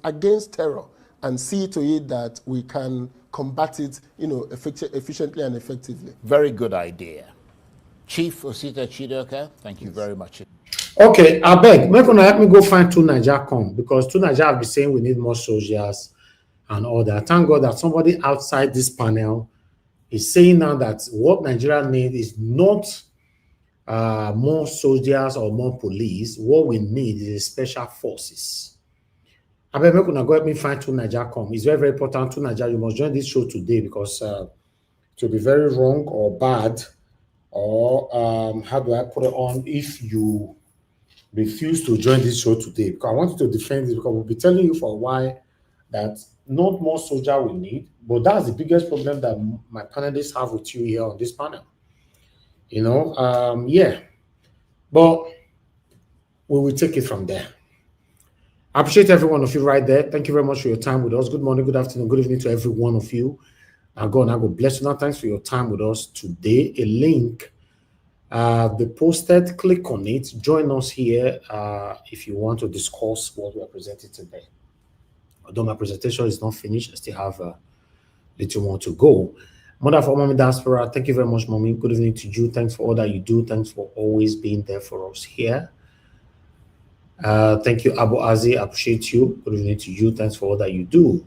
against terror and see to it that we can combat it, efficiently and effectively. Very good idea. Chief Osita Chidoka, thank you very much. Okay, I beg, make una help me go find two Niger come, because two Niger have been saying we need more soldiers and all that. Thank God that somebody outside this panel is saying now that what Nigeria needs is not more soldiers or more police. What we need is special forces. I beg, make una go help me find two Niger come. It's very, very important. Two Niger, you must join this show today, because it will be very wrong or bad, or how do I put it on, if you refuse to join this show today, because I want you to defend it, because we'll be telling you for a while that not more soldier we need, but that's the biggest problem that my panelists have with you here on this panel. Yeah, but we will take it from there. I appreciate every one of you right there. Thank you very much for your time with us. Good morning, good afternoon, good evening to every one of you. God bless you now. Thanks for your time with us today. A link they posted, click on it, join us here if you want to discuss what we are presenting today. Although my presentation is not finished, I still have a little more to go. Mother for Mommy Diaspora, thank you very much, Mommy. Good evening to you. Thanks for all that you do. Thanks for always being there for us here. Thank you, Abu Azi. Appreciate you. Good evening to you. Thanks for all that you do.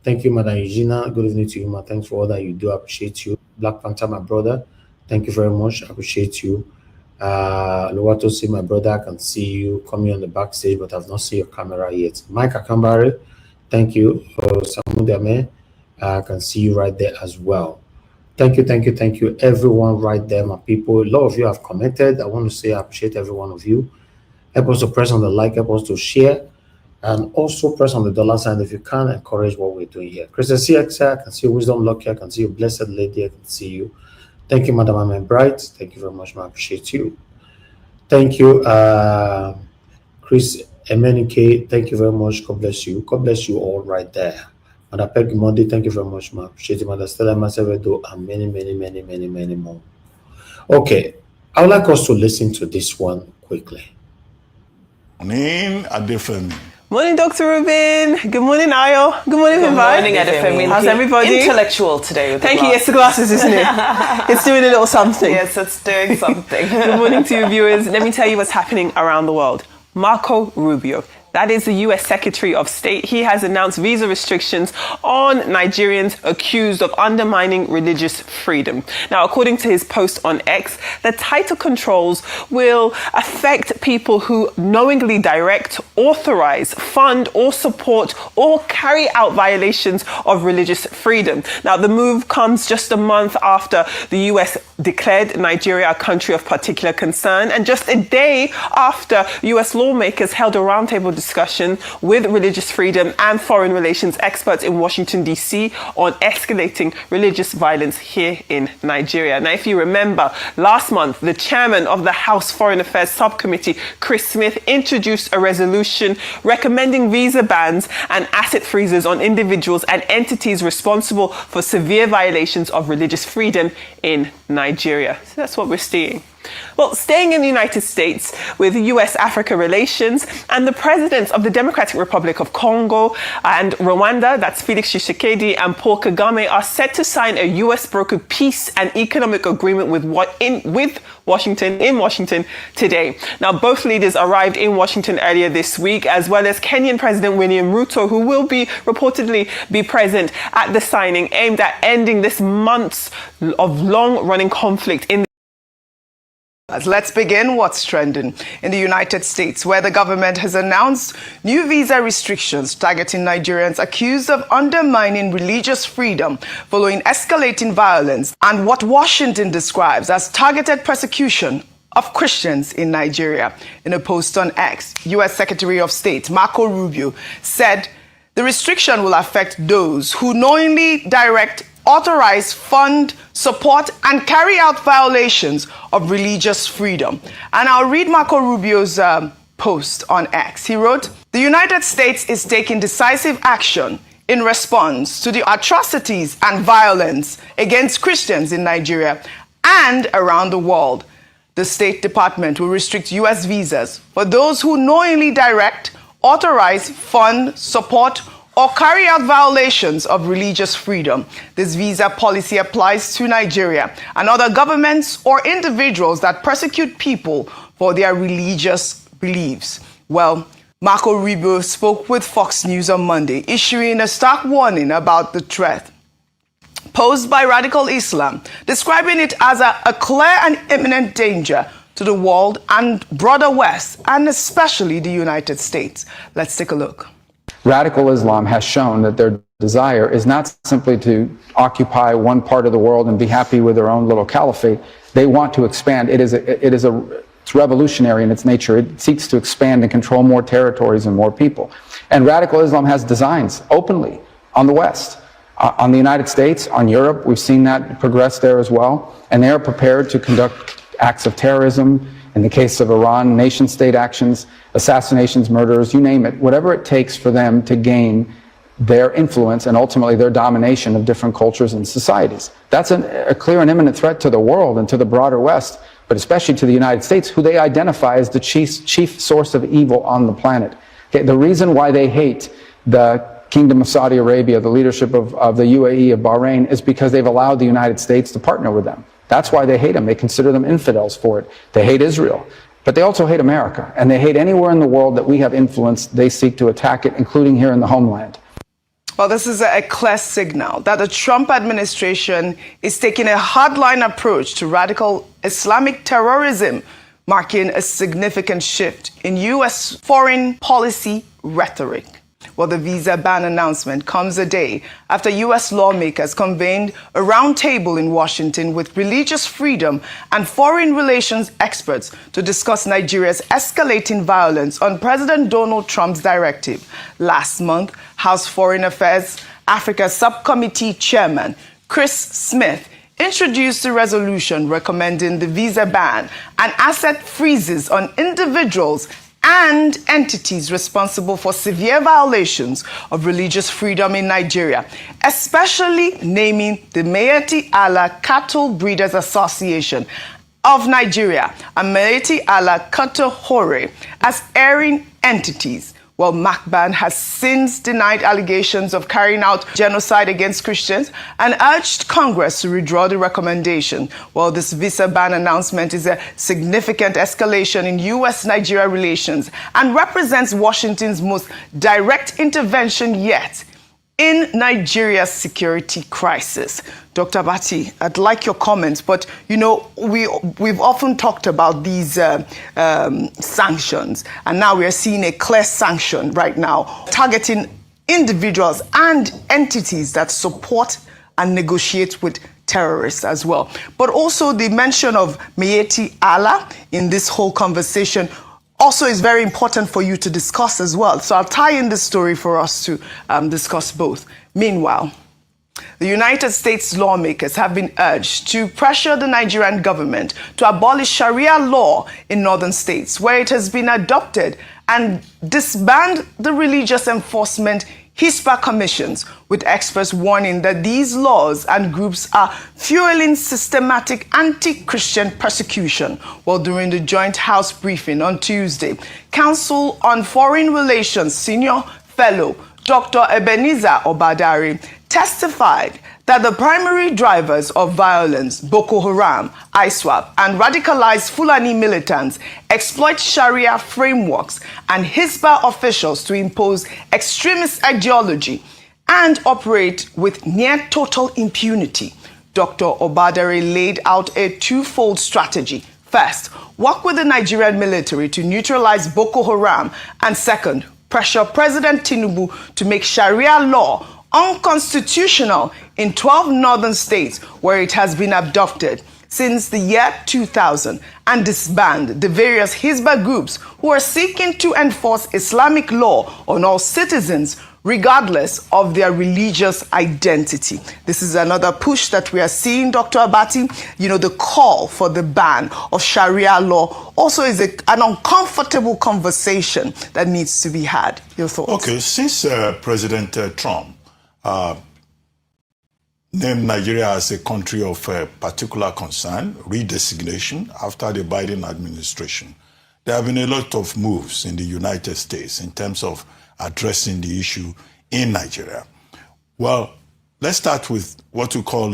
Thank you, Madam Eugenia. Good evening to you, ma. Thanks for all that you do. Appreciate you. Black Panther, my brother. Thank you very much. Appreciate you. Luwato, see my brother. I can see you coming on the backstage, but I've not seen your camera yet. Mike Akambare, thank you. Samudame, I can see you right there as well. Thank you, everyone right there, my people. A lot of you have commented. I want to say I appreciate every one of you. Help us to press on the like, help us to share, and also press on the dollar sign if you can. Encourage what we're doing here. Christian CX, I can see you. Wisdom Lucky, I can see you. Blessed Lady, I can see you. Thank you, Madam Amen Bright. Thank you very much, I appreciate you. Thank you, Chris Emenike. Thank you very much. God bless you. God bless you all right there. Madam Peggy Monday, thank you very much, ma. Appreciate you, Madam Stella Masevedo, and many more. Okay, I would like us to listen to this one quickly. Morning, Adefemi. Morning, Dr. Rubin. Good morning, Ayo. Good morning, Good morning, Adefemi. How's everybody? Intellectual today with Thank you. Yes, the glasses, isn't it? It's doing a little something. Yes, it's doing something. Good morning to you, viewers. Let me tell you what's happening around the world. Marco Rubio, that is the U.S. Secretary of State. He has announced visa restrictions on Nigerians accused of undermining religious freedom. Now, according to his post on X, the tighter controls will affect people who knowingly direct, authorize, fund, or support, or carry out violations of religious freedom. Now, the move comes just a month after the U.S. declared Nigeria a country of particular concern, and just a day after U.S. lawmakers held a roundtable discussion with religious freedom and foreign relations experts in Washington, D.C. on escalating religious violence here in Nigeria. Now, if you remember, last month, the chairman of the House Foreign Affairs Subcommittee, Chris Smith, introduced a resolution recommending visa bans and asset freezes on individuals and entities responsible for severe violations of religious freedom in Nigeria. So that's what we're seeing. Well, staying in the United States with US-Africa relations, and the presidents of the Democratic Republic of Congo and Rwanda, that's Felix Tshisekedi and Paul Kagame, are set to sign a US-brokered peace and economic agreement with Washington today. Now, both leaders arrived in Washington earlier this week, as well as Kenyan President William Ruto, who will reportedly be present at the signing, aimed at ending this months of long-running conflict in Let's begin what's trending in the United States, where the government has announced new visa restrictions targeting Nigerians accused of undermining religious freedom following escalating violence and what Washington describes as targeted persecution of Christians in Nigeria. In a post on X, U.S. Secretary of State Marco Rubio said the restriction will affect those who knowingly direct, authorize, fund, support, and carry out violations of religious freedom. And I'll read Marco Rubio's post on X. He wrote, "The United States is taking decisive action in response to the atrocities and violence against Christians in Nigeria and around the world. The State Department will restrict U.S. visas for those who knowingly direct, authorize, fund, support, or carry out violations of religious freedom. This visa policy applies to Nigeria and other governments or individuals that persecute people for their religious beliefs. Well, Marco Rubio spoke with Fox News on Monday, issuing a stark warning about the threat posed by radical Islam, describing it as a clear and imminent danger to the world and broader West, and especially the United States. Let's take a look. Radical Islam has shown that their desire is not simply to occupy one part of the world and be happy with their own little caliphate. They want to expand. It's revolutionary in its nature. It seeks to expand and control more territories and more people. And radical Islam has designs openly on the West, on the United States, on Europe. We've seen that progress there as well. And they are prepared to conduct acts of terrorism. In the case of Iran, nation-state actions, assassinations, murders, you name it, whatever it takes for them to gain their influence and ultimately their domination of different cultures and societies. That's a clear and imminent threat to the world and to the broader West, but especially to the United States, who they identify as the chief source of evil on the planet. Okay, the reason why they hate the Kingdom of Saudi Arabia, the leadership of the UAE, of Bahrain, is because they've allowed the United States to partner with them. That's why they hate them. They consider them infidels for it. They hate Israel. But they also hate America. And they hate anywhere in the world that we have influence. They seek to attack it, including here in the homeland. Well, this is a clear signal that the Trump administration is taking a hardline approach to radical Islamic terrorism, marking a significant shift in U.S. foreign policy rhetoric. Well, the visa ban announcement comes a day after U.S. lawmakers convened a roundtable in Washington with religious freedom and foreign relations experts to discuss Nigeria's escalating violence on President Donald Trump's directive. Last month, House Foreign Affairs Africa Subcommittee Chairman Chris Smith introduced a resolution recommending the visa ban and asset freezes on individuals and entities responsible for severe violations of religious freedom in Nigeria, especially naming the Maeti Allah Cattle Breeders Association of Nigeria and Maeti Allah Cattle Hore as erring entities. Well, MACBAN has since denied allegations of carrying out genocide against Christians and urged Congress to withdraw the recommendation. Well, this visa ban announcement is a significant escalation in U.S.-Nigeria relations and represents Washington's most direct intervention yet in Nigeria's security crisis. Dr. Bati, I'd like your comments, but, you know, we've often talked about these sanctions, and now we are seeing a clear sanction right now, targeting individuals and entities that support and negotiate with terrorists as well. But also the mention of Maeti Allah in this whole conversation also is very important for you to discuss as well. So I'll tie in this story for us to discuss both. Meanwhile, the United States lawmakers have been urged to pressure the Nigerian government to abolish Sharia law in northern states where it has been adopted and disband the religious enforcement HISPA commissions, with experts warning that these laws and groups are fueling systematic anti-Christian persecution. Well, during the joint House briefing on Tuesday, Council on Foreign Relations Senior Fellow Dr. Ebenezer Obadari testified that the primary drivers of violence, Boko Haram, ISWAP, and radicalized Fulani militants exploit Sharia frameworks and HISPA officials to impose extremist ideology and operate with near total impunity. Dr. Obadari laid out a twofold strategy. First, work with the Nigerian military to neutralize Boko Haram, and second, pressure President Tinubu to make Sharia law unconstitutional in 12 northern states where it has been adopted since the year 2000 and disband the various Hizbah groups who are seeking to enforce Islamic law on all citizens regardless of their religious identity. This is another push that we are seeing, Dr. Abati. You know, the call for the ban of Sharia law also is an uncomfortable conversation that needs to be had. Your thoughts? Okay, since President Trump named Nigeria as a country of particular concern, redesignation after the Biden administration, there have been a lot of moves in the United States in terms of addressing the issue in Nigeria. Well, let's start with what we call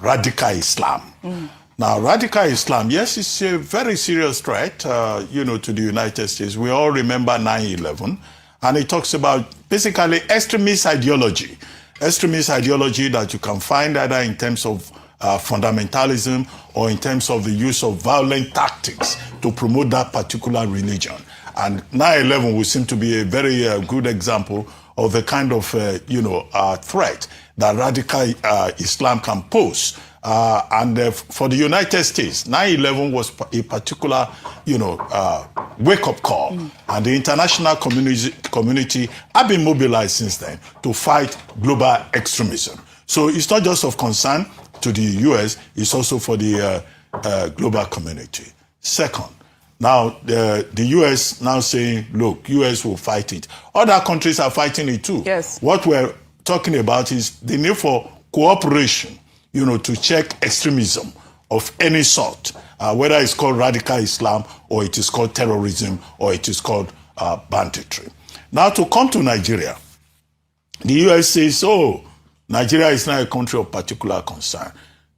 radical Islam. Now, radical Islam, yes, it's a very serious threat, to the United States. We all remember 9/11, and it talks about basically extremist ideology that you can find either in terms of fundamentalism or in terms of the use of violent tactics to promote that particular religion. And 9/11 would seem to be a very good example of the kind of, threat that radical Islam can pose. For the United States, 9/11 was a particular, wake-up call. And the international community have been mobilized since then to fight global extremism. So it's not just of concern to the U.S., it's also for the global community. Second, now the U.S. now saying, look, U.S. will fight it. Other countries are fighting it too. Yes. What we're talking about is the need for cooperation, to check extremism of any sort, whether it's called radical Islam or it is called terrorism or it is called banditry. Now, to come to Nigeria, the U.S. says, Nigeria is not a country of particular concern.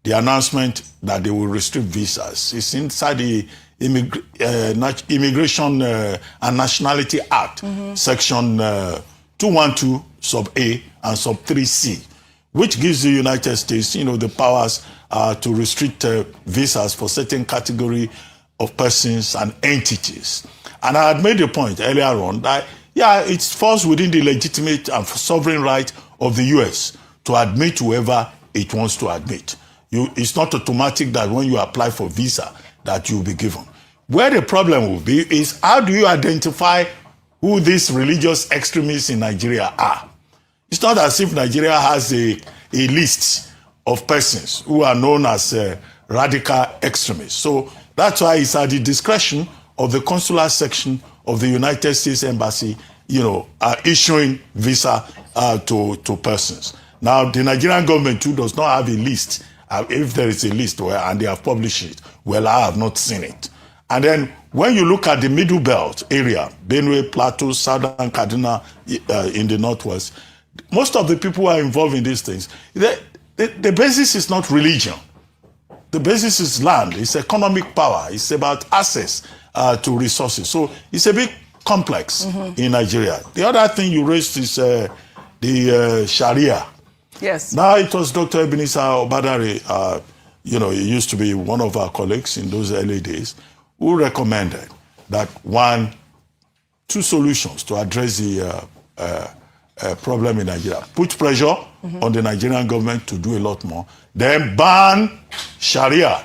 The announcement that they will restrict visas is inside the Immigration and Nationality Act, Section 212, Sub A and Sub 3C, which gives the United States, the powers to restrict visas for certain category of persons and entities. And I had made a point earlier on that, it falls within the legitimate and sovereign right of the U.S. to admit whoever it wants to admit. It's not automatic that when you apply for visa that you'll be given. Where the problem will be is, how do you identify who these religious extremists in Nigeria are? It's not as if Nigeria has a list of persons who are known as radical extremists. So that's why it's at the discretion of the consular section of the United States Embassy, issuing visa to persons. Now, the Nigerian government too does not have a list. If there is a list, and they have published it, well, I have not seen it. And then when you look at the Middle Belt area, Benue, Plateau, Southern Kaduna in the Northwest, most of the people who are involved in these things, the basis is not religion. The basis is land. It's economic power. It's about access to resources. So it's a bit complex in Nigeria. The other thing you raised is the Sharia. Yes. Now it was Dr. Ebenezer Obadare, he used to be one of our colleagues in those early days, who recommended that two solutions to address the problem in Nigeria. Put pressure on the Nigerian government to do a lot more. Then ban Sharia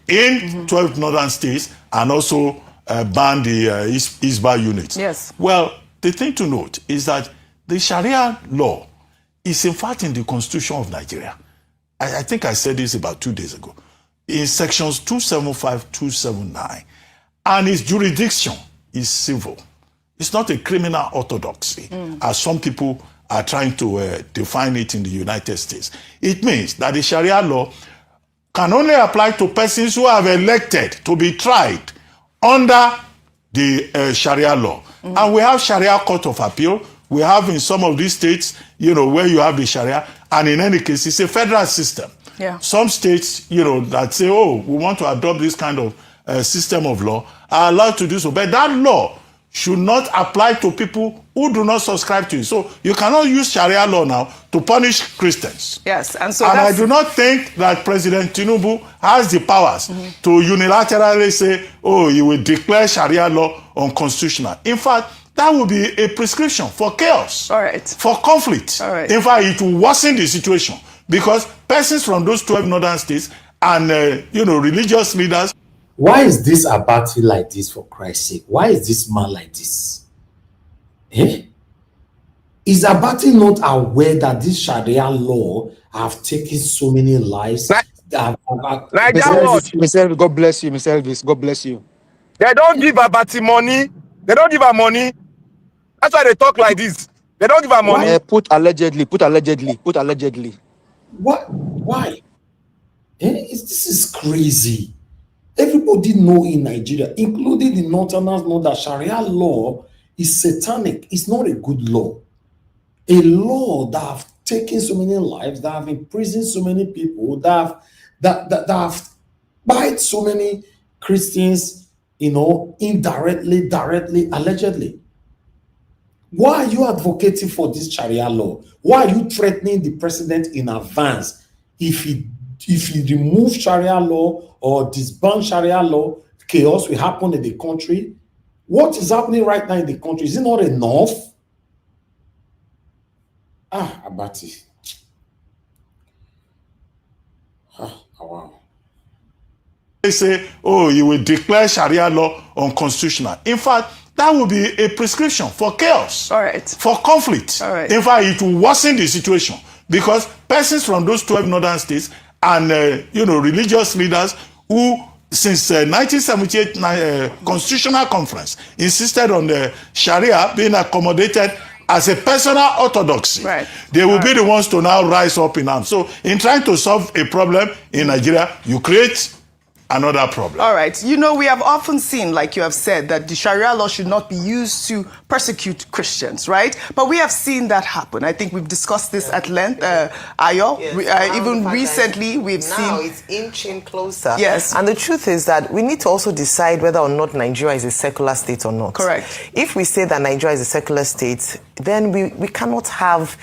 in 12 northern states and also ban the Isba units. Yes. Well, the thing to note is that the Sharia law is in fact in the Constitution of Nigeria. I think I said this about 2 days ago. In sections 275, 279. And its jurisdiction is civil. It's not a criminal orthodoxy, as some people are trying to define it in the United States. It means that the Sharia law can only apply to persons who have elected to be tried under the Sharia law. And we have Sharia Court of Appeal. We have in some of these states, where you have the Sharia, and in any case, it's a federal system. Yeah. Some states, that say, we want to adopt this kind of system of law, are allowed to do so. But that law should not apply to people who do not subscribe to it. So you cannot use Sharia law now to punish Christians. Yes, and so I do not think that President Tinubu has the powers to unilaterally say, he will declare Sharia law unconstitutional. In fact, that would be a prescription for chaos, all right, for conflict. All right. In fact, it will worsen the situation because persons from those 12 northern states and, religious leaders. Why is this Abati like this, for Christ's sake? Why is this man like this? Is Abati not aware that this Sharia law have taken so many lives? Like that word. Miss Elvis, God bless you, Miss Elvis. God bless you. They don't give Abati money. They don't give her money. That's why they talk like this. They don't give her money. Put allegedly. Put allegedly. What? Why? This is crazy. Everybody know in Nigeria, including the Northerners, know that Sharia law is satanic. It's not a good law. A law that have taken so many lives, that have imprisoned so many people, that have bite so many Christians, indirectly, directly, allegedly. Why are you advocating for this Sharia law? Why are you threatening the president in advance? If he removes Sharia law or disband Sharia law, chaos will happen in the country. What is happening right now in the country? Is it not enough? Abati. Wow. They say, oh, you will declare Sharia law unconstitutional. In fact, that will be a prescription for chaos, All right, for conflict. All right. In fact, it will worsen the situation because persons from those 12 northern states and religious leaders who, since 1978 Constitutional Conference, insisted on the Sharia being accommodated as a personal orthodoxy. Right. They will be the ones to now rise up in arms. So, in trying to solve a problem in Nigeria, you create another problem. All right. We have often seen, like you have said, that the Sharia law should not be used to persecute Christians, right? But we have seen that happen. I think we've discussed this at length. Ayo, Yes, even recently, we've seen... Now it's inching closer. Yes. And the truth is that we need to also decide whether or not Nigeria is a secular state or not. Correct. If we say that Nigeria is a secular state, then we cannot have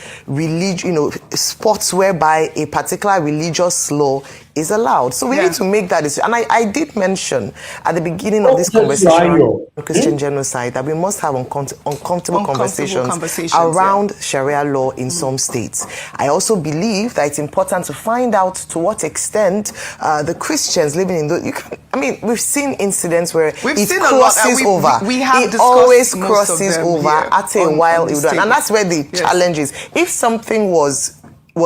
sports whereby a particular religious law is allowed. So we need to make that decision. And I did mention at the beginning of this conversation on Christian genocide that we must have uncomfortable conversations around Sharia law in some states. I also believe that it's important to find out to what extent the Christians living in those... we've seen incidents where it crosses over. It always crosses over after a while. And that's where the challenge is. If something was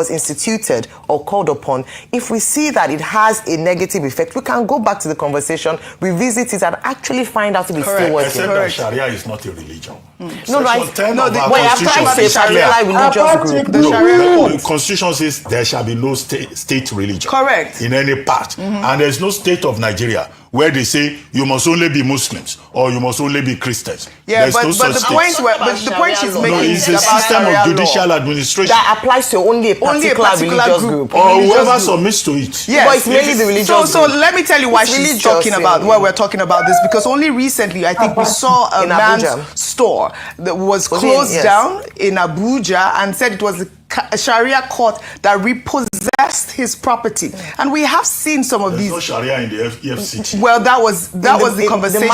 instituted or called upon, if we see that it has a negative effect, we can go back to the conversation, revisit it, and actually find out if it's still working. Except that Sharia is not a religion. The Constitution says there shall be no state religion. Correct. In any part. And there's no state of Nigeria where they say you must only be Muslims or you must only be Christians. Yeah, but the point she's making is a system of judicial administration that applies to only a particular religious group. Or whoever submits to it. Yes. But it's mainly the religious group. So let me tell you why she's talking about, why we're talking about this, because only recently I think we saw a man's store that was closed down in Abuja and said it was a Sharia court that repossessed his property. And we have seen some of these. There's no Sharia in the FCT. Well, that was the conversation.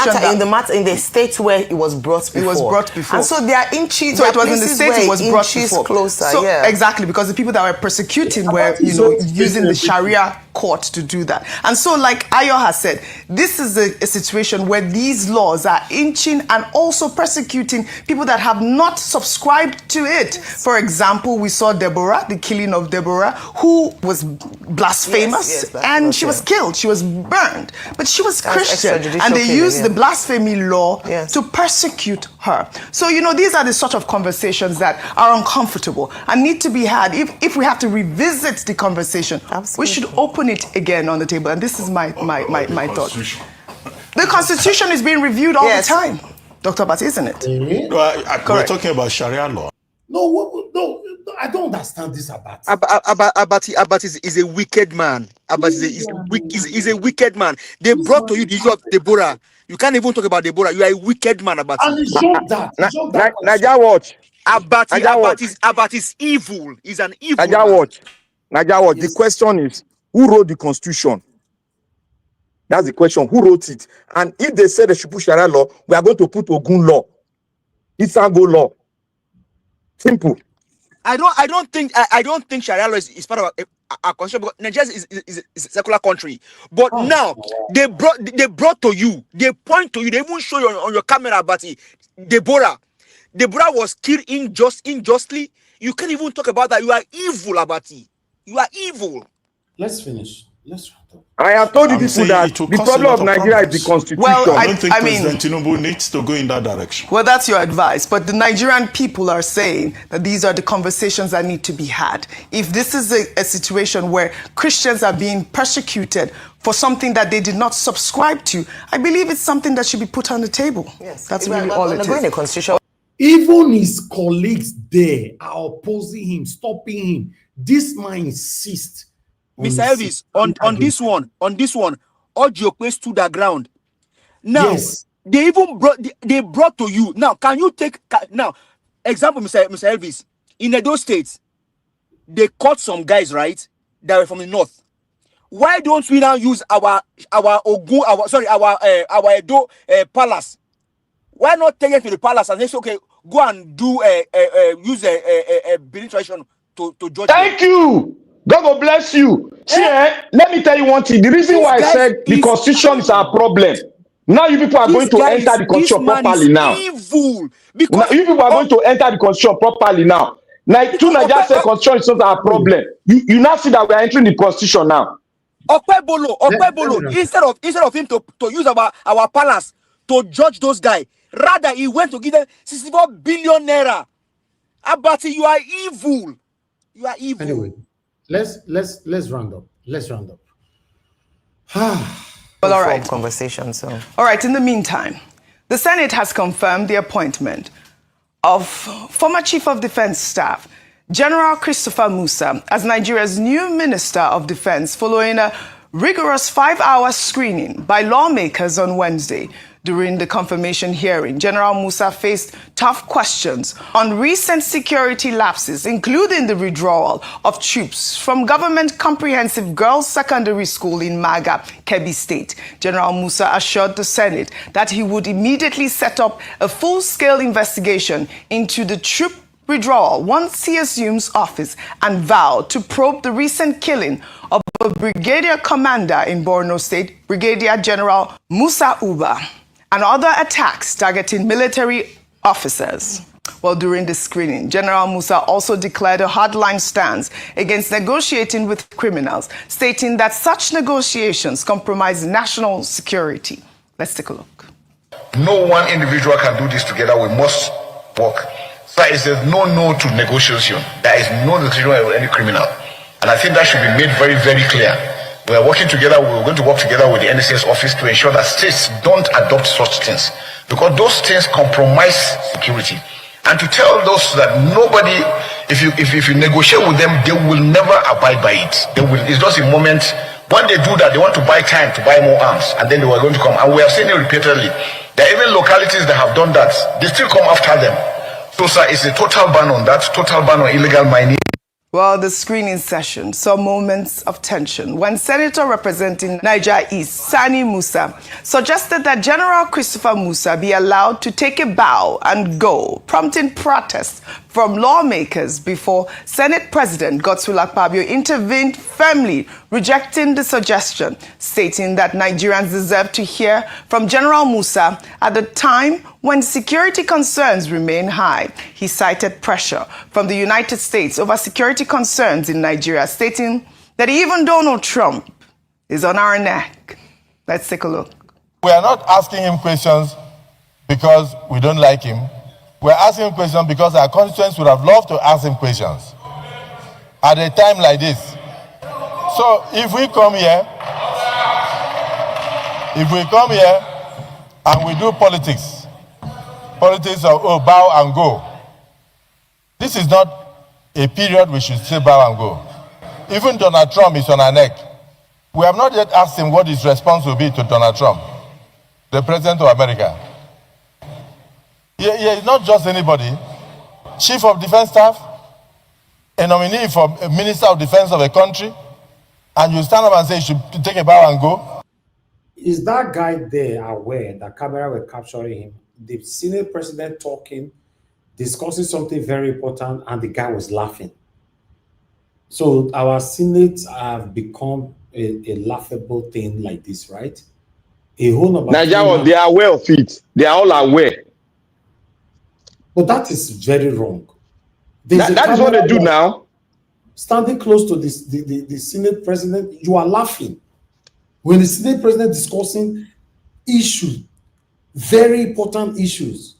In the state where it was brought before. It was brought before. And so they are inches. So it was in the state it was brought before. Closer, so, exactly, because the people that were persecuting were, using the Sharia court to do that. And so, like Ayo has said, this is a situation where these laws are inching and also persecuting people that have not subscribed to it. For example, we saw Deborah, the killing of Deborah, who was blasphemous, and she was killed. She was burned. But she was Christian, and they used the blasphemy law to persecute her. So, these are the sort of conversations that are uncomfortable and need to be had. If we have to revisit the conversation, we should open it again on the table. And this is my thought. The Constitution is being reviewed all the time, Dr. Bat, isn't it? We're talking about Sharia law. No, I don't understand this about. Abati is a wicked man. Abati is a wicked man. They brought to you the issue of Deborah. You can't even talk about Deborah. You are a wicked man, Abati. And it's not that. Naja watch. Abati is evil. He's an evil man. Naja watch. The question is, who wrote the Constitution? That's the question. Who wrote it? And if they say they should put Sharia law, we are going to put Ogun law. Isango law. Simple. I don't think Sharia law is part of our constitution, because Nigeria is a secular country. But now they brought to you, they point to you, they even show you on your camera about it. Deborah was killed unjustly. You can't even talk about that. You are evil, Abati. You are evil. Let's finish. Let's wrap up. I have told you people that the problem of Nigeria is the Constitution. Well, I don't think President Tinubu needs to go in that direction. Well, that's your advice. But the Nigerian people are saying that these are the conversations that need to be had. If this is a situation where Christians are being persecuted for something that they did not subscribe to, I believe it's something that should be put on the table. Yes. That's really all it is. The constitution. Even his colleagues there are opposing him, stopping him. This man insists. Mr. Elvis, on this one, Ojiokwe stood their ground. Now, yes. they even brought to you. Now, can you take now example, Mr. Elvis? In Edo State, they caught some guys, right? That were from the north. Why don't we now use our Edo palace? Why not take it to the palace and say, okay, go and do use a Benin tradition to judge? Thank you. God will bless you. See, let me tell you one thing. The reason why I said the constitution is our problem. Now you people are going to enter the constitution properly now. Evil. Because now, you people are going to enter the constitution properly now. Now, two Nigeria say constitution is not our problem. You now see that we are entering the constitution now. Okpebolo, instead of him to use our palace to judge those guys, rather he went to give them 64 billion naira. Abati, you are evil. You are evil. Anyway, let's round up. Let's round up. Well, all right. Conversation. So, all right. In the meantime, the Senate has confirmed the appointment of former Chief of Defense Staff General Christopher Musa as Nigeria's new Minister of Defense following a rigorous 5-hour screening by lawmakers on Wednesday. During the confirmation hearing, General Musa faced tough questions on recent security lapses, including the withdrawal of troops from Government Comprehensive Girls Secondary School in Maga, Kebbi State. General Musa assured the Senate that he would immediately set up a full-scale investigation into the troop withdrawal once he assumes office and vowed to probe the recent killing of a brigadier commander in Borno State, Brigadier General Musa Uba, and other attacks targeting military officers. Well, during the screening, General Musa also declared a hardline stance against negotiating with criminals, stating that such negotiations compromise national security. Let's take a look. No one individual can do this together. We must work. So it says no to negotiation. There is no negotiation with any criminal. And I think that should be made very, very clear. We are working together. We're going to work together with the NSS office to ensure that states don't adopt such things, because those things compromise security. And to tell those that nobody, if you negotiate with them, they will never abide by it. It's just a moment. When they do that, they want to buy time to buy more arms, and then they were going to come. And we have seen it repeatedly. There are even localities that have done that. They still come after them. So, sir, it's a total ban on that. Total ban on illegal mining. Well, the screening session saw moments of tension when Senator representing Niger East, Sani Musa, suggested that General Christopher Musa be allowed to take a bow and go, prompting protests from lawmakers before Senate President Godswill Akpabio intervened firmly, rejecting the suggestion, stating that Nigerians deserve to hear from General Musa at the time when security concerns remain high. He cited pressure from the United States over security concerns in Nigeria, stating that even Donald Trump is on our neck. Let's take a look. We are not asking him questions because we don't like him. We're asking him questions because our constituents would have loved to ask him questions at a time like this. So if we come here and we do politics of bow and go, this is not a period we should say bow and go. Even Donald Trump is on our neck. We have not yet asked him what his response will be to Donald Trump, the President of America. He's not just anybody. Chief of Defense Staff, a nominee for a Minister of Defense of a country, and you stand up and say you should take a bow and go? Is that guy there aware that camera were capturing him? The Senate President talking, discussing something very important, and the guy was laughing. So our Senate have become a laughable thing like this, right? A whole number. Nigeria, they are aware of it. They are all aware. But that is very wrong. That is what they do now. Standing close to the Senate President, you are laughing. When the Senate President discussing issues, very important issues.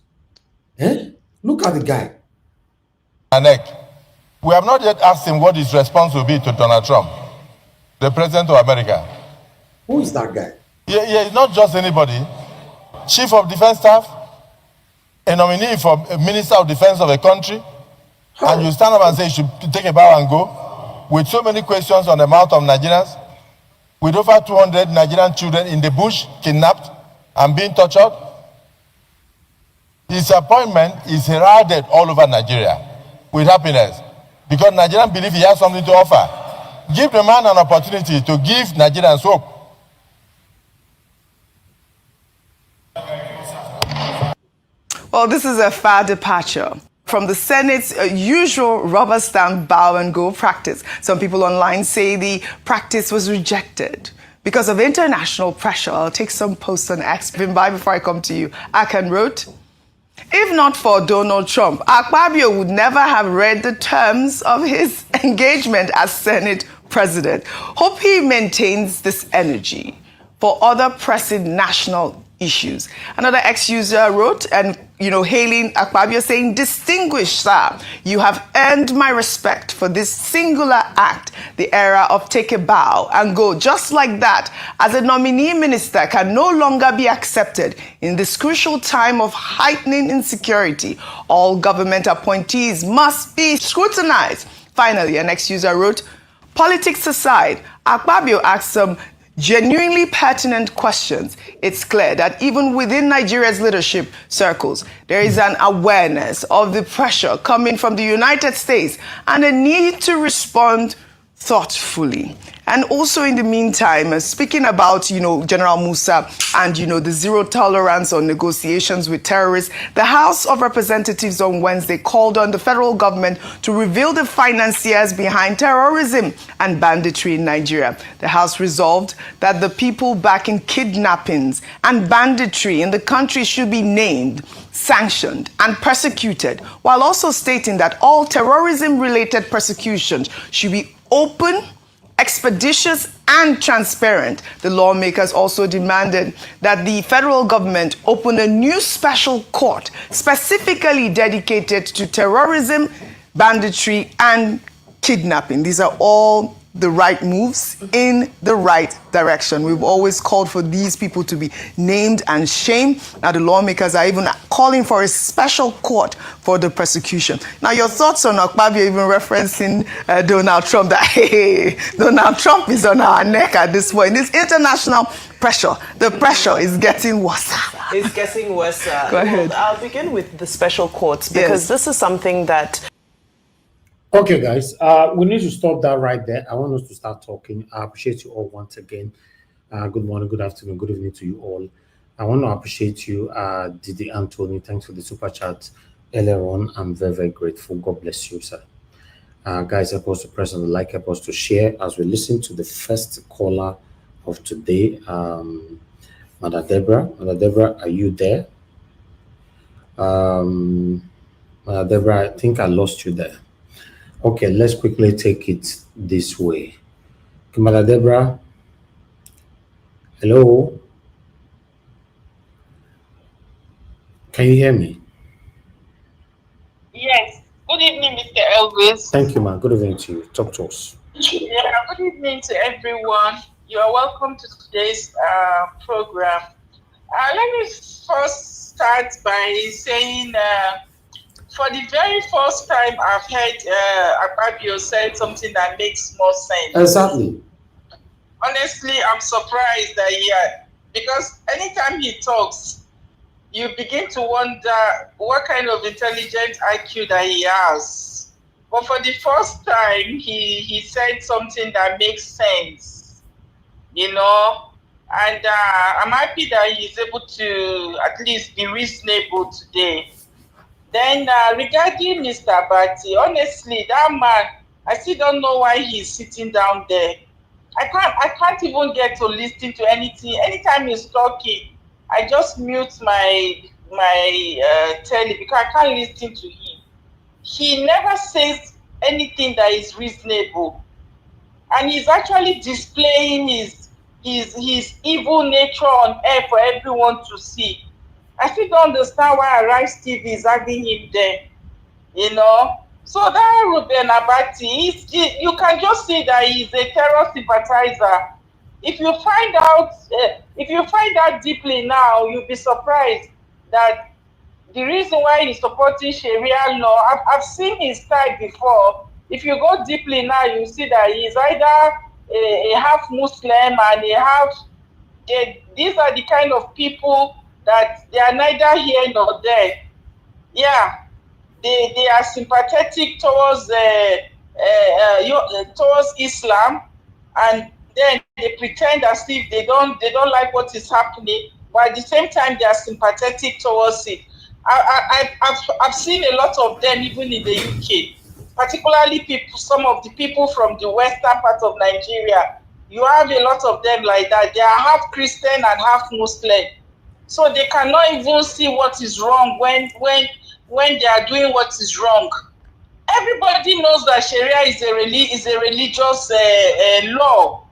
Look at the guy. We have not yet asked him what his response will be to Donald Trump, the President of America. Who is that guy? Yeah, not just anybody. Chief of Defense Staff, a nominee for a Minister of Defense of a country, and you stand up and say you should take a bow and go, with so many questions on the mouth of Nigerians, with over 200 Nigerian children in the bush, kidnapped and being tortured. His appointment is heralded all over Nigeria with happiness because Nigerians believe he has something to offer. Give the man an opportunity to give Nigerians hope. Well, this is a far departure from the Senate's usual rubber stamp bow and go practice. Some people online say the practice was rejected because of international pressure. I'll take some posts on X. Before I come to you, Akan wrote, if not for Donald Trump, Akpabio would never have read the terms of his engagement as Senate president. Hope he maintains this energy for other pressing national issues. Another ex-user wrote, and hailing Akpabio, saying, distinguished sir, you have earned my respect for this singular act, the era of take a bow and go. Just like that, as a nominee minister can no longer be accepted in this crucial time of heightening insecurity. All government appointees must be scrutinized. Finally, an ex-user wrote, politics aside, Akpabio asked some genuinely pertinent questions. It's clear that even within Nigeria's leadership circles, there is an awareness of the pressure coming from the United States and a need to respond thoughtfully. And also in the meantime, speaking about, General Musa and, the zero tolerance on negotiations with terrorists, the House of Representatives on Wednesday called on the federal government to reveal the financiers behind terrorism and banditry in Nigeria. The House resolved that the people backing kidnappings and banditry in the country should be named, sanctioned, and persecuted, while also stating that all terrorism-related persecutions should be open, expeditious, and transparent. The lawmakers also demanded that the federal government open a new special court specifically dedicated to terrorism, banditry, and kidnapping. These are all the right moves in the right direction. We've always called for these people to be named and shamed. Now the lawmakers are even calling for a special court for the persecution. Now your thoughts on Akpabio even referencing Donald Trump, that hey, Donald Trump is on our neck at this point. This international pressure, the pressure is getting worse. It's getting worse. Go ahead. Well, I'll begin with the special courts because this is something that Okay, guys, we need to stop that right there. I want us to start talking. I appreciate you all once again. Good morning, good afternoon, good evening to you all. I want to appreciate you, Didi Anthony. Thanks for the super chat earlier on. I'm very, very grateful. God bless you, sir. Guys, help us to press on the like, help us to share as we listen to the first caller of today, Mother Deborah. Mother Deborah, are you there? Mother Deborah, I think I lost you there. Okay, let's quickly take it this way. Mother Deborah, hello? Can you hear me? Yes. Good evening, Mr. Elvis. Thank you, ma'am. Good evening to you. Talk to us. Yeah, good evening to everyone. You are welcome to today's program. Let me first start by saying for the very first time I've heard Akpabio say something that makes more sense. Exactly. Honestly, I'm surprised that because anytime he talks, you begin to wonder what kind of intelligent IQ that he has. But for the first time, he said something that makes sense, and I'm happy that he's able to at least be reasonable today. Then regarding Mr. Abati, honestly, that man, I still don't know why he's sitting down there. I can't even get to listen to anything. Anytime he's talking, I just mute my telly because I can't listen to him. He never says anything that is reasonable, and he's actually displaying his evil nature on air for everyone to see. I still don't understand why Arise TV is having him there, So that Ruben Abati, you can just see that he's a terror sympathizer. if you find out deeply now, you'll be surprised that the reason why he's supporting Sharia law, I've seen his type before. If you go deeply now, you see that he's either a half Muslim and a half. These are the kind of people that they are neither here nor there. Yeah, they are sympathetic towards Islam, and then they pretend as if they don't like what is happening, but at the same time they are sympathetic towards it. I've seen a lot of them even in the UK, particularly some of the people from the western part of Nigeria. You have a lot of them like that. They are half Christian and half Muslim, so they cannot even see what is wrong when they are doing what is wrong. Everybody knows that Sharia is a religious law,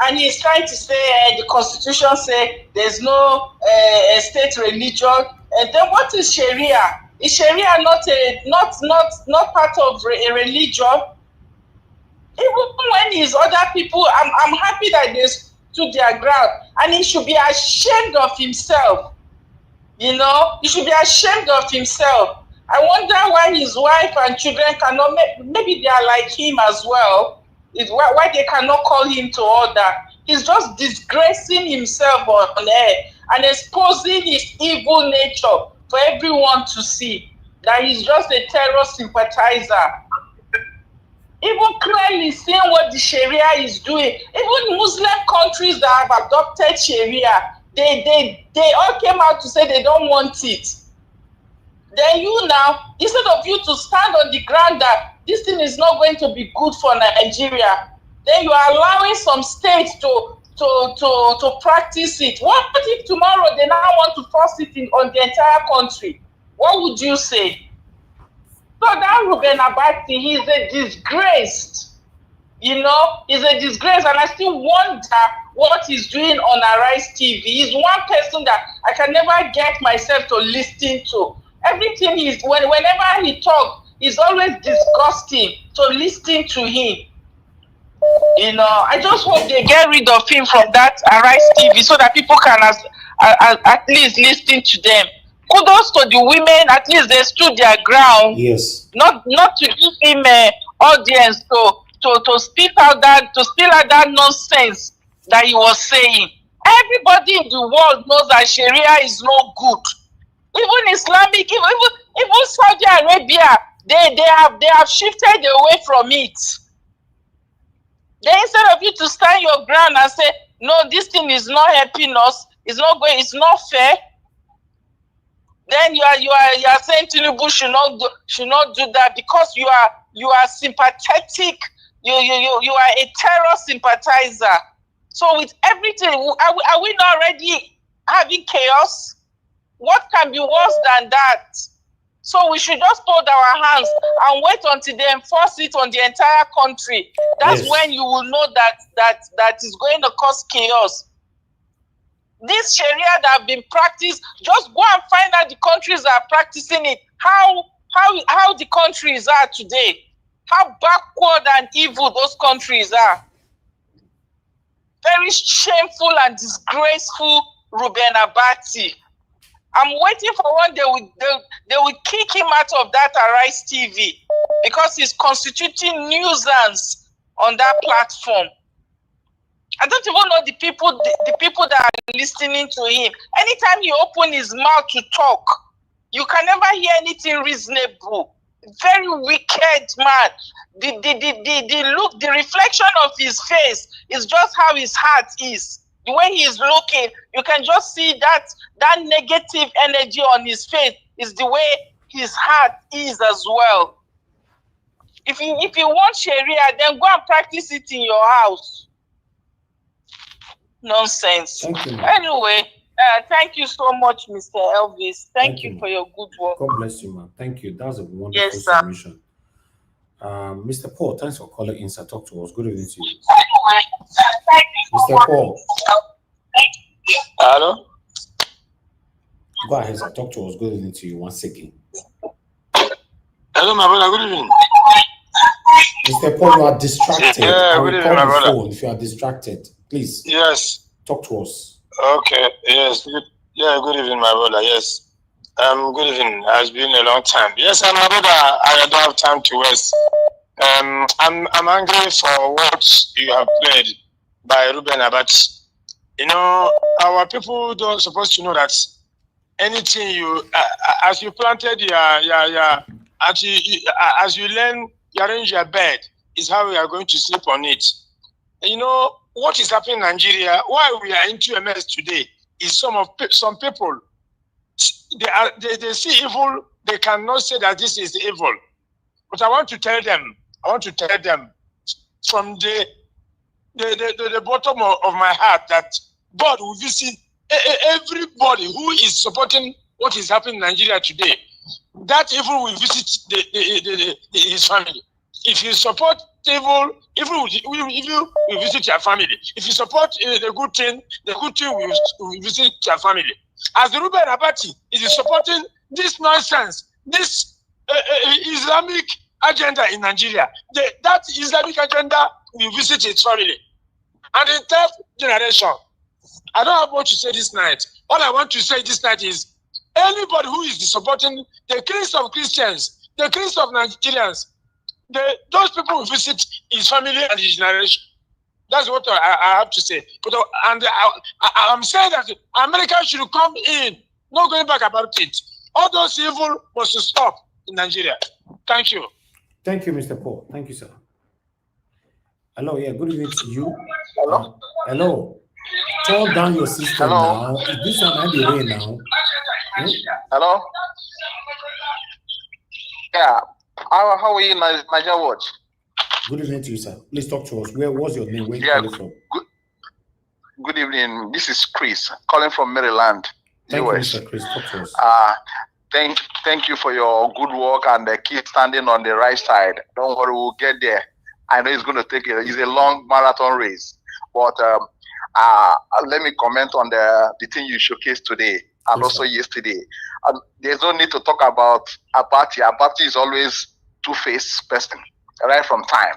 and he's trying to say the Constitution say there's no state religion. And then what is Sharia? Is Sharia not part of a religion? Even when his other people, I'm happy that they stood their ground, and he should be ashamed of himself. You know, he should be ashamed of himself. I wonder why his wife and children cannot, maybe they are like him as well. Why they cannot call him to order. He's just disgracing himself on air and exposing his evil nature for everyone to see, that he's just a terror sympathizer. Even clearly seeing what the Sharia is doing. Even Muslim countries that have adopted Sharia, they all came out to say they don't want it. Then you now, instead of you to stand on the ground that this thing is not going to be good for Nigeria, then you are allowing some states to practice it. What if tomorrow they now want to force it on the entire country? What would you say? So that Ruben Abati, he's a disgrace. You know, he's a disgrace, and I still wonder what he's doing on Arise TV. He's one person that I can never get myself to listen to. Everything whenever he talks, it's always disgusting to listen to him. You know, I just hope they get rid of him from that Arise TV so that people can at least listen to them. Kudos to the women, at least they stood their ground. Yes. Not to give him audience to speak out that, to spill out that nonsense that he was saying. Everybody in the world knows that Sharia is no good. Even Islamic, even Saudi Arabia, they have shifted away from it. Then instead of you to stand your ground and say, no, this thing is not helping us, it's not fair. Then you are saying Tinubu should not do that because you are sympathetic. You are a terror sympathizer. So with everything, are we not already having chaos? What can be worse than that? So we should just hold our hands and wait until they enforce it on the entire country. That's Yes. when you will know that is going to cause chaos. This Sharia that have been practiced, just go and find out the countries that are practicing it. How the countries are today. How backward and evil those countries are. Very shameful and disgraceful, Ruben Abati. I'm waiting for one day they will kick him out of that Arise TV because he's constituting nuisance on that platform. I don't even know the people that are listening to him. Anytime he opens his mouth to talk, you can never hear anything reasonable. Very wicked man. The look, the reflection of his face is just how his heart is. The way he is looking, you can just see that negative energy on his face is the way his heart is as well. If you want Sharia, then go and practice it in your house. Nonsense. Thank you. Anyway, thank you so much, Mr. Elvis. Thank you for your good work. God bless you, man. Thank you. That was a wonderful Yes, sir. submission. Mr. Paul, thanks for calling in, sir. Talk to us. Good evening to you. Mr. Paul. Hello? Go ahead, sir. Talk to us. Good evening to you once again. Hello, my brother. Good evening. Mr. Paul, you are distracted. Yeah, I good will evening, call my the brother. phone if you are distracted. Please Yes. talk to us. Okay. Yes. Good evening, my brother. Yes. Good evening. It's been a long time. Yes, my brother. I don't have time to waste. I'm angry for what you have played by Ruben Abati. You know, our people don't supposed to know that anything you as you planted as you learn, you arrange your bed is how we are going to sleep on it. You know what is happening in Nigeria? Why we are into a mess today is some people they see evil. They cannot say that this is evil. But I want to tell them from the bottom of my heart that God will visit everybody who is supporting what is happening in Nigeria today. That evil will visit his family. If you support evil will visit your family. If you support the good thing will visit your family. As the Ruben Abati is supporting this nonsense, this Islamic agenda in Nigeria, that Islamic agenda will visit his family. And in third generation, I don't have much to say this night. All I want to say this night is anybody who is supporting the killings of Christians, the killings of Nigerians, those people will visit his family and his generation. That's what I have to say. But I'm saying that America should come in, not going back about it. All those evil must stop in Nigeria. Thank you. Thank you, Mr. Paul. Thank you, sir. Hello, yeah, good evening to you. Hello. Hello. Turn down your system now. Is this one on the way now? Hello. Yeah. How are you, Nigeria Watch? Good evening to you, sir. Please talk to us. Where was your name? Where you calling from? Good evening. This is Chris calling from Maryland, Thank US. you, Mr. Chris. Talk to us. Thank you for your good work and keep standing on the right side. Don't worry, we'll get there. I know it's going to take it's a long marathon race, but let me comment on the thing you showcased today and also yesterday. There's no need to talk about Abati. Abati is always two-faced person right from time.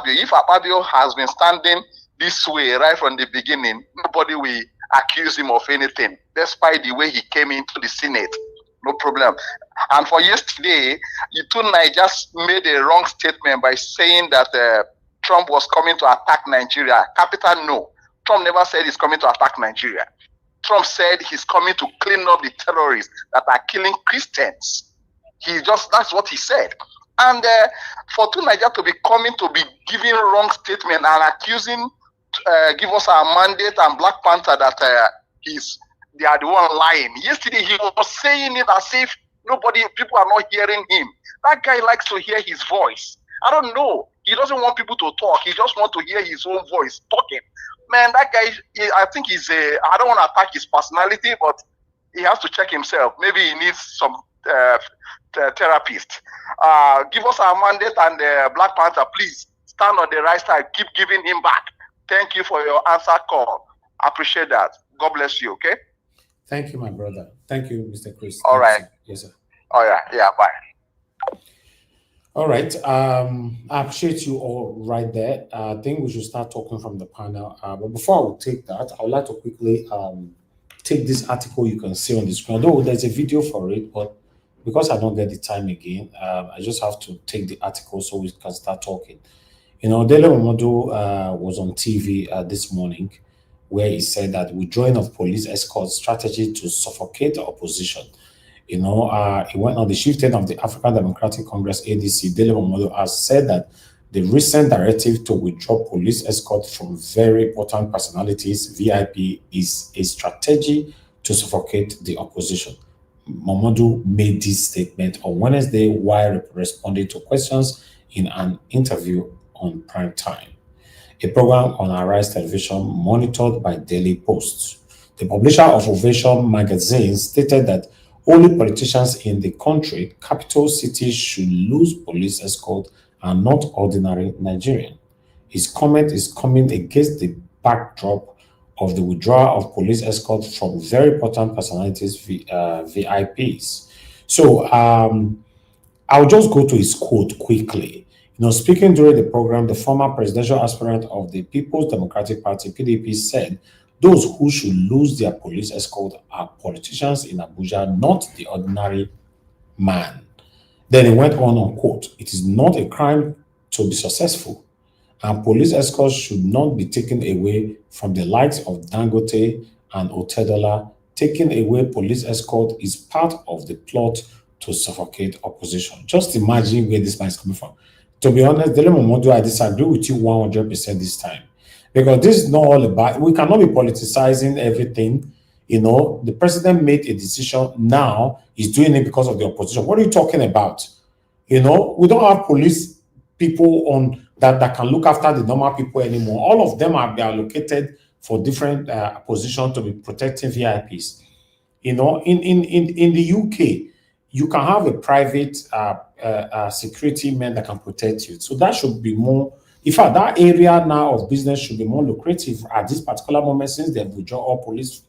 If Akpabio has been standing this way right from the beginning, nobody will accuse him of anything, despite the way he came into the Senate. No problem. And for yesterday, Ituna just made a wrong statement by saying that Trump was coming to attack Nigeria. Capital no. Trump never said he's coming to attack Nigeria. Trump said he's coming to clean up the terrorists that are killing Christians. That's what he said. And for Nigeria to be coming to be giving wrong statement and accusing, give us our mandate and Black Panther that they are the one lying. Yesterday he was saying it as if people are not hearing him. That guy likes to hear his voice. I don't know. He doesn't want people to talk. He just wants to hear his own voice talking. Man, that guy, I think I don't want to attack his personality, but he has to check himself. Maybe he needs some therapist. Give us our mandate and Black Panther, please stand on the right side. Keep giving him back. Thank you for your answer call. I appreciate that. God bless you, okay? Thank you, my brother. Thank you, Mr. Chris. All right. Yes, sir. All right. Yeah, bye. All right. I appreciate you all right there. I think we should start talking from the panel. But before I would take that, I would like to quickly take this article you can see on the screen. Although there's a video for it, but because I don't get the time again, I just have to take the article so we can start talking. You know, Dele Momodu was on TV this morning, where he said that withdrawing of police escort strategy to suffocate the opposition. You know, he went on the chieftain of the African Democratic Congress, ADC, Dele Momodu, has said that the recent directive to withdraw police escort from very important personalities, VIP, is a strategy to suffocate the opposition. Momodu made this statement on Wednesday while responding to questions in an interview on Prime Time, a program on Arise Television monitored by Daily Post. The publisher of Ovation magazine stated that only politicians in the country, capital cities, should lose police escort and not ordinary Nigerian. His comment is coming against the backdrop of the withdrawal of police escort from very important personalities, VIPs. So I'll just go to his quote quickly. Speaking during the program, the former presidential aspirant of the People's Democratic Party, PDP, said those who should lose their police escort are politicians in Abuja, not the ordinary man. Then he went on, quote, "It is not a crime to be successful, and police escorts should not be taken away from the likes of Dangote and Otedola. Taking away police escort is part of the plot to suffocate opposition." Just imagine where this man is coming from. To be honest, Dele Momodu, I disagree with you 100% this time. Because this is not all about, we cannot be politicizing everything. The president made a decision. Now he's doing it because of the opposition. What are you talking about? We don't have police people on that can look after the normal people anymore. All of them are allocated for different positions to be protecting VIPs. In the UK, you can have a private security man that can protect you. So that should be more. In fact, that area now of business should be more lucrative at this particular moment, since they withdraw all police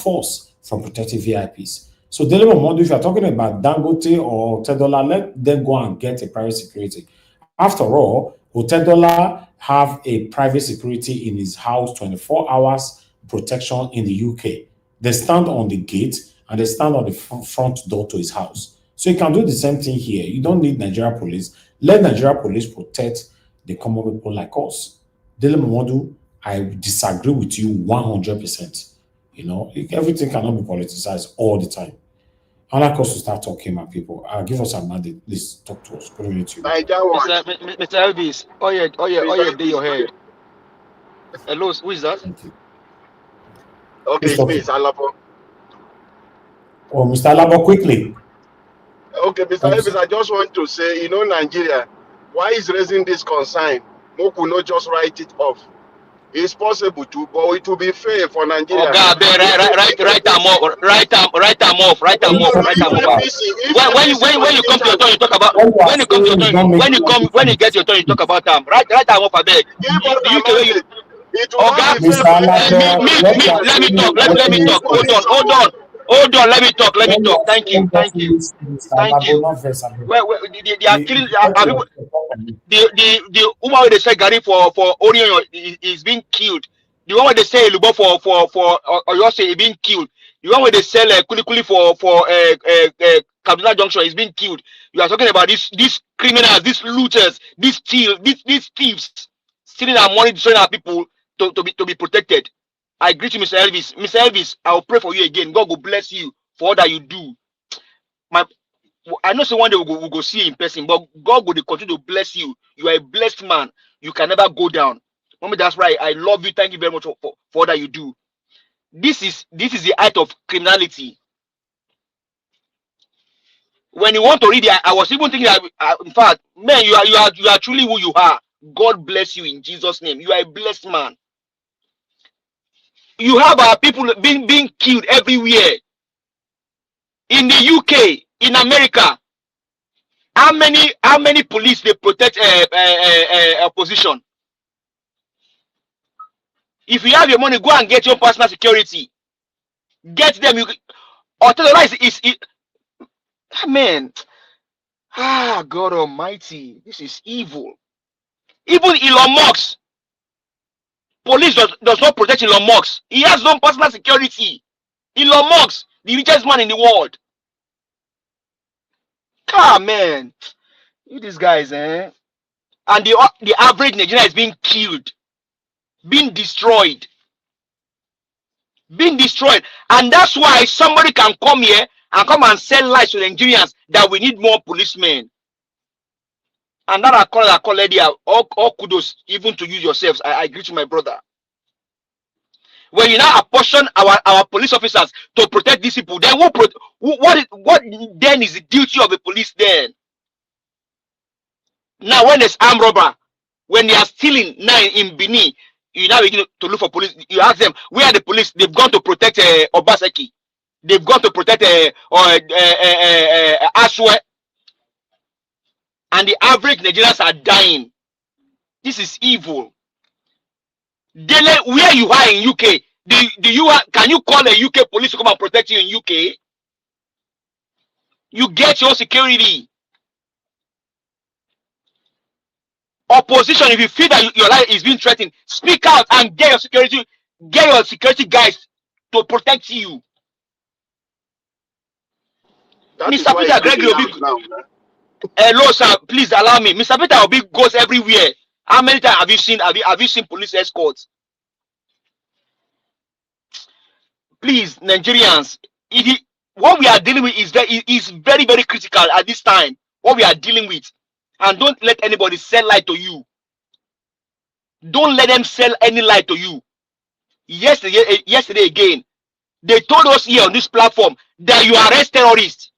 force from protecting VIPs. So, Dele Momodu, if you're talking about Dangote or Otedola, let them go and get a private security. After all, Otedola have a private security in his house, 24 hours protection in the UK. They stand on the gate and they stand on the front door to his house. So you can do the same thing here. You don't need Nigeria police. Let Nigeria police protect the common people like us. Dele Momodu, I disagree with you 100%. Everything cannot be politicized all the time. I'd like us to start talking, my people. Give us a mandate. Please talk to us. Good evening to you. Mr. Elvis, do your head. Hello, who is that? Okay, it's me, Alabo. Oh, Mr. Alabo, quickly. Okay, Mr. Elvis, I just want to say, Nigeria, why is raising this concern? Moku not just write it off. It's possible to, but it will be fair for Nigeria. Oh God, write them off. When you come to your turn, you talk about. When you come to your turn, when you get your turn, you talk about them. Write them off, I beg. Okay, let me talk. Hold on. Let me talk. Thank you. Well, they are killing. The woman where they say Gary for Orion is being killed. The one where they say Lubo or you say being killed. The one where they sell Kulikuli for Kaduna Junction is being killed. You are talking about these criminals, these looters, these thieves stealing our money, destroying our people to be protected. I greet you, Mr. Elvis. Mr. Elvis, I will pray for you again. God will bless you for all that you do. I know one day we'll go see you in person, but God will continue to bless you. You are a blessed man. You can never go down. Mommy, that's right. I love you. Thank you very much for all that you do. This is the height of criminality. When you want to read it, I was even thinking that, in fact, man, you are truly who you are. God bless you in Jesus' name. You are a blessed man. You have our people being killed everywhere. In the UK, in America, how many police they protect opposition? If you have your money, go and get your personal security. Get them. Authorize is man. God Almighty, this is evil. Even Elon Musk, police does not protect Elon Musk. He has no personal security. Elon Musk, the richest man in the world. Man, you these guys, And the average Nigerian is being killed, being destroyed. And that's why somebody can come here and come and sell lies to the Nigerians that we need more policemen. And that I call lady, all kudos even to you yourselves. I agree to my brother. When you now apportion our police officers to protect these people, then what then is the duty of the police then? Now when there's armed robber, when they are stealing now in Benin, you now begin to look for police. You ask them, where are the police? They've gone to protect Obaseki. They've gone to protect Aswe. And the average Nigerians are dying. This is evil. Dele, where you are in UK, can you call a UK police to come and protect you in UK? You get your security. Opposition, if you feel that your life is being threatened, speak out and get your security guys to protect you. That is Mr. why Peter it's good Gregory in Obi, arms now. Man. hello sir, please allow me. Mr. Peter Obi goes everywhere. How many times have you seen police escorts? Please, Nigerians, what we are dealing with is very, very critical at this time. What we are dealing with, and don't let anybody sell lie to you. Don't let them sell any lie to you. Yesterday again, they told us here on this platform that you arrest terrorists,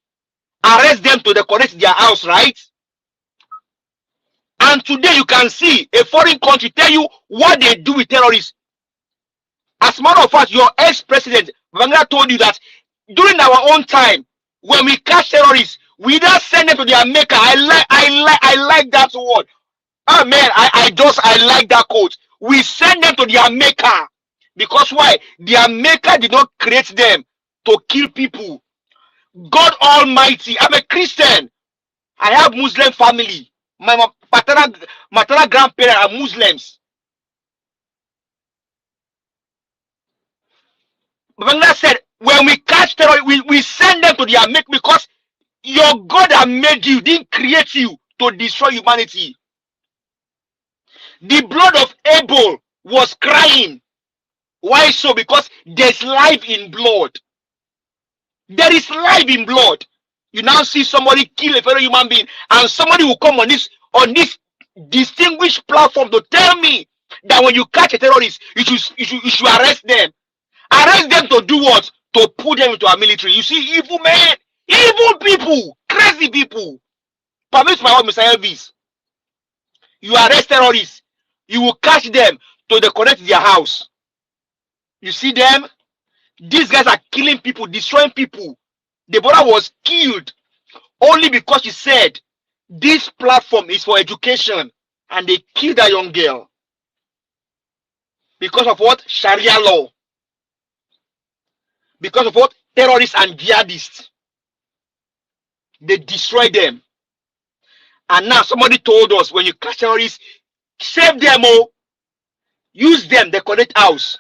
arrest them to decorate their house, right? And today you can see a foreign country tell you what they do with terrorists. As a matter of fact, your ex-president Bangla told you that during our own time, when we catch terrorists, we don't send them to their maker. I like that word. Oh man, I like that quote. We send them to their maker. Because why? Their maker did not create them to kill people. God Almighty. I'm a Christian. I have Muslim family. My maternal grandparents are Muslims. Bangla said, when we catch terrorists, we send them to their maker because your God that made you didn't create you to destroy humanity. The blood of Abel was crying. Why so? Because there's life in blood. There is life in blood. You now see somebody kill a fellow human being, and somebody will come on this distinguished platform to tell me that when you catch a terrorist, you should arrest them. Arrest them to do what? To put them into our military. You see, evil men, evil people, crazy people. Permit my word, Mr. Elvis. You arrest terrorists, you will catch them to decorate their house. You see them? These guys are killing people, destroying people. Deborah was killed only because she said this platform is for education, and they killed that young girl because of what? Sharia law. Because of what? Terrorists and jihadists. They destroyed them. And now somebody told us, when you catch terrorists, save them all, use them, decorate house.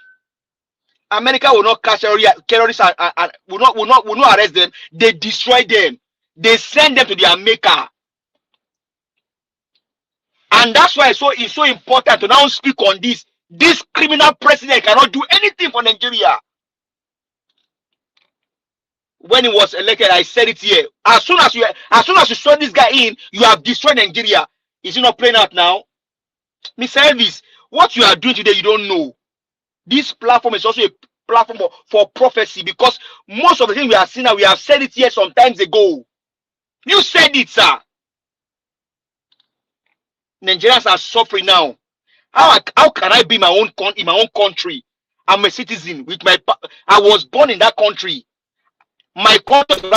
America will not catch terrorists and will not arrest them. They destroy them. They send them to their maker. And that's why it's so important to now speak on this. This criminal president cannot do anything for Nigeria. When he was elected, I said it here. As soon as you saw this guy in, you have destroyed Nigeria. Is he not playing out now? Mr. Elvis, what you are doing today, you don't know. This platform is also a platform for prophecy, because most of the things we are seeing now, we have said it here some times ago. You said it, sir. Nigerians are suffering now. How can I be in my own country? I'm a citizen with I was born in that country. My country,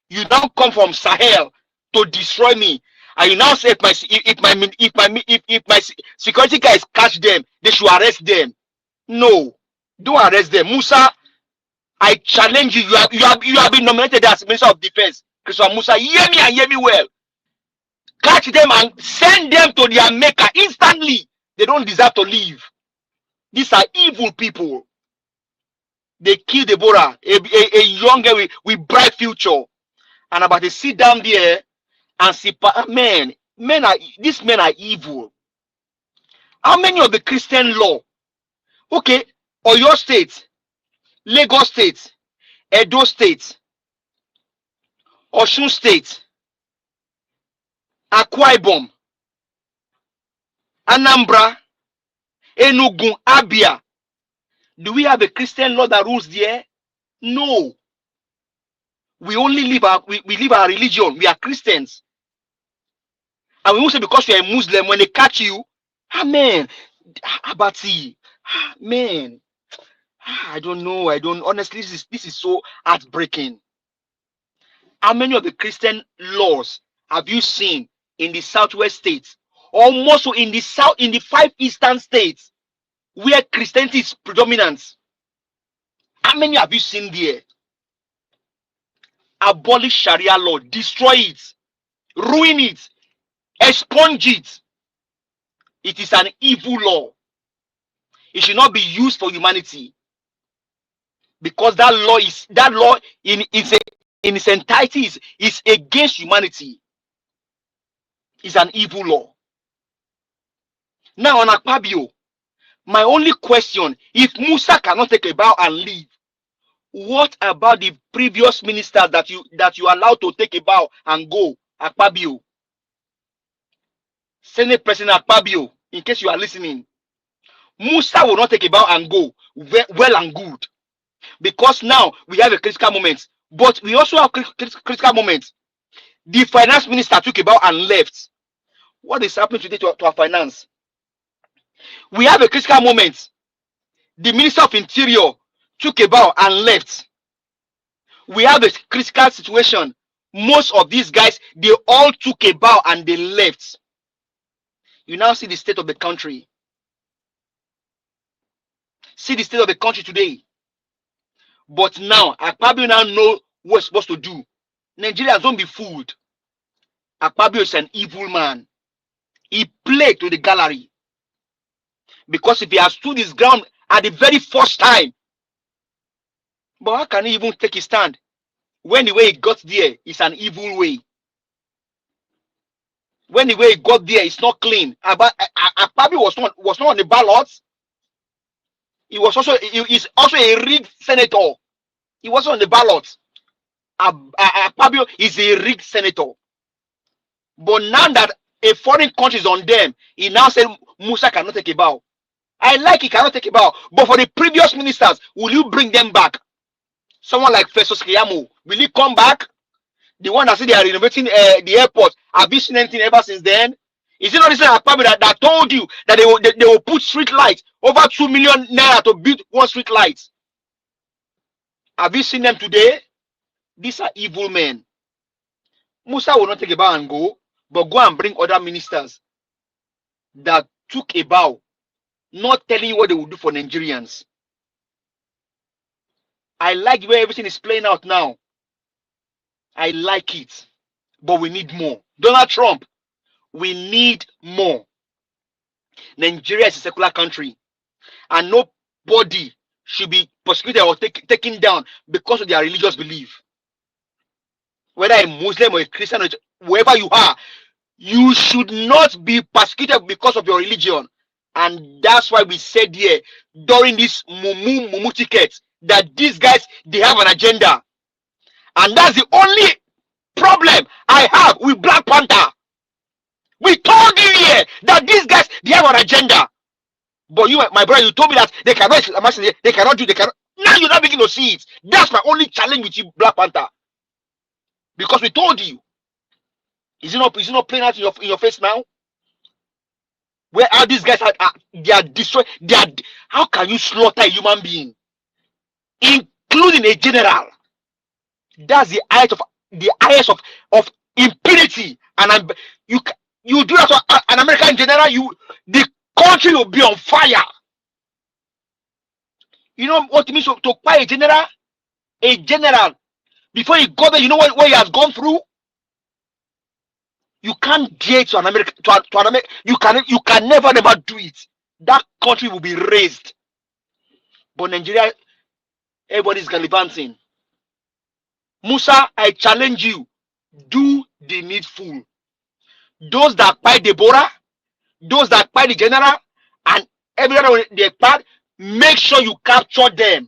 you now come from Sahel to destroy me, and you now say if my security guys catch them, they should arrest them. No, don't arrest them. Musa, I challenge you. You have been nominated as Minister of Defense. Christopher Musa, hear me and hear me well. Catch them and send them to their maker instantly. They don't deserve to live. These are evil people. They killed Deborah, a young girl with bright future. And about to sit down there and see, these men are evil. How many of the Christian law? Okay, Oyo State, Lagos State, Edo State, Osun State, Akwa Ibom, Anambra, Enugu, Abia. Do we have a Christian law that rules there? No. We only live our religion. We are Christians. And we won't say because you're a Muslim, when they catch you, amen. Abati, man. I don't know. Honestly, this is so heartbreaking. How many of the Christian laws have you seen in the southwest states, or more so in the 5 eastern states where Christianity is predominant? How many have you seen there? Abolish Sharia law, destroy it, ruin it, expunge it. It is an evil law. It should not be used for humanity, because that law in its entirety is against humanity. It's an evil law. Now on Akpabio, my only question: if Musa cannot take a bow and leave, what about the previous ministers that you allowed to take a bow and go? Akpabio, Senate President Akpabio, in case you are listening, Musa will not take a bow and go. Well and good, because now we have a critical moment, but we also have critical moments. The finance minister took a bow and left. What is happening today to our finance? We have a critical moment. The minister of interior took a bow and left. We have a critical situation. Most of these guys, they all took a bow and they left. You now see the state of the country. See the state of the country today. But now, Akpabio now know what he's supposed to do. Nigerians, don't be fooled. Akpabio is an evil man. He played to the gallery. Because if he has stood his ground at the very first time, but how can he even take his stand when the way he got there is an evil way? When the way he got there is not clean. Akpabio was not on the ballot. He's also a rigged senator. He wasn't on the ballot. Akpabio is a rigged senator. But now that a foreign country is on them, he now said Musa cannot take a bow. I like he cannot take a bow. But for the previous ministers, will you bring them back? Someone like Festus Keyamo, will he come back? The one that said they are renovating the airport. Have you seen anything ever since then? Is it not the same Akpabio that told you that they will put street lights, over 2 million naira to build one street light? Have you seen them today? These are evil men. Musa will not take a bow and go, but go and bring other ministers that took a bow, not telling you what they will do for Nigerians. I like the way everything is playing out now. I like it, but we need more. Donald Trump, we need more. Nigeria is a secular country, and nobody should be persecuted or taken down because of their religious belief. Whether a Muslim or a Christian or whoever you are, you should not be persecuted because of your religion. And that's why we said here during this Mumu ticket that these guys, they have an agenda. And that's the only problem I have with Black Panther. We told you here that these guys, they have an agenda. But you, my brother, you told me that they cannot do. Now you're not beginning to see it. That's my only challenge with you, Black Panther. Because we told you. Is it not playing out in your face now? Where are these guys? They are destroyed. How can you slaughter a human being, including a general? That's the highest of impunity. And you do that to an American general, the country will be on fire. You know what it means to buy a general? A general, before he got there, you know what he has gone through? You can't dare to an American, you can never do it. That country will be raised. But Nigeria, everybody's gallivanting. Musa, I challenge you, do the needful. Those that buy Deborah, those that buy the general, and every other they part, make sure you capture them.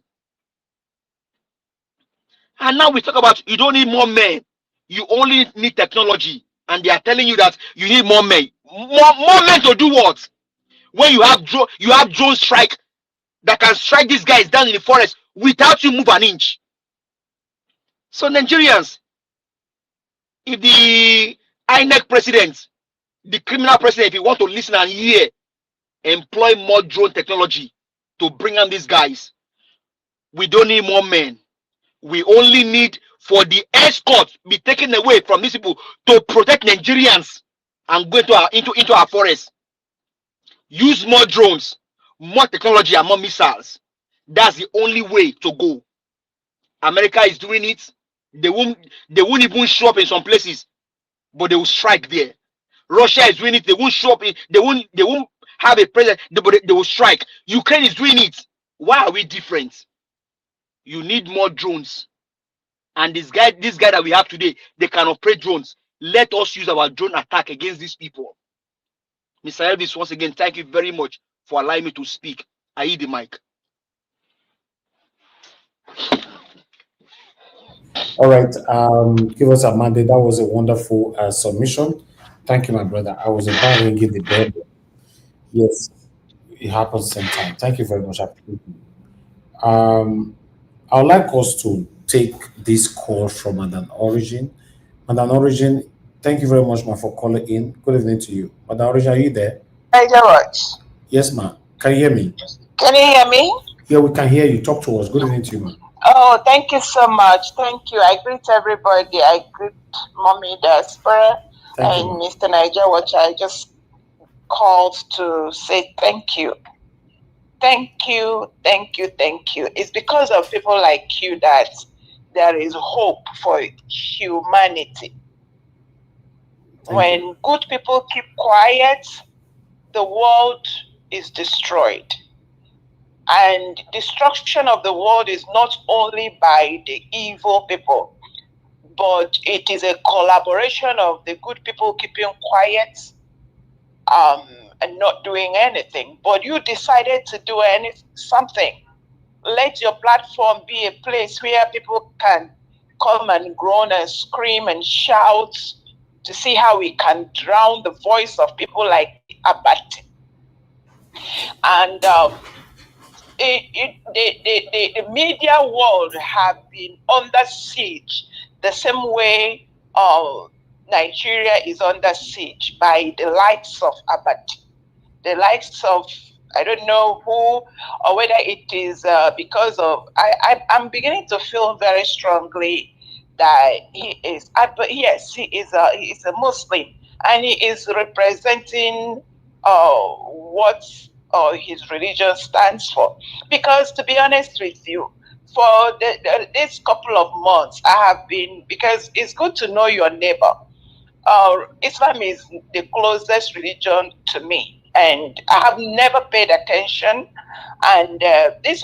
And now we talk about you don't need more men, you only need technology. And they are telling you that you need more men. More men to do what? When you have drone strike that can strike these guys down in the forest without you move an inch. So Nigerians, if the INEC president, the criminal president, if you want to listen and hear, employ more drone technology to bring on these guys. We don't need more men. We only need for the escort be taken away from these people to protect Nigerians and go into our forests. Use more drones, more technology, and more missiles. That's the only way to go. America is doing it. They won't even show up in some places, but they will strike there. Russia is doing it. They won't show up in. They won't have a president, they will strike. Ukraine is doing it. Why are we different? You need more drones. And this guy that we have today, they can operate drones. Let us use our drone attack against these people. Mr. Elvis, once again, thank you very much for allowing me to speak. I hear the mic. All right. Give us a mandate. That was a wonderful submission. Thank you, my brother. I was about to give the bell. Yes, it happens same time. Thank you very much. I would like us to take this call from Madam Origin. Madam Origin, thank you very much, ma, for calling in. Good evening to you. Madam Origin, are you there? Hi, George. Yes, ma. Can you hear me? Can you hear me? Yeah, we can hear you. Talk to us. Good evening to you, ma. Oh, thank you so much. Thank you. I greet everybody. I greet Mommy Diaspora Thank and you, Mr. Niger Watch. I just called to say thank you. Thank you, thank you, thank you. It's because of people like you that there is hope for humanity. When good people keep quiet, the world is destroyed. And destruction of the world is not only by the evil people, but it is a collaboration of the good people keeping quiet and not doing anything. But you decided to do something. Let your platform be a place where people can come and groan and scream and shout to see how we can drown the voice of people like Abati. And the media world have been under siege the same way Nigeria is under siege by the likes of Abati, the likes of, I don't know who, or whether it is because of, I'm beginning to feel very strongly that he is, but yes, he is a Muslim, and he is representing what his religion stands for. Because to be honest with you, for this couple of months, I have been, because it's good to know your neighbor. Islam is the closest religion to me, and I have never paid attention. And this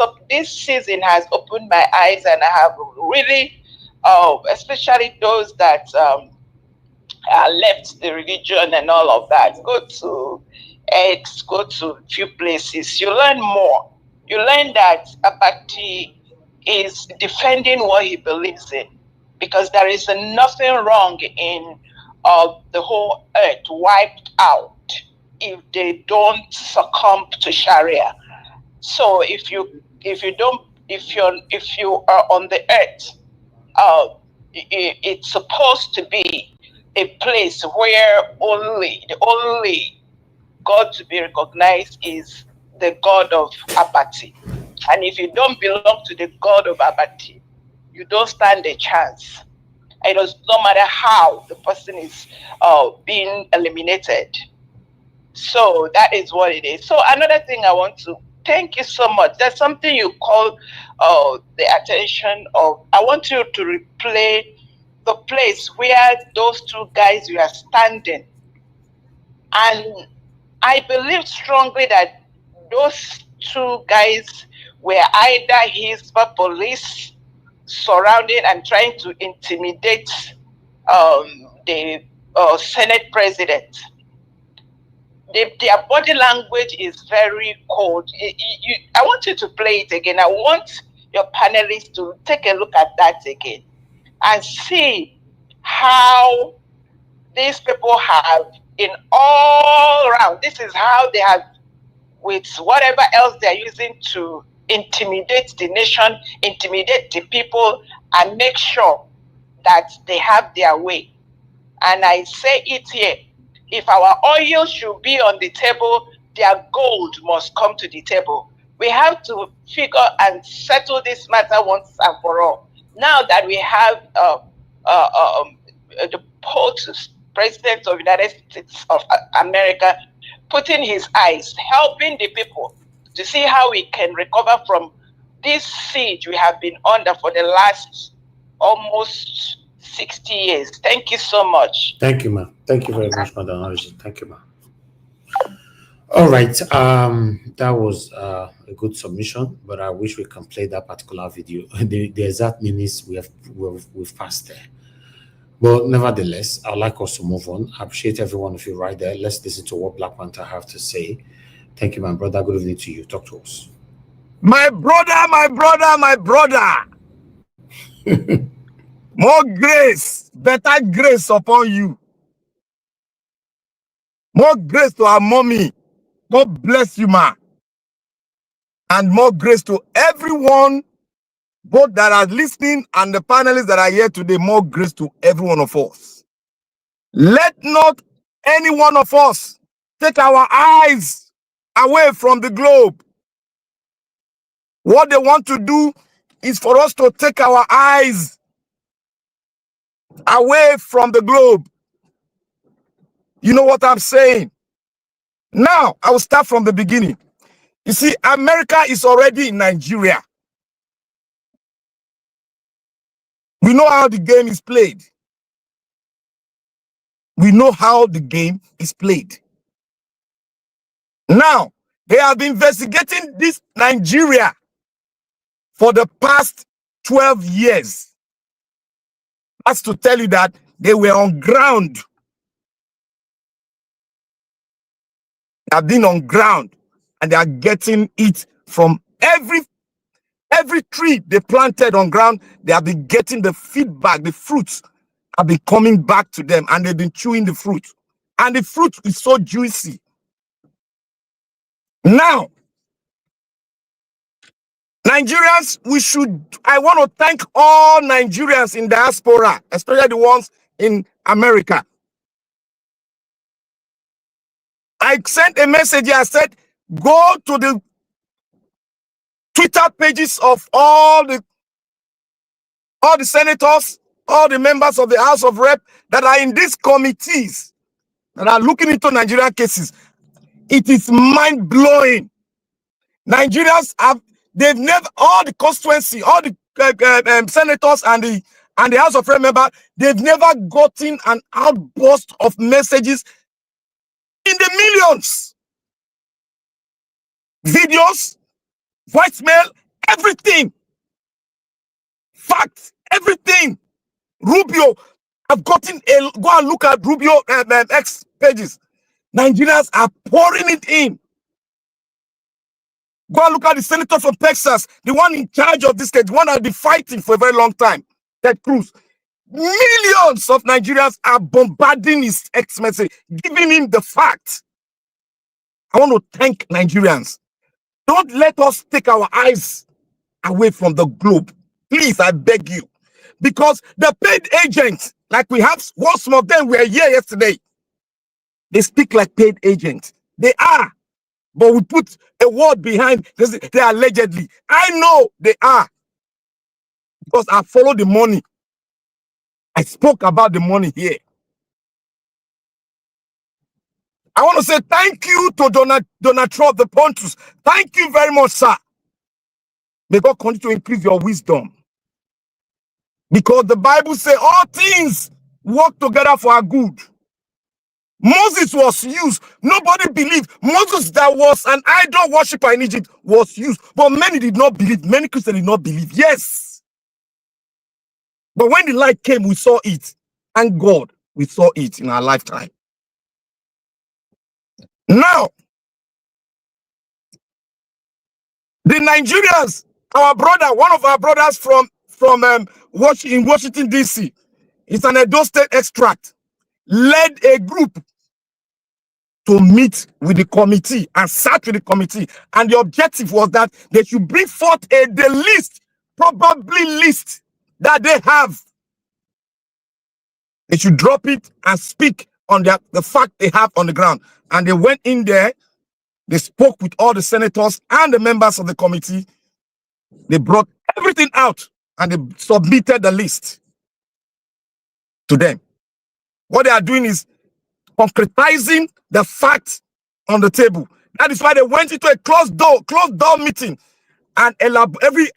season has opened my eyes, and I have really, especially those that left the religion and all of that, go to X, go to a few places. You learn more. You learn that Abati is defending what he believes in, because there is nothing wrong in the whole earth wiped out if they don't succumb to Sharia. So if you are on the earth, it's supposed to be a place where the only God to be recognized is the God of Abati. And if you don't belong to the God of Abati, you don't stand a chance. It does no matter how the person is being eliminated. So that is what it is. So another thing I want to thank you so much. There's something you call the attention of. I want you to replay the place where those two guys were standing. And I believe strongly that those two guys were either Hisba police surrounding and trying to intimidate the Senate president. Their body language is very cold. I want you to play it again. I want your panelists to take a look at that again and see how these people have in all around. This is how they have, with whatever else they're using to intimidate the nation, intimidate the people, and make sure that they have their way. And I say it here, if our oil should be on the table, their gold must come to the table. We have to figure and settle this matter once and for all. Now that we have the President of the United States of America putting his eyes, helping the people to see how we can recover from this siege we have been under for the last almost 60 years. Thank you so much. Thank you, ma. Thank you very much, Madam Origin. Thank you, ma. All right. That was a good submission, but I wish we can play that particular video. The exact minutes we've passed there. But nevertheless, I'd like us to move on. I appreciate every one of you right there. Let's listen to what Black Panther have to say. Thank you, my brother. Good evening to you. Talk to us. My brother, my brother, my brother. More grace, better grace upon you. More grace to our mommy. God bless you, ma. And more grace to everyone, both that are listening and the panelists that are here today. More grace to every one of us. Let not any one of us take our eyes away from the globe. What they want to do is for us to take our eyes away from the globe. You know what I'm saying? Now, I will start from the beginning. You see, America is already in Nigeria. We know how the game is played. We know how the game is played. Now, they have been investigating this Nigeria for the past 12 years. That's to tell you that they were on ground. They have been on ground and they are getting it from every tree they planted on ground. They have been getting the feedback, the fruits have been coming back to them and they've been chewing the fruit. And the fruit is so juicy. Now, Nigerians, I want to thank all Nigerians in diaspora, especially the ones in America. I sent a message here. I said, go to the Twitter pages of all the senators, all the members of the House of Rep that are in these committees that are looking into Nigerian cases. It is mind-blowing. Nigerians they've never, all the constituency, all the senators and the House of Rep member, they've never gotten an outburst of messages in the millions. Videos, voicemail, everything. Facts, everything. Rubio, I've gotten go and look at Rubio X pages. Nigerians are pouring it in. Go and look at the senator from Texas, the one in charge of this case, the one that has been fighting for a very long time, Ted Cruz. Millions of Nigerians are bombarding his X message, giving him the facts. I want to thank Nigerians. Don't let us take our eyes away from the globe. Please, I beg you. Because the paid agents, like we have, some of them were here yesterday. They speak like paid agents. They are. But we put a word behind this. They are allegedly. I know they are. Because I follow the money. I spoke about the money here. I want to say thank you to Donald Trump, the Pontus. Thank you very much, sir. May God continue to increase your wisdom. Because the Bible says all things work together for our good. Moses was used. Nobody believed. Moses, that was an idol worshiper in Egypt, was used. But many did not believe. Many Christians did not believe. Yes. But when the light came, we saw it. Thank God we saw it in our lifetime. Now, the Nigerians, our brother, one of our brothers from Washington, D.C., it's an Edo State extract, led a group to meet with the committee and sat with the committee. And the objective was that they should bring forth the list, probably list that they have. They should drop it and speak on the fact they have on the ground. And they went in there, they spoke with all the senators and the members of the committee. They brought everything out and they submitted the list to them. What they are doing is concretizing the facts on the table. That is why they went into a closed door meeting, and every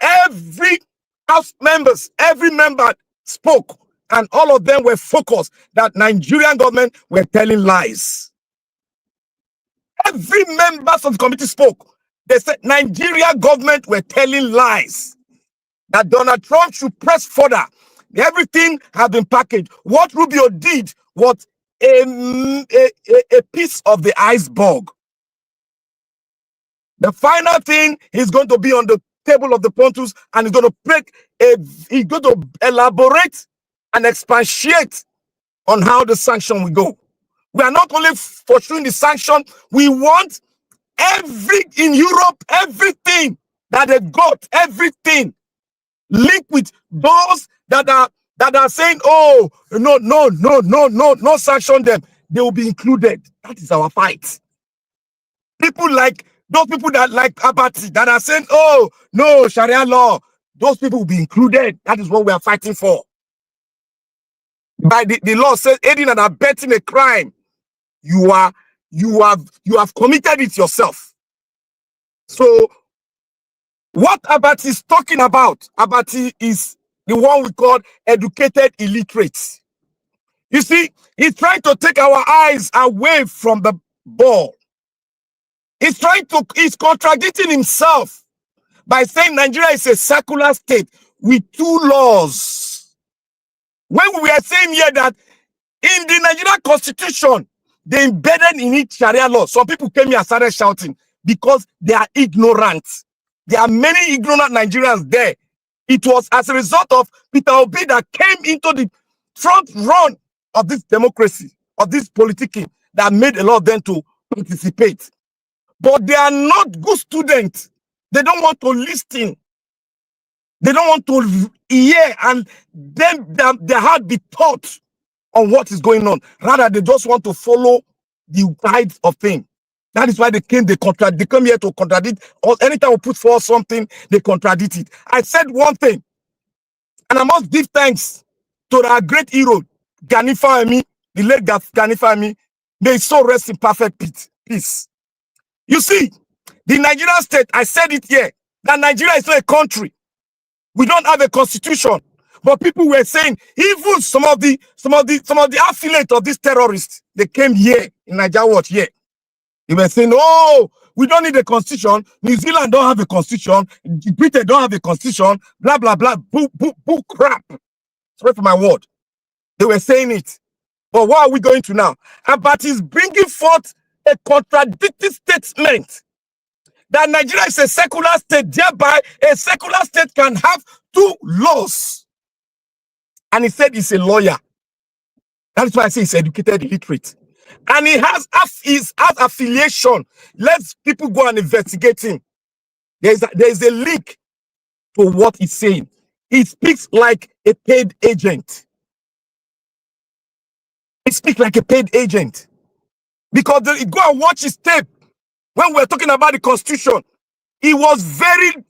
house members, every member spoke, and all of them were focused that Nigerian government were telling lies. Every members of the committee spoke. They said Nigeria government were telling lies, that Donald Trump should press further. Everything has been packaged. What Rubio did was a piece of the iceberg. The final thing is going to be on the table of the Pontus, and he's going to elaborate and expatiate on how the sanction will go. We are not only pursuing the sanction, we want in Europe, everything that they got, everything linked with those that are saying, oh, no, sanction them. They will be included. That is our fight. People like those people that like Abati that are saying, oh, no, Sharia law, those people will be included. That is what we are fighting for. By the law says, aiding and abetting a crime, you have committed it yourself. So what Abati is talking about, Abati is the one we call educated illiterates. You see, he's trying to take our eyes away from the ball. He's contradicting himself by saying Nigeria is a secular state with 2 laws. When we are saying here that in the Nigerian constitution, they embedded in it Sharia law. Some people came here and started shouting because they are ignorant. There are many ignorant Nigerians there. It was as a result of Peter Obi that came into the front run of this democracy, of this politicking, that made a lot of them to participate. But they are not good students. They don't want to listen. They don't want to hear, and then their heart be taught on what is going on. Rather, they just want to follow the guides of things. That is why they come here to contradict. Or anytime we put forth something, they contradict it. I said one thing, and I must give thanks to our great hero, Gani Fahmi, the late Gani Fahmi. May his soul rest in perfect peace. You see, the Nigerian state, I said it here, that Nigeria is not a country. We don't have a constitution. But people were saying, even some of the affiliates of these terrorists, they came here in Nigeria Watch here. They were saying, oh, we don't need a constitution. New Zealand don't have a constitution. Britain don't have a constitution. Blah, blah, blah. Boo crap. Sorry for my word. They were saying it. But what are we going to now? But he's bringing forth a contradictory statement that Nigeria is a secular state, thereby a secular state can have 2 laws. And he said he's a lawyer. That's why I say he's educated illiterate. And he has affiliation. Let people go and investigate him. There's a link to what he's saying. He speaks like a paid agent. He speaks like a paid agent. Because go and watch his tape. When we're talking about the constitution, he was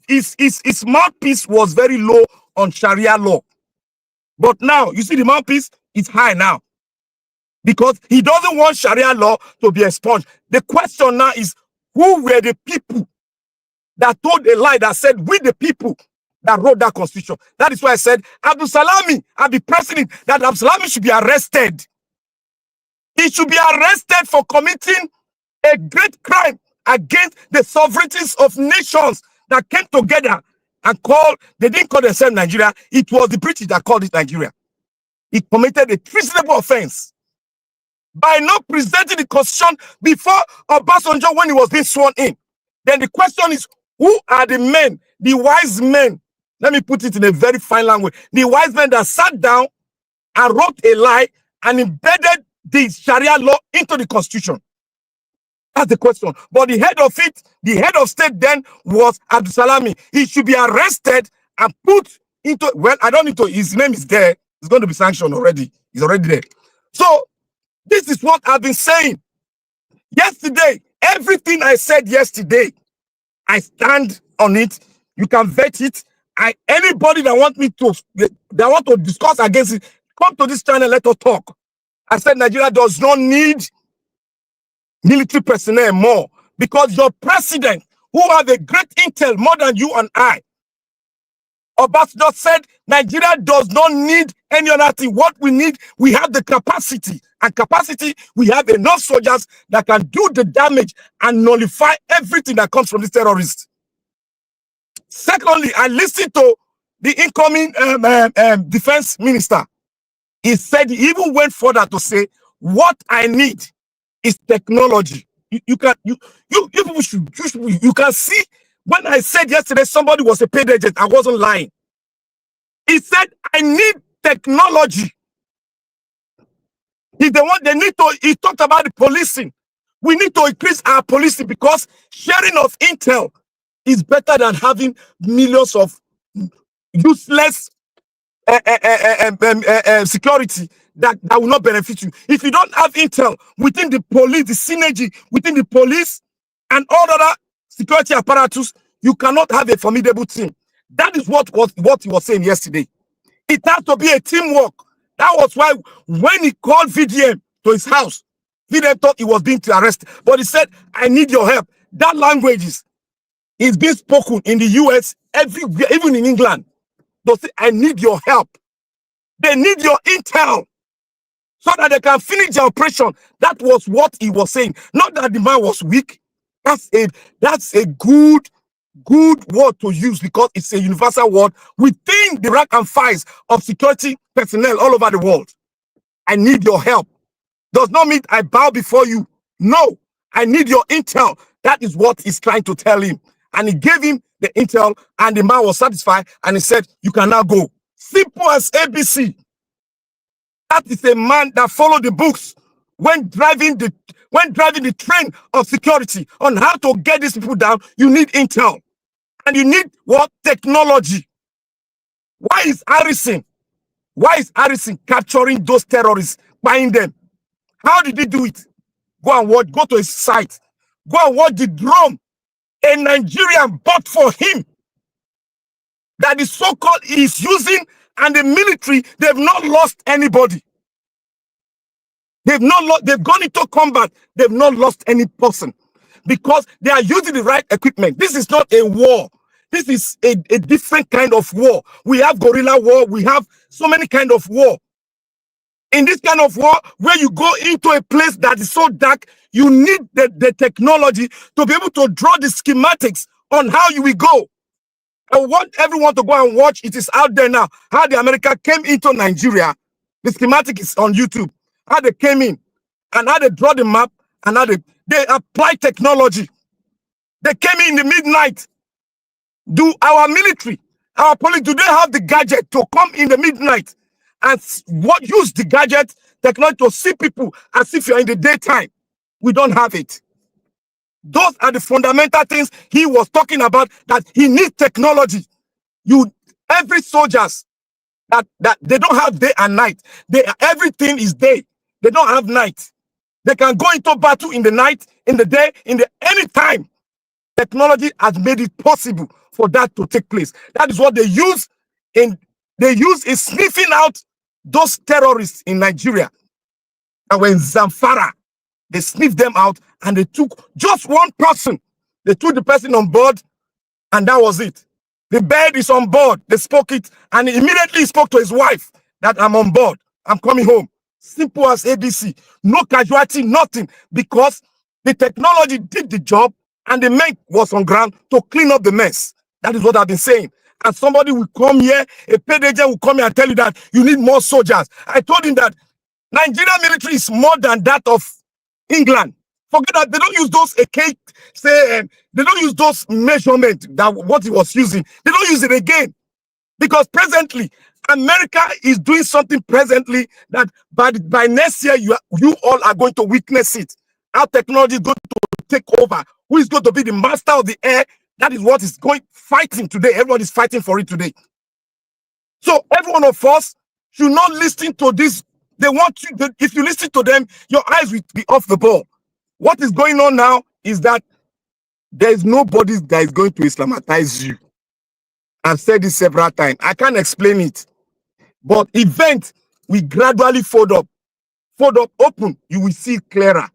his mouthpiece was very low on Sharia law. But now, you see the mouthpiece is high now. Because he doesn't want Sharia law to be expunged. The question now is, who were the people that told a lie that said, we the people that wrote that constitution? That is why I said, Abdul Salami, I'll be pressing it, that Abdul Salami should be arrested. He should be arrested for committing a great crime against the sovereignties of nations that came together and they didn't call themselves Nigeria. It was the British that called it Nigeria. He committed a treasonable offense by not presenting the constitution before Obasanjo when he was being sworn in. Then the question is, who are the men, the wise men? Let me put it in a very fine language. The wise men that sat down and wrote a lie and embedded the Sharia law into the constitution. That's the question. But the head of it, the head of state then was Abdul Salami. He should be arrested and put into, well, I don't need to, his name is there. He's going to be sanctioned already. He's already there. So this is what I've been saying. Yesterday, everything I said yesterday, I stand on it. You can vet it. Anybody that want to discuss against it, come to this channel, let us talk. I said Nigeria does not need military personnel more because your president, who have a great intel more than you and I, Obasanjo said Nigeria does not need any other thing. What we need, we have the capacity. And capacity, we have enough soldiers that can do the damage and nullify everything that comes from these terrorists. Secondly, I listened to the incoming defense minister. He said, he even went further to say, what I need is technology. You can see when I said yesterday somebody was a paid agent, I wasn't lying. He said, I need technology. He's the one they need to, he talked about the policing. We need to increase our policing because sharing of intel is better than having millions of useless security that will not benefit you. If you don't have intel within the police, the synergy within the police and all other security apparatus, you cannot have a formidable team. That is what he was saying yesterday. It has to be a teamwork. That was why when he called VDM to his house, VDM thought he was being arrested. But he said, I need your help. That language is being spoken in the US, everywhere, even in England. They say, I need your help. They need your intel so that they can finish the operation. That was what he was saying. Not that the man was weak. That's a good word to use because it's a universal word within the rank and files of security personnel all over the world. I need your help. Does not mean I bow before you. No, I need your intel. That is what he's trying to tell him. And he gave him the intel and the man was satisfied and he said, you can now go. Simple as ABC. That is a man that followed the books when driving the train of security on how to get these people down. You need intel. And you need what? Technology. Why is Harrison capturing those terrorists, buying them? How did he do it? Go and watch, go to his site. Go and watch the drone a Nigerian bought for him that the so-called is using, and the military, they've not lost anybody. They've gone into combat, they've not lost any person because they are using the right equipment. This is not a war. This is a different kind of war. We have guerrilla war. We have so many kind of war. In this kind of war, where you go into a place that is so dark, you need the technology to be able to draw the schematics on how you will go. I want everyone to go and watch. It is out there now. How the America came into Nigeria. The schematic is on YouTube. How they came in and how they draw the map and how they apply technology. They came in the midnight. Do our military, our police, do they have the gadget to come in the midnight and use the gadget technology to see people as if you're in the daytime? We don't have it. Those are the fundamental things he was talking about, that he needs technology. Every soldiers that they don't have day and night. Everything is day. They don't have night. They can go into battle in the night, in the day, any time. Technology has made it possible for that to take place. That is what they use in sniffing out those terrorists in Nigeria. And when Zamfara, they sniffed them out and they took just one person. They took the person on board and that was it. The bird is on board. They spoke it and he immediately spoke to his wife that I'm on board. I'm coming home. Simple as ABC. No casualty, nothing, because the technology did the job and the man was on ground to clean up the mess. That is what I've been saying. And somebody will come here, a paid agent will come here and tell you that you need more soldiers. I told him that Nigeria military is more than that of England. Forget that. They don't use those they don't use those measurements that what he was using. They don't use it again. Because presently, America is doing something presently that by next year, you all are going to witness it. Our technology is going to take over. Who is going to be the master of the air? That is what is fighting today. Everyone is fighting for it today. So every one of us should not listen to this. They want you. If you listen to them, your eyes will be off the ball. What is going on now is that there is nobody that is going to Islamatize you. I've said this several times. I can't explain it. But event we gradually fold up, open, you will see it clearer.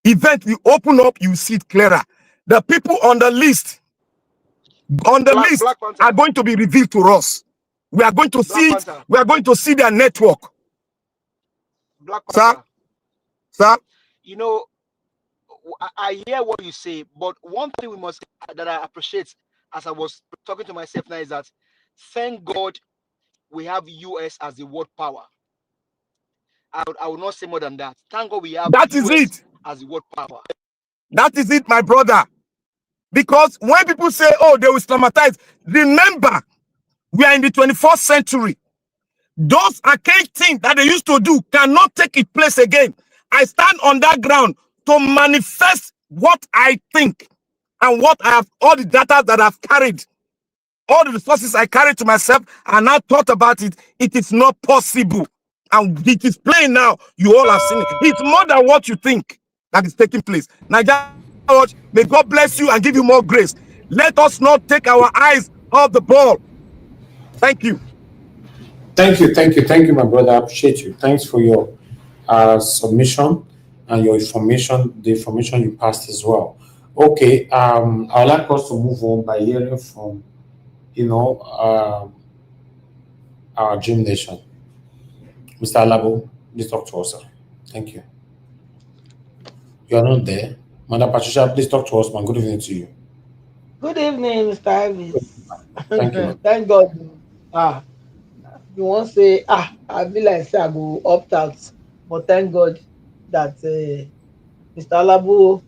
Event we open up, you will see it clearer. The people on the list, on the list are going to be revealed to us. We are going to see it. We are going to see their network. Black Sir? Panther. Sir? You know, I hear what you say, but one thing that I appreciate as I was talking to myself now is that thank God we have US as the world power. I will not say more than that. Thank God we have That US is it. as the world power. That is it, my brother. Because when people say, oh, they will Islamatize, remember, we are in the 21st century. Those archaic things that they used to do cannot take its place again. I stand on that ground to manifest what I think and what I have, all the data that I've carried, all the resources I carried to myself, and I thought about it. It is not possible. And it is plain now. You all have seen it. It's more than what you think that is taking place. Nigeria, may God bless you and give you more grace. Let us not take our eyes off the ball. Thank you. Thank you, my brother. I appreciate you. Thanks for your submission and your information, the information you passed as well. Okay, I'd like us to move on by hearing from, our Dream Nation. Mr. Alabo, please talk to us, sir. Thank you. You are not there. Madam Patricia, please talk to us, man. Good evening to you. Good evening, Mr. Elvis. Thank you, man. Thank God. You won't say, I feel like say I go opt out. But thank God that Mr. Alabo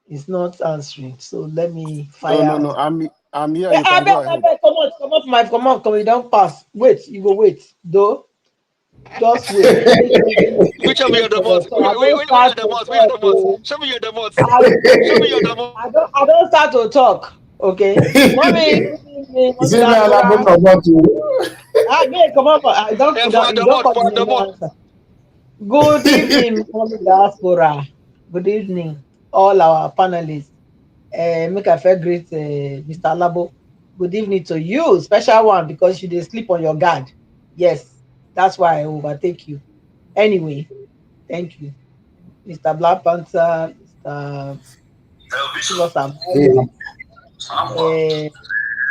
is not answering. So let me fire No. out. I'm here. You can go ahead. Come on, you don't pass. Wait, you go wait. Though, just wait. Which of your demands? So I don't start to talk. Show me your demands. Show me your demands. I don't start to talk. Okay. Mommy, good evening. You Mommy see me, Alabo, Diaspora. about you. Come on. I don't you don't call the name no answer. Good evening, Mommy Diaspora. Good evening, all our panelists. Make I feel great, Mr. Alabo. Good evening to you, special one, because you did sleep on your guard. Yes, that's why I overtake you. Anyway, thank you, Mr. Black Panther, Mr. Silos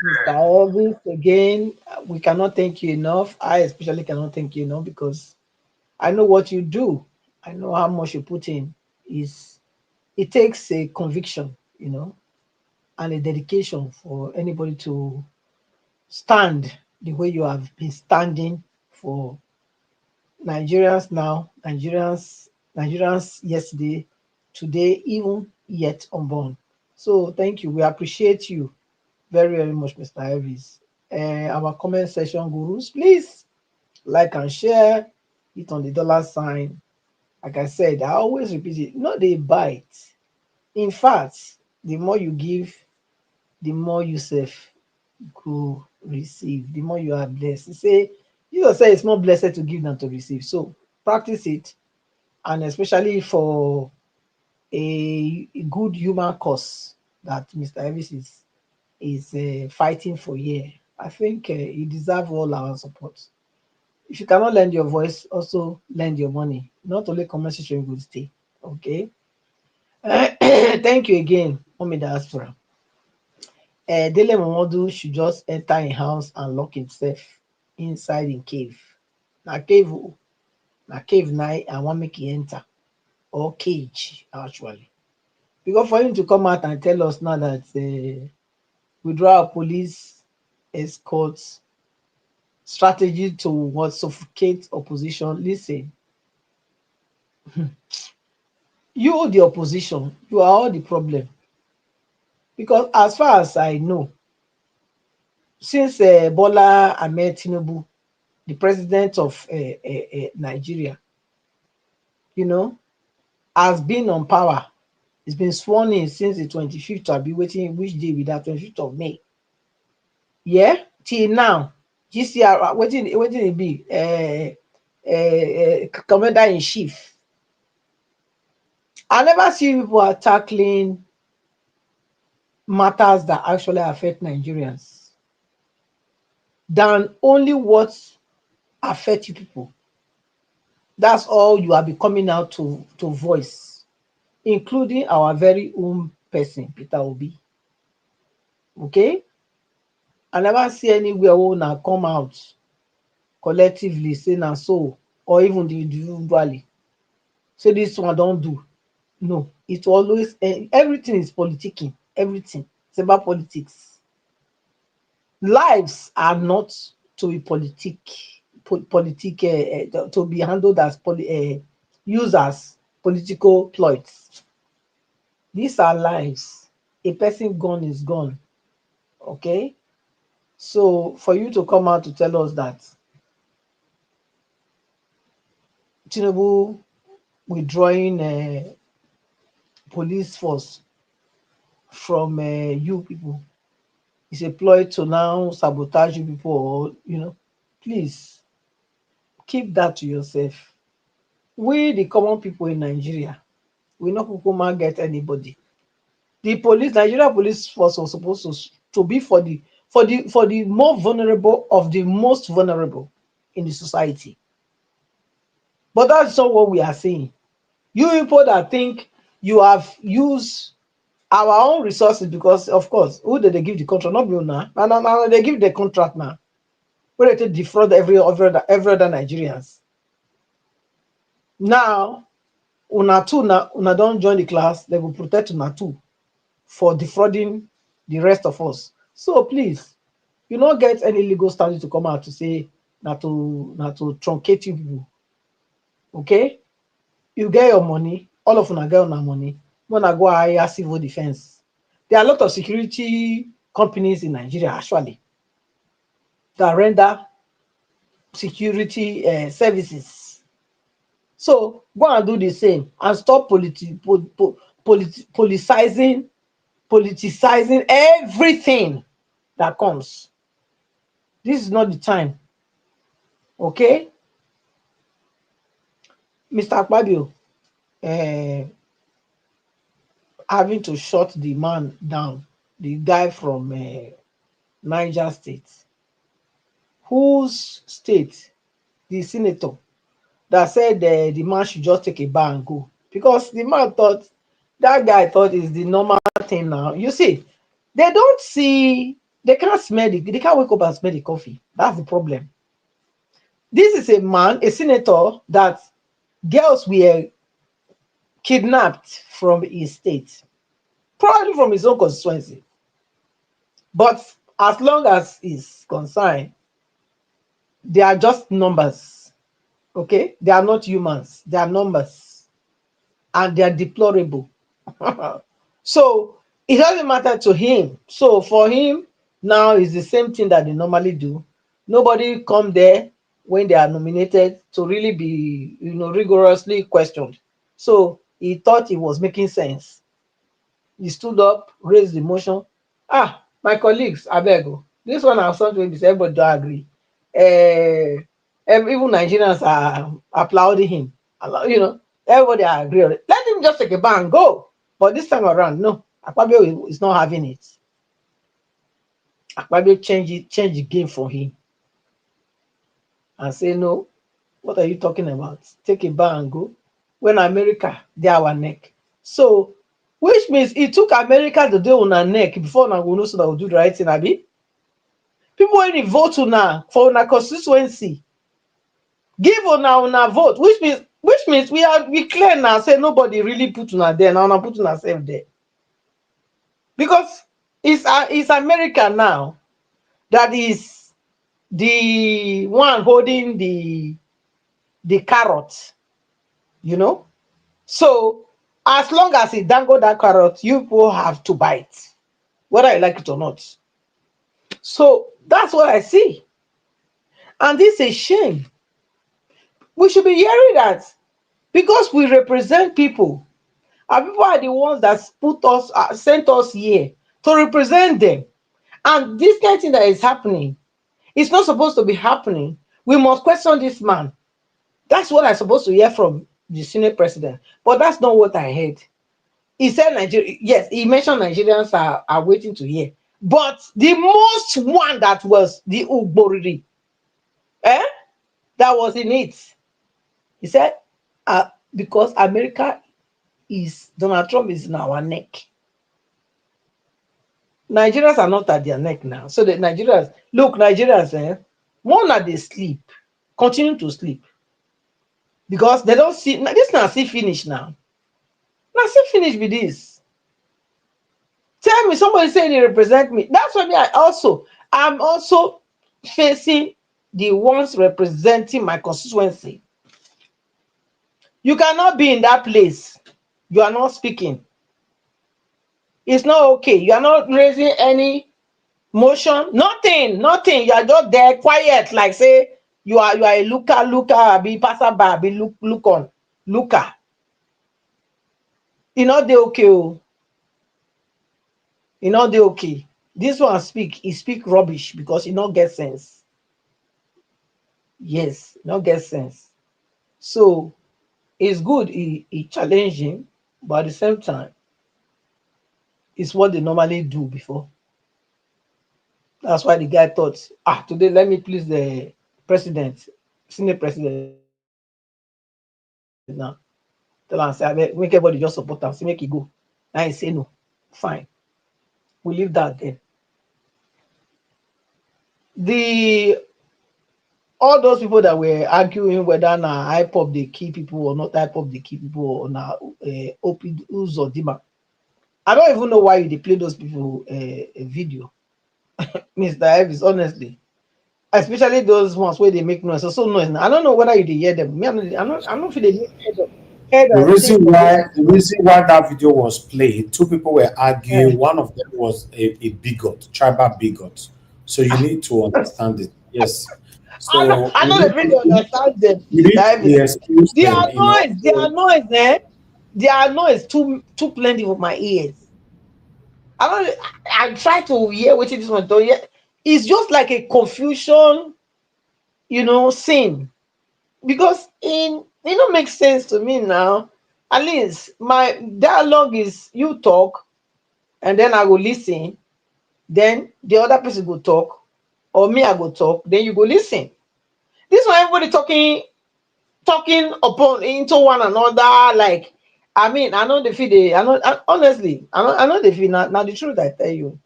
Mr. Elvis, again, we cannot thank you enough. I especially cannot thank you enough because I know what you do. I know how much you put in. It takes a conviction, and a dedication for anybody to stand the way you have been standing for Nigerians now, Nigerians yesterday, today, even yet unborn. So thank you. We appreciate you very, very much, Mr. Elvis. Our comment section gurus, please like and share, hit on the dollar sign. Like I said, I always repeat it, not they bite. In fact, the more you give, the more you self go receive, the more you are blessed. Jesus say it's more blessed to give than to receive. So practice it, and especially for a good human cause that Mr. Elvis is fighting for here. I think he deserves all our support. If you cannot lend your voice, also lend your money. Not only comment section will stay. Okay. Thank you again, Mommy Diaspora. Dele Momodu should just enter in house and lock himself inside in cave. Na cave, night I want make he enter, or cage actually. Because for him to come out and tell us now that withdraw police escorts strategy to what suffocate opposition. Listen, you the opposition, you are all the problem. Because as far as I know, since Bola Ahmed Tinubu, the president of Nigeria, has been on power. It's been sworn in since the 25th. I'll be waiting which day with that 25th of May. Yeah, till now, GCR waiting it be commander in chief. I never see people are tackling matters that actually affect Nigerians than only what affect you people. That's all you have been coming out to voice, including our very own person, Peter Obi. Okay? I never see anywhere where una come out collectively say na so, or even individually say this one don do. No, it always everything is politicking. Everything, it's about politics. Lives are not to be to be handled as used as political ploys. These are lives. A person gone is gone. Okay, so for you to come out to tell us that Tinubu withdrawing police force from you people is a ploy to now sabotage you people, or please keep that to yourself. We, the common people in Nigeria, we no kukuma get anybody. The Nigeria police force was supposed to be for the more vulnerable of the most vulnerable in the society. But that's not what we are saying. You people that think you have used our own resources, because of course, who did they give the contract? Not you now. Now they give the contract now. Where they defraud every other Nigerians. Now, una don't join the class, they will protect una too for defrauding the rest of us. So please, you don't get any legal standing to come out to say not to truncate you people. Okay? You get your money, all of una get una money. When I go hire civil defense. There are a lot of security companies in Nigeria actually that render security services. So go and do the same and stop politicizing everything that comes. This is not the time. Okay, Mr. Akpabio, having to shut the man down, the guy from Niger State, whose state, the senator that said the man should just take a bar and go, because the man thought, that guy thought is the normal thing now. You see, they don't see, they can't smell it, they can't wake up and smell the coffee. That's the problem. This is a man, a senator, that girls were kidnapped from his state, probably from his own constituency. But as long as he's concerned, they are just numbers. Okay, they are not humans, they are numbers, and they are deplorable. So it doesn't matter to him. So for him now is the same thing that they normally do. Nobody come there when they are nominated to really be rigorously questioned. So he thought it was making sense. He stood up, raised the motion. My colleagues, abeg, this one has something to everybody don't agree. Even Nigerians are applauding him. Everybody agree on it. Let him just take a ban and go. But this time around, no, Akpabio is not having it. Akpabio change the game for him and say, no, what are you talking about? Take a ban and go. When America, they are our neck. So, which means it took America to do on our neck before now we know so that we'll do the right thing, Abi. People when they vote now for our constituency, give on our vote, which means we clear now, say nobody really put on there, now put on ourselves there. Because it's America now that is the one holding the carrot, So as long as it dangle that carrot, you will have to bite, whether you like it or not. So that's what I see. And this is a shame. We should be hearing that because we represent people. And people are the ones that sent us here to represent them. And this kind of thing that is happening, it's not supposed to be happening. We must question this man. That's what I'm supposed to hear from the Senate president. But that's not what I heard. He said Nigeria, yes, he mentioned Nigerians are waiting to hear. But the most one that was the Ugboriri, that was in it. He said, because Donald Trump is in our neck. Nigerians are not at their neck now. So the Nigerians, look, Nigerians, one that they sleep, continue to sleep. Because they don't see, now this now see finish now. Now see finish with this. Tell me, somebody saying they represent me. That's why I'm also facing the ones representing my constituency. You cannot be in that place. You are not speaking. It's not okay. You are not raising any motion. Nothing. You are just there quiet, like say you are a looker, be passerby, be looker. You know they okay. Oh. You know they okay. This one he speak rubbish because he not get sense. Yes, not get sense. So it's good he challenge him, but at the same time, it's what they normally do before. That's why the guy thought, today let me please the president, Senate president now. Tell am say abeg make everybody just support am, say make e go. Now he say no. Fine. We leave that there. The all those people that were arguing whether na IPOP they kill people or not IPOP they kill people or na OP Uzodima. I don't even know why they play those people a video, Mr. Elvis, honestly. Especially those ones where they make noise. So noise. I don't know whether you dey hear them. Me, I'm not feel they make head The of reason state for why this. the reason why that video was played, two people were arguing. One of them was a bigot, tribal bigot. So you need to understand it. Yes. So I know they really understand them, we Mr. need to Elvis. excuse them. Their noise, their noise, their noise too plenty for my ears. I don't. I try to hear what this one do. Yeah, it's just like a confusion, scene because it don't make sense to me now. At least my dialogue is you talk and then I go listen, then the other person go talk, or me I go talk, then you go listen. This one everybody talking upon into one another. Like, I know the feel they. Honestly, I know the feel. Now the truth I tell you,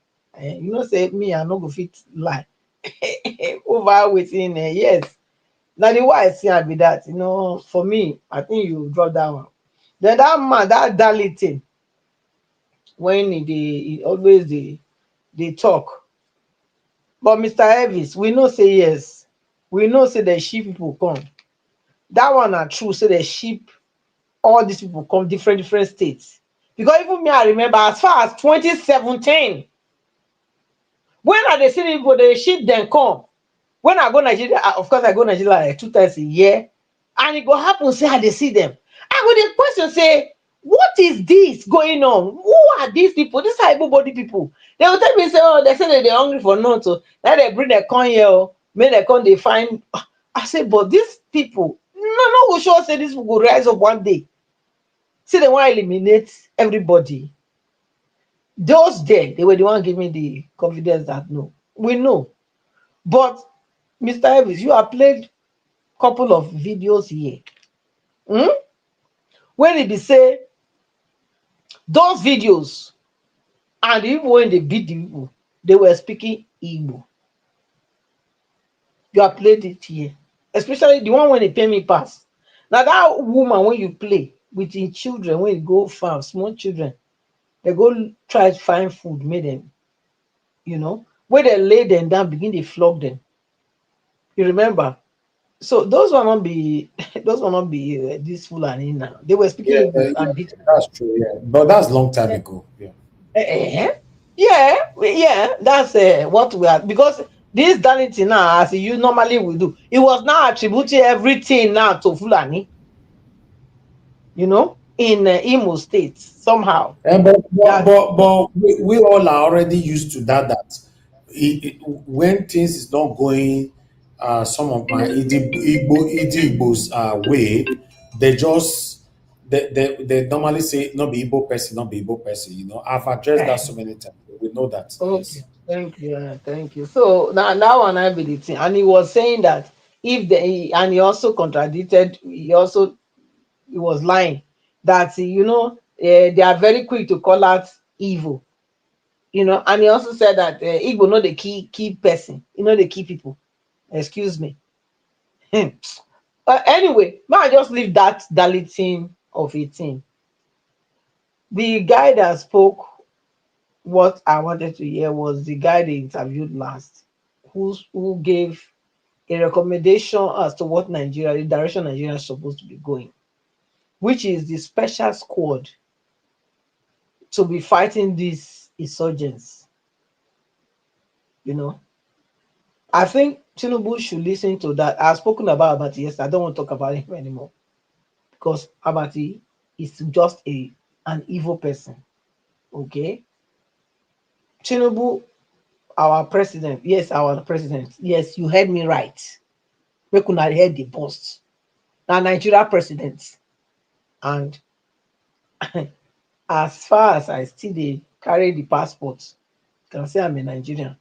say me I no go fit lie over within yes. Now the why I see I be that for me I think you drop that one. Then that man that Dali thing when he always they talk. But Mr. Elvis, we know say yes. We know say the sheep people come. That one are true. Say the sheep, all these people come different states. Because even me, I remember as far as 2017, when I dey see people, the sheep then come. When I go Nigeria, of course I go Nigeria like 2 times a year, and it go happen say I dey see them. I go dey question say, what is this going on? Who are these people? These are able-body people. They will tell me say, oh, they say that they're hungry for nothing. So now they bring their corn here, make their corn they find. I say, but these people, no go sure say this people go rise up one day. See, they want to eliminate everybody. Those there, they were the one giving me the confidence that no, we know. But Mr. Elvis, you have played couple of videos here. When it be say those videos and even when they beat the people, they were speaking Igbo. You have played it here. Especially the one when they pay me pass. Now that woman when you play with your children, when you go farm, small children, they go try to find food, make them, where they lay them down, begin they flog them. You remember? So those will not be this Fulani now. They were speaking Igbo and beat. That's true. Yeah, but that's long time ago. Yeah. Yeah, that's what we are because this Danity now, as you normally will do, it was now attributing everything now to Fulani, in Imo State somehow. But we all are already used to that. When things is not going, some of my Igbos way, they just they normally say not be Igbo person, not be Igbo person. I've addressed that so many times. We know that. Okay, Yes. thank you. So now that one I be the thing, and he was saying that if and he also contradicted. He was lying that they are very quick to call out evil. You know, and he also said that Igbo know the key person, you know, the key people. Excuse me. Anyway, may I just leave that Dalit of a thing. The guy that spoke what I wanted to hear was the guy they interviewed last, who gave a recommendation as to what Nigeria, the direction Nigeria is supposed to be going, which is the special squad to be fighting these insurgents. You know, I think Tinubu should listen to that. I've spoken about Abati yesterday. I don't want to talk about him anymore because Abati is just an evil person. Okay, Tinubu, our president. Yes, our president. Yes, you heard me right. We could not hear the boss. Now Nigeria president, and as far as I still carry the passport, you can say I'm a Nigerian.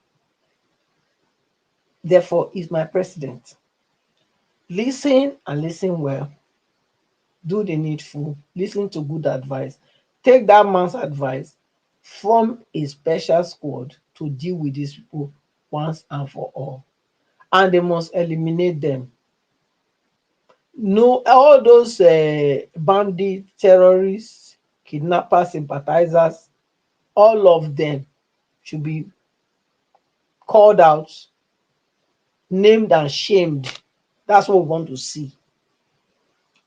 Therefore, he's my president. Listen and listen well. Do the needful. Listen to good advice. Take that man's advice. Form a special squad to deal with these people once and for all. And they must eliminate them. No, all those bandit, terrorists, kidnappers, sympathizers, all of them should be called out, named and shamed. That's what we want to see.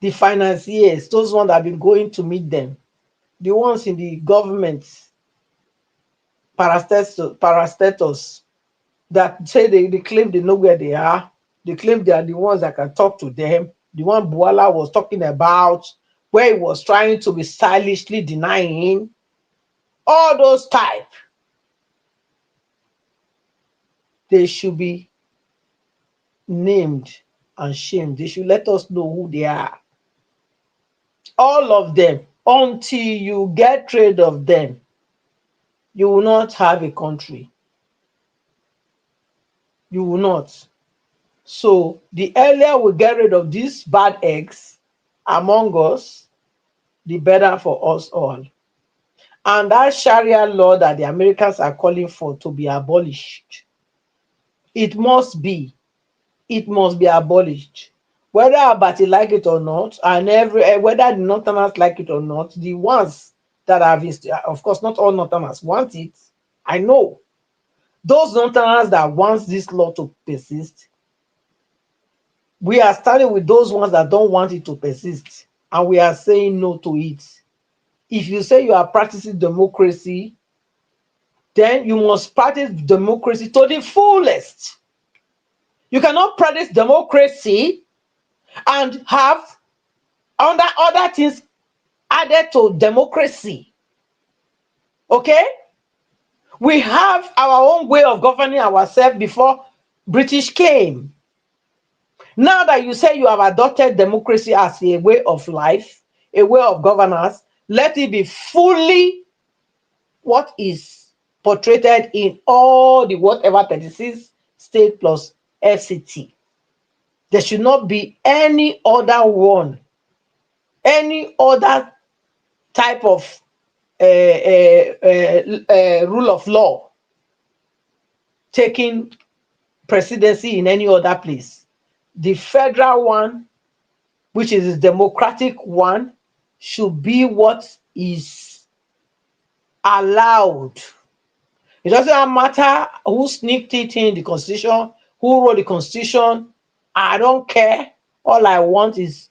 The financiers, those ones that have been going to meet them, the ones in the government, parastatals, that say they claim they know where they are, they claim they are the ones that can talk to them. The one Buala was talking about, where he was trying to be stylishly denying, all those type, they should be named and shamed. They should let us know who they are. All of them. Until you get rid of them, you will not have a country. You will not. So the earlier we get rid of these bad eggs among us, the better for us all. And that Sharia law that the Americans are calling for to be abolished, it must be abolished. Whether Abati like it or not, and whether the Northerners like it or not, the ones that have, of course, not all Northerners want it. I know those Northerners that want this law to persist. We are starting with those ones that don't want it to persist, and we are saying no to it. If you say you are practicing democracy, then you must practice democracy to the fullest. You cannot practice democracy and have other things added to democracy. Okay? We have our own way of governing ourselves before British came. Now that you say you have adopted democracy as a way of life, a way of governance, let it be fully what is portrayed in all the whatever 36 state plus FCT. There should not be any other one, any other type of rule of law taking presidency in any other place. The federal one, which is the democratic one, should be what is allowed. It doesn't matter who sneaked it in the constitution, who wrote the constitution. I don't care. All I want is,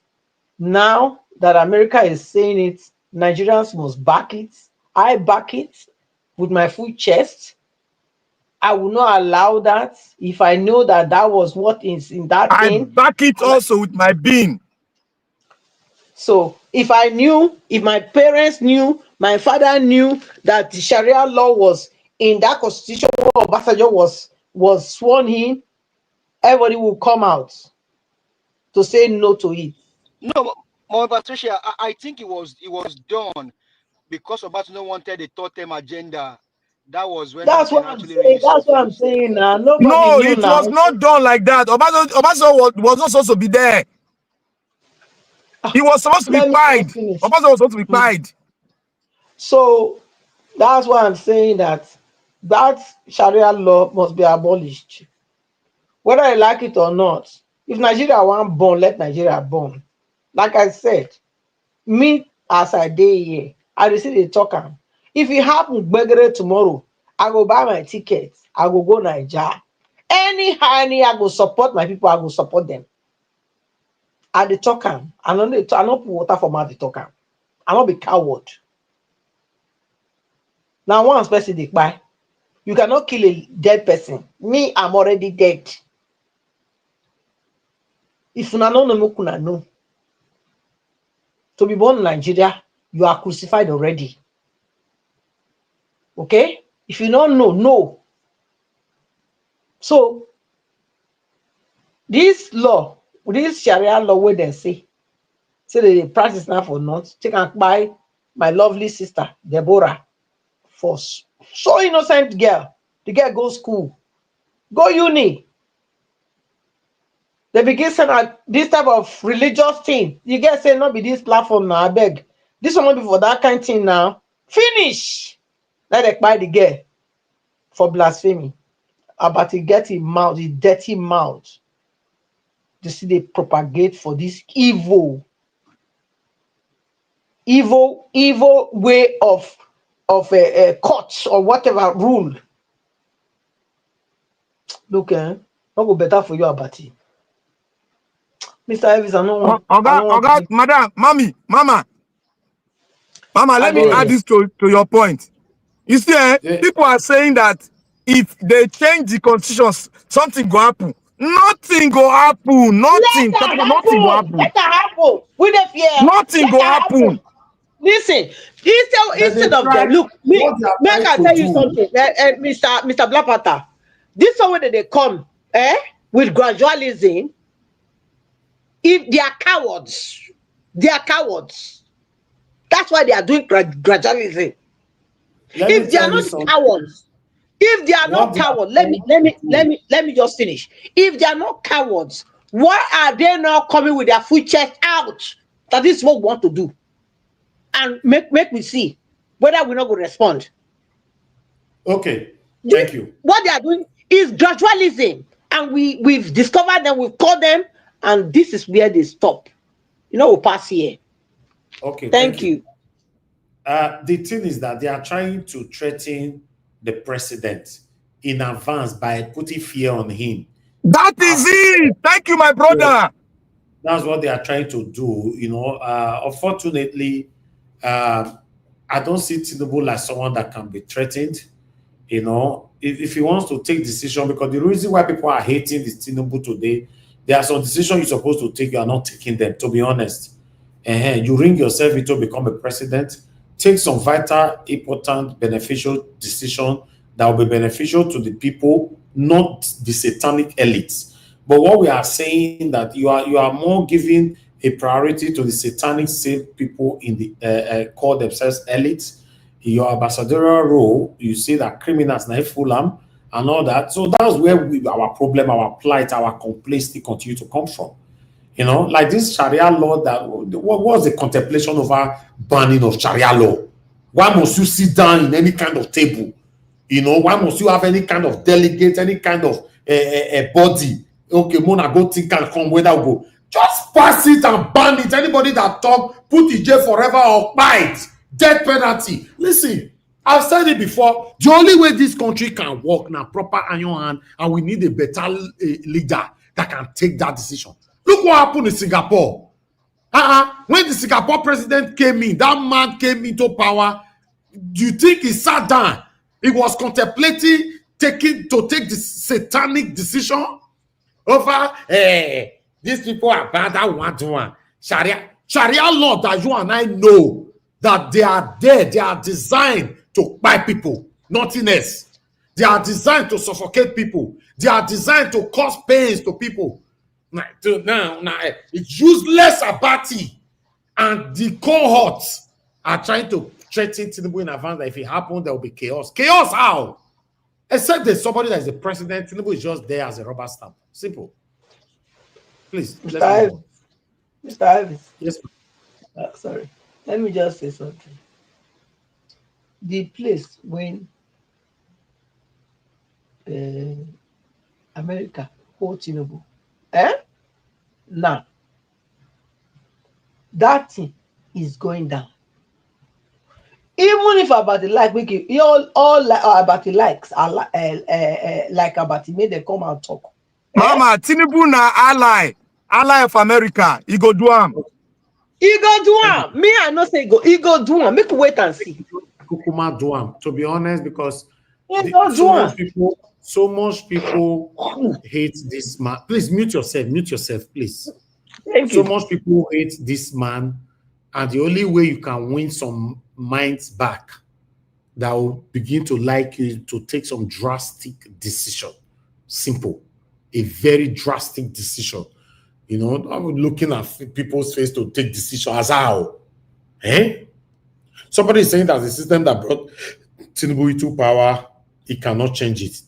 now that America is saying it, Nigerians must back it. I back it with my full chest. I will not allow that if I know that that was what is in that I thing. back it also with my being. So if I knew, if my parents knew, my father knew that the Sharia law was in that constitution where Obasanjo was sworn in, everybody will come out to say no to it. No, Mama Patricia, I think it was done because Obasanjo wanted a third term agenda. That was when That's that thing what I'm actually saying. really That's what I'm surfaced. saying now. Nobody No, knew it now. was not done like that. Obasanjo was not supposed to be there. He was supposed to be Let me pied. just finish. Obasanjo was supposed to be pied. So that's why I'm saying that that Sharia law must be abolished, whether I like it or not. If Nigeria want born, let Nigeria born. Like I said, me as I dey here, I dey see the talk am. If it happen gbegere tomorrow, I go buy my ticket, I go go Naija. Anyhow, I go support my people, I go support them. I dey talk am. I no put water for mouth dey talk am. I no be coward. Now once person dey kpai, you cannot kill a dead person. Me, I'm already dead. If una no know, make una know. To be born in Nigeria, you are crucified already. Okay? If you don't know, no. So, this law, this Sharia law, where they say they practice now for not, take and buy my lovely sister, Deborah, for so innocent girl. The girl go school, go uni. They begin send out this type of religious thing. You guys say not be this platform now, I beg. This one will be for that kind of thing now. Finish. Let them buy the girl for blasphemy. But he get his mouth, his dirty mouth. You see, they propagate for this evil way of a court or whatever rule. Look, not go better for you, Abati. Mr. Elvis, I don't want. Oga, madam, mama, let me add this to your point. You see, people are saying that if they change the constitution, something go happen. Nothing go happen. Nothing. Nothing go happen. Let that happen. We the fear. Nothing go happen. Listen, instead of them, look, make I tell you something, Mr. Blapata. This is where they come, with gradualism. If they are cowards, That's why they are doing gradualism. If they are not cowards, let me just finish. If they are not cowards, why are they not coming with their full chest out? That is what we want to do. And make me see whether we're not going to respond. Okay, thank you. What they are doing is gradualism. And we've discovered them, we've caught them, and this is where they stop. We'll pass here. Okay, thank you. The thing is that they are trying to threaten the president in advance by putting fear on him. That is it. Thank you, my brother. That's what they are trying to do. Unfortunately, I don't see Tinubu like someone that can be threatened. If he wants to take decision, because the reason why people are hating this Tinubu today, there are some decisions you're supposed to take, you are not taking them, to be honest. You ring yourself into become a president, take some vital, important, beneficial decision that will be beneficial to the people, not the satanic elites. But what we are saying that you are more giving a priority to the satanic saved people in the call themselves elites. Your ambassadorial role, you see that criminals now Fulham and all that. So that's where our problem, our plight, our complacency continue to come from. Like this Sharia law, what was the contemplation over banning of Sharia law? Why must you sit down in any kind of table? Why must you have any kind of delegate, any kind of a body? Okay, Mona, go think and come, whether we go. Just pass it and ban it. Anybody that talk, put in jail forever or bite. Death penalty. Listen, I've said it before. The only way this country can work now, proper iron hand, and we need a better leader that can take that decision. Look what happened in Singapore. When the Singapore president came in, that man came into power. Do you think he sat down? He was contemplating take the satanic decision over these people are bad. That one Sharia law that you and I know that they are there. They are designed to buy people, nothing else. They are designed to suffocate people. They are designed to cause pains to people. Now, it's useless Abati and the cohorts are trying to threaten Tinubu in advance that if it happens, there will be chaos. Chaos how? Except there's somebody that is the president, Tinubu is just there as a rubber stamp. Simple. Please. Mr. Elvis. Yes, sorry. Let me just say something. The place when America, hold Tinubu. Eh? Now, that thing is going down. Even if Abati like we can, all like Abati likes, like Abati made them come and talk. Mama, Tinubu na ally of America. He go do am. He go do am. Me, I know say he go do am. Make we wait and see. Kukuma do am. To be honest, because He go do am. so much people hate this man. Please mute yourself, please. Thank So you. much people hate this man, and the only way you can win some minds back that will begin to like you to take some drastic decision. Simple. A very drastic decision. You know, I'm looking at people's face to take decision as how. Eh? Somebody is saying that the system that brought Tinubu into power, it cannot change it.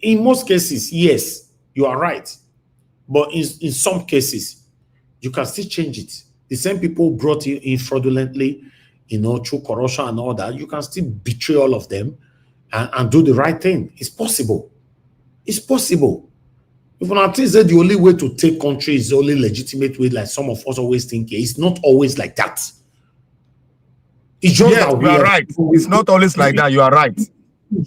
In most cases, yes, you are right. But in some cases, you can still change it. The same people brought you in fraudulently, you know, through corruption and all that, you can still betray all of them and do the right thing. It's possible. It's possible. If I think that the only way to take country is the only legitimate way, like some of us always think, it's not always like that. It's just Yes, that you are right. It's not always like that. You are right. It's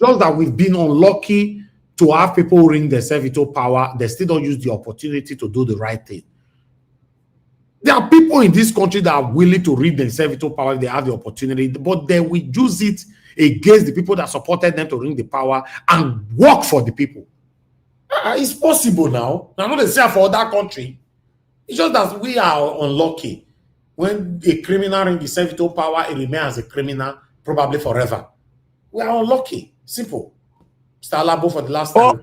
just that we've been unlucky to have people ring themselves into power. They still don't use the opportunity to do the right thing. There are people in this country that are willing to ring themselves into power if they have the opportunity, but they will use it against the people that supported them to ring the power and work for the people. It's possible now. I'm not saying for other country. It's just that we are unlucky. When a criminal ring himself into power, he remains as a criminal probably forever. We are unlucky. Simple. Mr. Alabo, for the last time,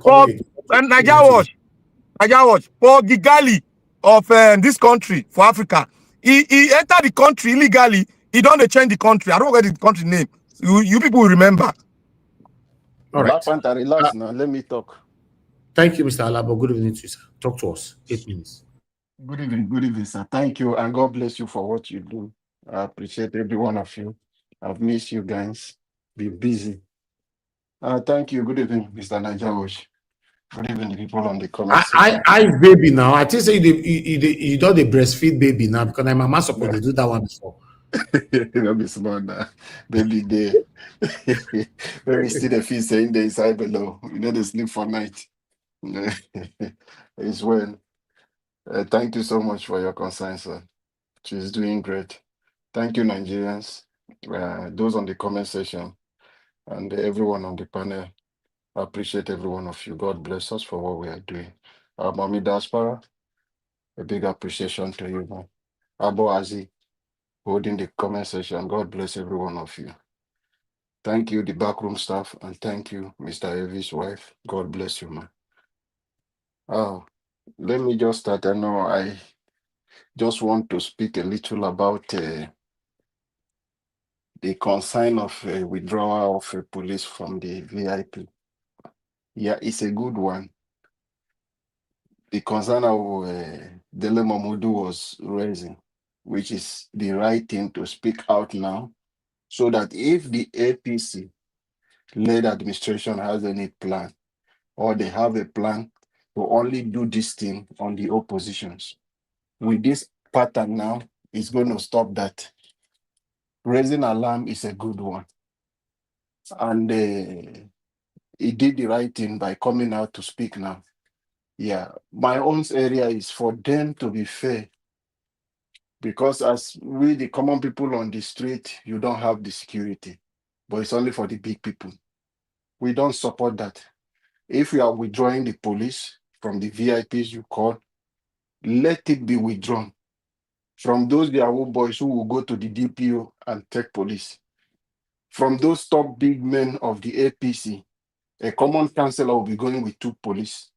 Naija watch. For Gigali of this country, for Africa, he entered the country illegally. He don't change the country. I don't know what the country name. You people will remember. All right. Black Panther, relax now. Let me talk. Thank you, Mr. Alabo. Good evening to you, sir. Talk to us. 8 minutes. Good evening, sir. Thank you, and God bless you for what you do. I appreciate every one of you. I've missed you guys. Be busy. Thank you. Good evening, Mr. Najawosh. Good evening, people on the comment section. I baby now. I think say you don't the breastfeed baby now because my mama supposed to do that one before. Don't be smart now. Baby there. When we see the feet saying there inside below, you know they sleep for night. It's well. Thank you so much for your concern, sir. She's doing great. Thank you, Nigerians, those on the comment section, and everyone on the panel. I appreciate every one of you. God bless us for what we are doing. Mommy Diaspora, a big appreciation to you, man. Abo Azi, holding the comment section. God bless every one of you. Thank you, the backroom staff, and thank you, Mr. Evie's wife. God bless you, man. Let me just start. I know I just want to speak a little about the concern of withdrawal of police from the VIP. Yeah, it's a good one. The concern of Dele Mamudu was raising, which is the right thing to speak out now, so that if the APC-led administration has any plan, or they have a plan to only do this thing on the oppositions, with this pattern now, it's going to stop that. Raising alarm is a good one. And he did the right thing by coming out to speak now. Yeah, my own area is for them to be fair. Because as we, the common people on the street, you don't have the security, but it's only for the big people. We don't support that. If we are withdrawing the police from the VIPs you call, let it be withdrawn from those Yahoo boys who will go to the DPO and take police. From those top big men of the APC, a common councillor will be going with 2 police.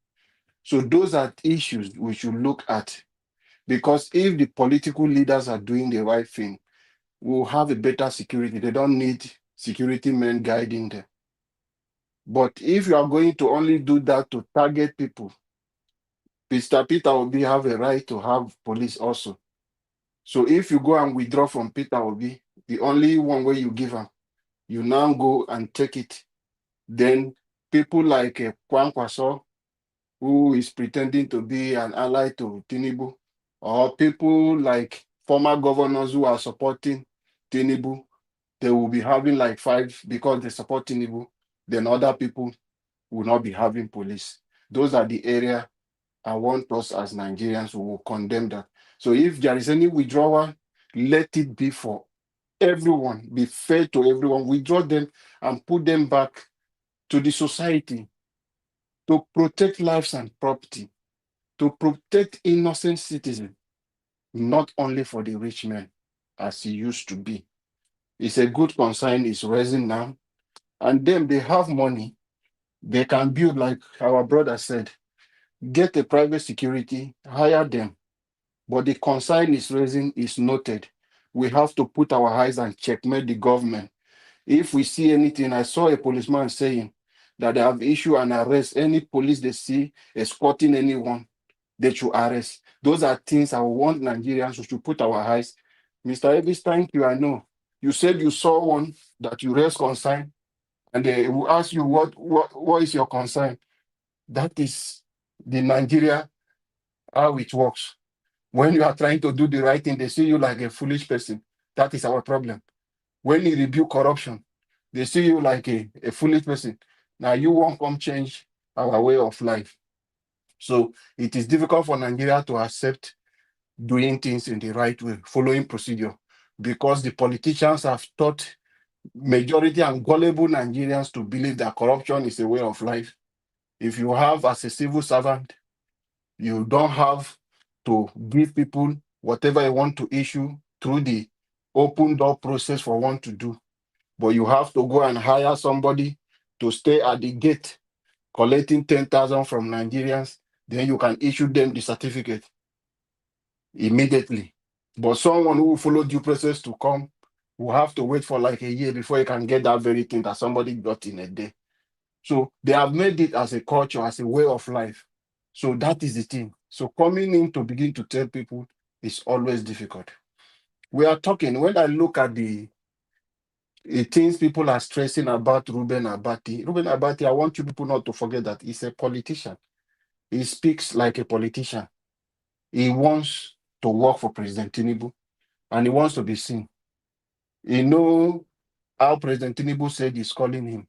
So those are issues we should look at. Because if the political leaders are doing the right thing, we'll have a better security. They don't need security men guiding them. But if you are going to only do that to target people, Mr. Peter Obi have a right to have police also. So if you go and withdraw from Peter Obi, the only one way you give him, you now go and take it. Then people like Kwankwaso, who is pretending to be an ally to Tinubu, or people like former governors who are supporting Tinubu, they will be having like 5 because they support Tinubu. Then other people will not be having police. Those are the area I want us as Nigerians who will condemn that. So if there is any withdrawal, let it be for everyone, be fair to everyone. Withdraw them and put them back to the society to protect lives and property, to protect innocent citizens, not only for the rich men as it used to be. It's a good concern, it's rising now. And then they have money, they can build, like our brother said, get a private security, hire them. But the concern is raising is noted. We have to put our eyes and checkmate the government. If we see anything, I saw a policeman saying that they have issued an arrest. Any police they see escorting anyone, they should arrest. Those are things I want Nigerians to put our eyes. Mr. Evis, thank you. I know. You said you saw one that you raised concern, and they will ask you what is your concern. That is the Nigeria, how it works. When you are trying to do the right thing, they see you like a foolish person. That is our problem. When you rebuke corruption, they see you like a foolish person. Now you won't come change our way of life. So it is difficult for Nigeria to accept doing things in the right way, following procedure, because the politicians have taught majority and gullible Nigerians to believe that corruption is a way of life. If you have as a civil servant, you don't have to give people whatever you want to issue through the open door process for one to do. But you have to go and hire somebody to stay at the gate collecting 10,000 from Nigerians, then you can issue them the certificate immediately. But someone who will follow due process to come will have to wait for like a year before you can get that very thing that somebody got in a day. So they have made it as a culture, as a way of life. So that is the thing. So coming in to begin to tell people is always difficult. We are talking, when I look at the things people are stressing about Ruben Abati, I want you people not to forget that he's a politician. He speaks like a politician. He wants to work for President Tinubu, and he wants to be seen. You know how President Tinubu said he's calling him.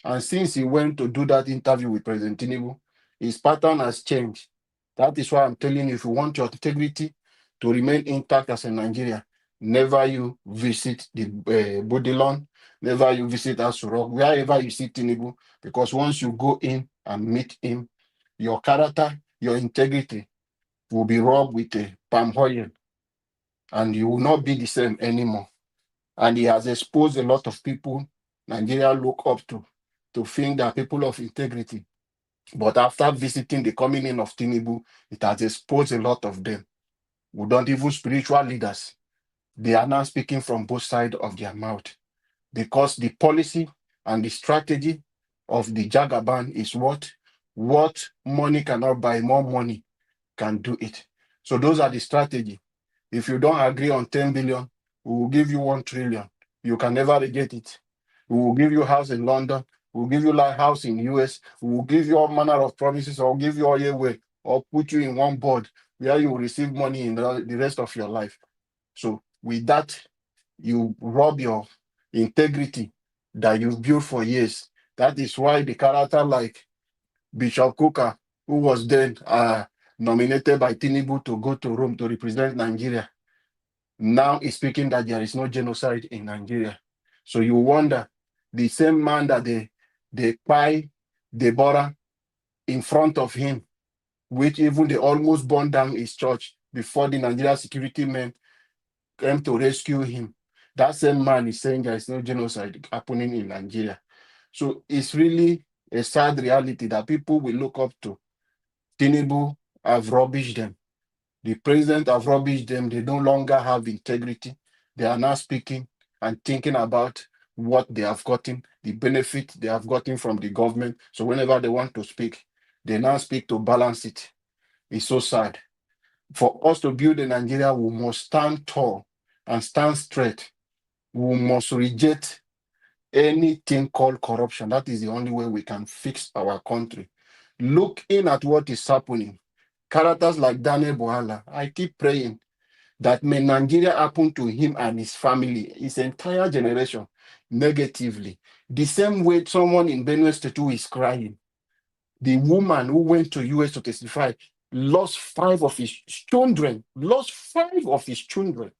And since he went to do that interview with President Tinubu, his pattern has changed. That is why I'm telling you, if you want your integrity to remain intact as a Nigerian, never you visit the Bodilon, never you visit Asurok, wherever you see Tinubu, because once you go in and meet him, your character, your integrity will be rubbed with a palm oil, and you will not be the same anymore. And he has exposed a lot of people Nigeria look up to think that people of integrity. But after visiting the coming in of Tinubu, it has exposed a lot of them. We don't even spiritual leaders. They are now speaking from both sides of their mouth, because the policy and the strategy of the Jagaban is what money cannot buy, more money can do it. So those are the strategy. If you don't agree on 10 billion, we will give you 1 trillion. You can never get it. We will give you a house in London. We will give you a house in US. We will give you all manner of promises, or give you all your way, or put you in one board where you will receive money in the rest of your life. So with that, you rob your integrity that you've built for years. That is why the character like Bishop Kuka, who was then nominated by Tinubu to go to Rome to represent Nigeria, now is speaking that there is no genocide in Nigeria. So you wonder, the same man that they buy Deborah in front of him, which even they almost burned down his church before the Nigeria security men came to rescue him. That same man is saying there is no genocide happening in Nigeria. So it's really a sad reality that people will look up to. Tinubu have rubbished them. The president have rubbished them. They no longer have integrity. They are now speaking and thinking about what they have gotten, the benefit they have gotten from the government. So whenever they want to speak, they now speak to balance it. It's so sad. For us to build a Nigeria, we must stand tall and stand straight. We must reject anything called corruption. That is the only way we can fix our country. Looking at what is happening, characters like Daniel Bohala, I keep praying that may Nigeria happen to him and his family, his entire generation, negatively. The same way someone in Benue State who is crying. The woman who went to US to testify lost 5 of his children, lost 5 of his children.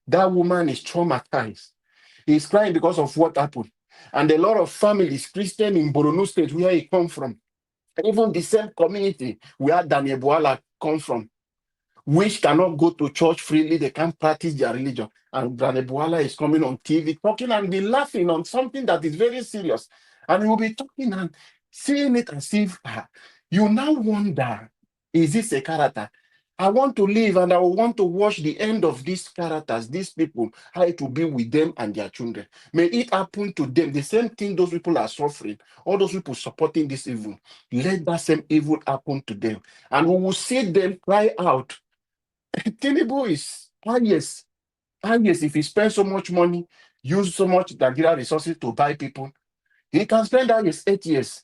That woman is traumatized. He's crying because of what happened. And a lot of families, Christian in Borno State, where he come from, even the same community where Daniel Boala come from, which cannot go to church freely, they can't practice their religion. And Daniel Boala is coming on TV talking and be laughing on something that is very serious. And he will be talking and seeing it as if you now wonder, is this a character? I want to live and I want to watch the end of these characters, these people, how it will be with them and their children. May it happen to them. The same thing those people are suffering, all those people supporting this evil. Let that same evil happen to them. And we will see them cry out. Tinubu is, yes, if he spends so much money, use so much Nigeria resources to buy people, he can spend 8 years.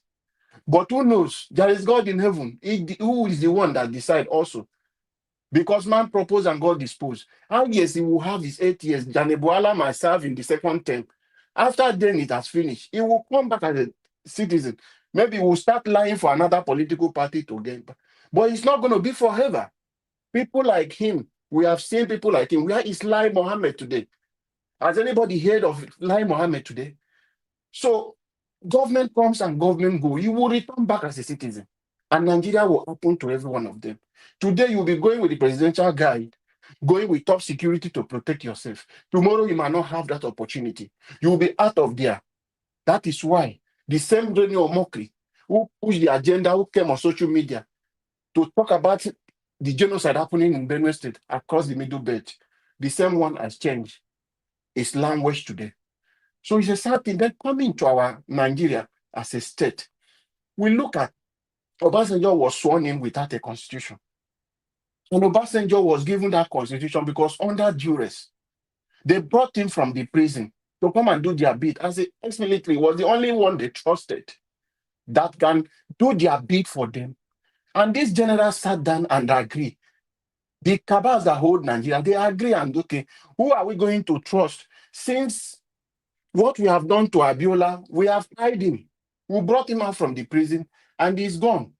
But who knows? There is God in heaven. Who is the one that decide also? Because man proposed and God disposed. Yes, he will have his 8 years. Janeboala might serve in the second term. After then it has finished, he will come back as a citizen. Maybe he will start lying for another political party to get back. But it's not going to be forever. People like him, we have seen people like him. Where is Lai Mohammed today? Has anybody heard of Lai Mohammed today? So government comes and government goes. You will return back as a citizen. And Nigeria will happen to every one of them. Today, you'll be going with the presidential guide, going with top security to protect yourself. Tomorrow, you might not have that opportunity. You will be out of there. That is why the same Reni Omokri, who pushed the agenda, who came on social media to talk about the genocide happening in Benue State across the Middle Belt, the same one has changed its language today. So it's a sad thing that coming to our Nigeria as a state. We look at Obasanjo was sworn in without a constitution. And Obasanjo was given that constitution because under duress, they brought him from the prison to come and do their bid. As an ex-military, was the only one they trusted that can do their bid for them. And this general sat down and agreed. The cabals that hold Nigeria, they agree and okay, who are we going to trust? Since what we have done to Abiola, we have tied him. We brought him out from the prison and he's gone.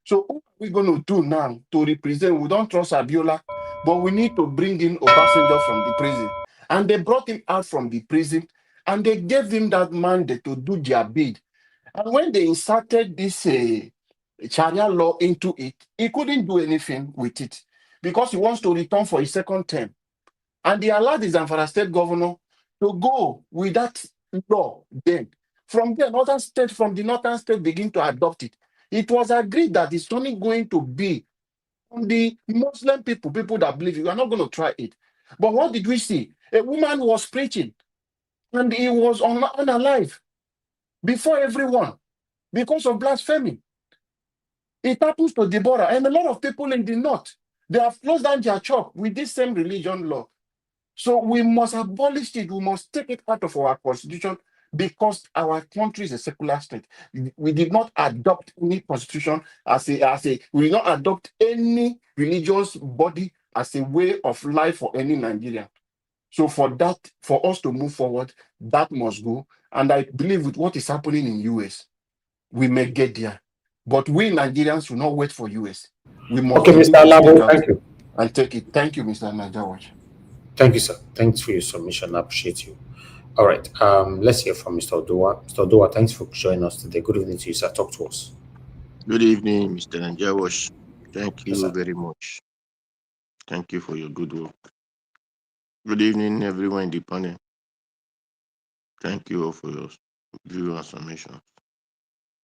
So what are we going to do now to represent? We don't trust Abiola, but we need to bring in Obasanjo from the prison. And they brought him out from the prison and they gave him that mandate to do their bid. And when they inserted this Sharia law into it, he couldn't do anything with it because he wants to return for his second term. And they allowed the Zamfara state governor to go with that law then. From there, northern state, from the northern state begin to adopt it. It was agreed that it's only going to be on the Muslim people, people that believe you are not going to try it. But what did we see? A woman was preaching and he was unalive before everyone because of blasphemy. It happens to Deborah and a lot of people in the north. They have closed down their church with this same religion law. So we must abolish it. We must take it out of our constitution because our country is a secular state. We did not adopt any constitution we did not adopt any religious body as a way of life for any Nigerian. So for that, for us to move forward, that must go. And I believe with what is happening in US, we may get there. But we Nigerians will not wait for US. We must Okay, Mr. Labo, thank you. And take it. Thank you, Mr. Najawaj. Thank you, sir. Thanks for your submission. I appreciate you. All right. Let's hear from Mr. Odoa. Mr. Odoa, thanks for joining us today. Good evening to you, sir. Talk to us. Good evening, Mr. Najawash. Thank you very much. Thank you for your good work. Good evening, everyone in the panel. Thank you all for your view and submission.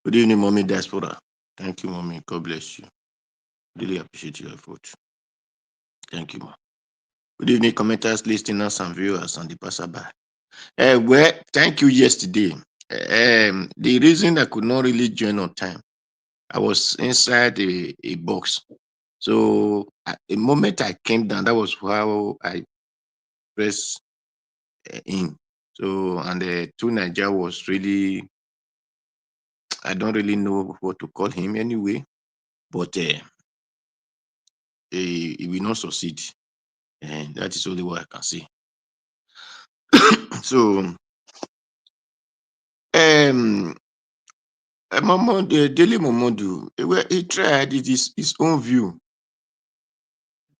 Good evening, Mommy Diaspora. Thank you, Mommy. God bless you. Really appreciate your effort. Thank you, Ma. Good evening, commenters, listeners, and viewers on the passerby. Well, thank you yesterday. The reason I could not really join on time, I was inside a box. So the moment I came down, that was how I pressed in. So, and the two Niger was really, I don't really know what to call him anyway, but he will not succeed. And that is only what I can say. So, Daily Momodu, he tried it is his own view.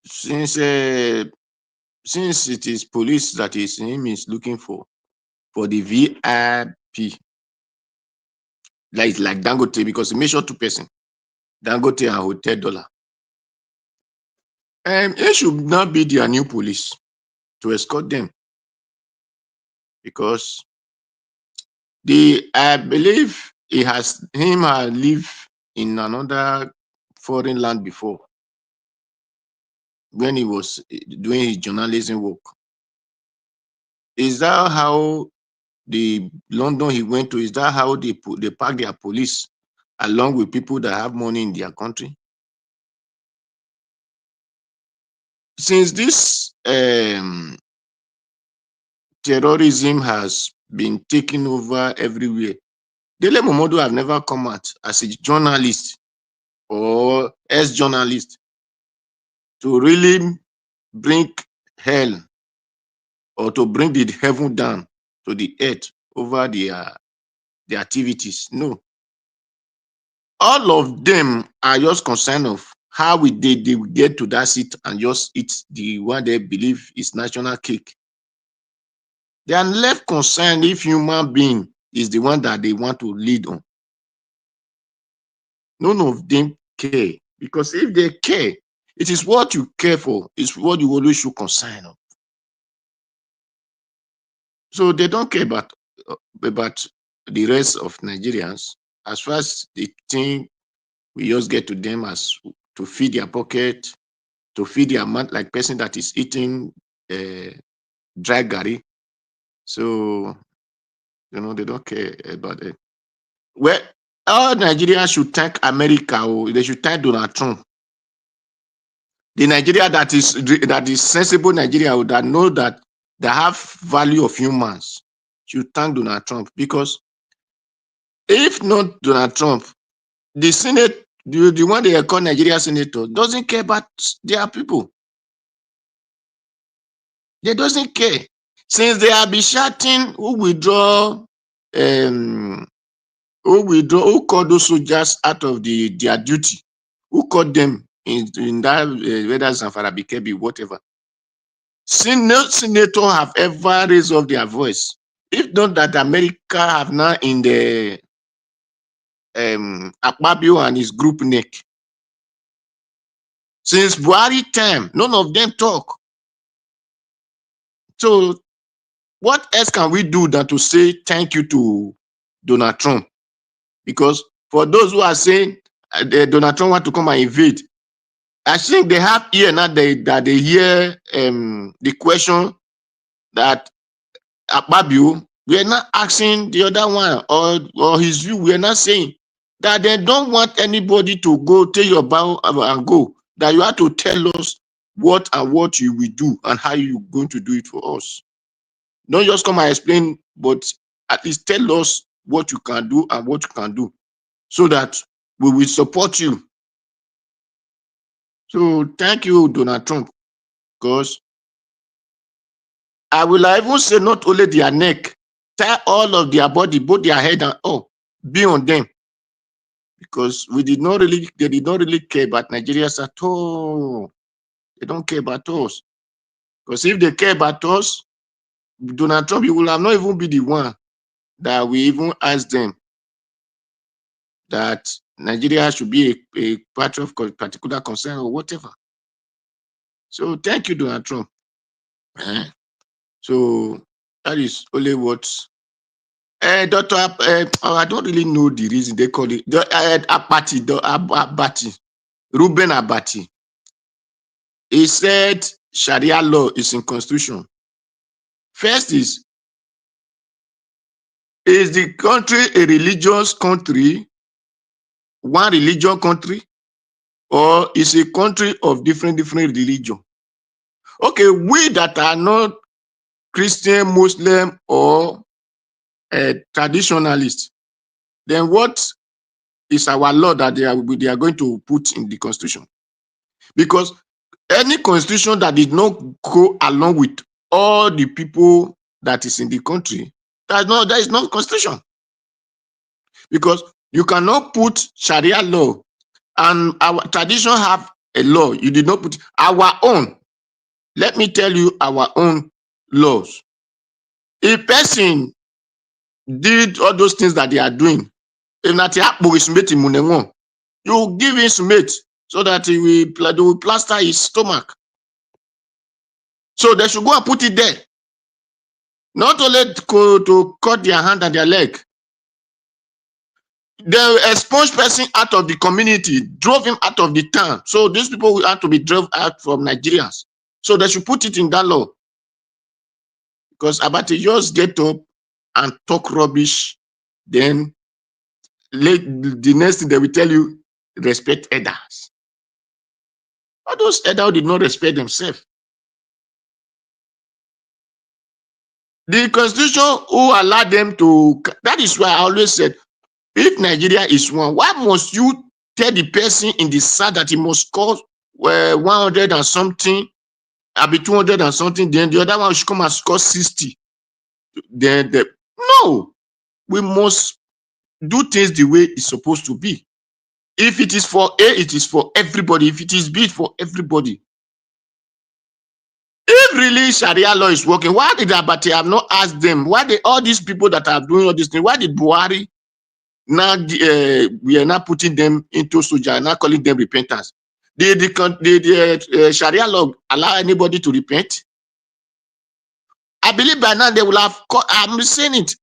Since it is police that him is looking for the VIP, like Dangote, because he mentioned two person, Dangote and Hotel Dollar. It should not be their new police to escort them, because I believe he had lived in another foreign land before when he was doing his journalism work. Is that how the London he went to? Is that how they pack their police along with people that have money in their country? Since this terrorism has been taken over everywhere, Dele Momodu have never come out as a journalist or ex-journalist to really bring hell or to bring the heaven down to the earth over the activities. No. All of them are just concerned of how they will get to that seat and just eat the one they believe is national cake. They are left concerned if human being is the one that they want to lead on. None of them care, because if they care, it is what you care for, it's what you always show concern of. So they don't care about the rest of Nigerians. As far as they think we just get to them as to feed their pocket, to feed their mouth, like person that is eating dry gari. So, they don't care about it. Well, all Nigerians should thank America, or they should thank Donald Trump. The Nigeria that is sensible Nigeria, that know that they have value of humans, should thank Donald Trump, because if not Donald Trump, the Senate, the one they call Nigeria senator, doesn't care about their people. They doesn't care. Since they have been shouting, who called those soldiers out of their duty, who called them in that, whether Zamfara, Bikebi, whatever. No senator have ever raised up their voice. If not that America have now in the Akpabio and his group neck. Since Buhari time, none of them talk. So what else can we do than to say thank you to Donald Trump? Because for those who are saying Donald Trump want to come and invade, I think they have ear now that they hear the question that Akpabio, we are not asking the other one or his view. We are not saying that they don't want anybody to go take your bow and go. That you have to tell us what you will do and how you're going to do it for us. Don't just come and explain, but at least tell us what you can do and what you can do, so that we will support you. So thank you, Donald Trump, because I will even say not only their neck, tie all of their body, both their head and all, be on them. Because they did not really care about Nigerians at all. They don't care about us. Because if they care about us, Donald Trump, you will have not even be the one that we even ask them that Nigeria should be a part of particular concern or whatever. So thank you, Donald Trump. So that is only what Dr. I don't really know the reason they call it Abati, Ruben Abati. He said Sharia law is in constitution. First is the country a religious country, one religion country, or is a country of different religion? Okay, we that are not Christian, Muslim, or a traditionalist, then what is our law that they are going to put in the constitution? Because any constitution that did not go along with all the people that is in the country, there is no constitution. Because you cannot put Sharia law, and our tradition have a law. You did not put our own. Let me tell you our own laws. A person did all those things that they are doing, you give him smate so that they will plaster his stomach. So they should go and put it there. Not only to cut their hand and their leg. They expunged person out of the community, drove him out of the town. So these people will have to be drove out from Nigerians. So they should put it in that law. Because Abati just get up and talk rubbish, then the next thing they will tell you, respect elders. All those elders did not respect themselves. The constitution who allowed them to, that is why I always said, if Nigeria is one, why must you tell the person in the south that he must score 100 and something, be 200 and something, then the other one should come and score 60? No, we must do things the way it's supposed to be. If it is for A, it is for everybody. If it is B, for everybody. If really Sharia law is working, why did Abati have not asked them? Why did all these people that are doing all these things, why did Buhari now we are not putting them into soja, not calling them repentance? Did the Sharia law allow anybody to repent? I believe by now they will have, I'm saying it,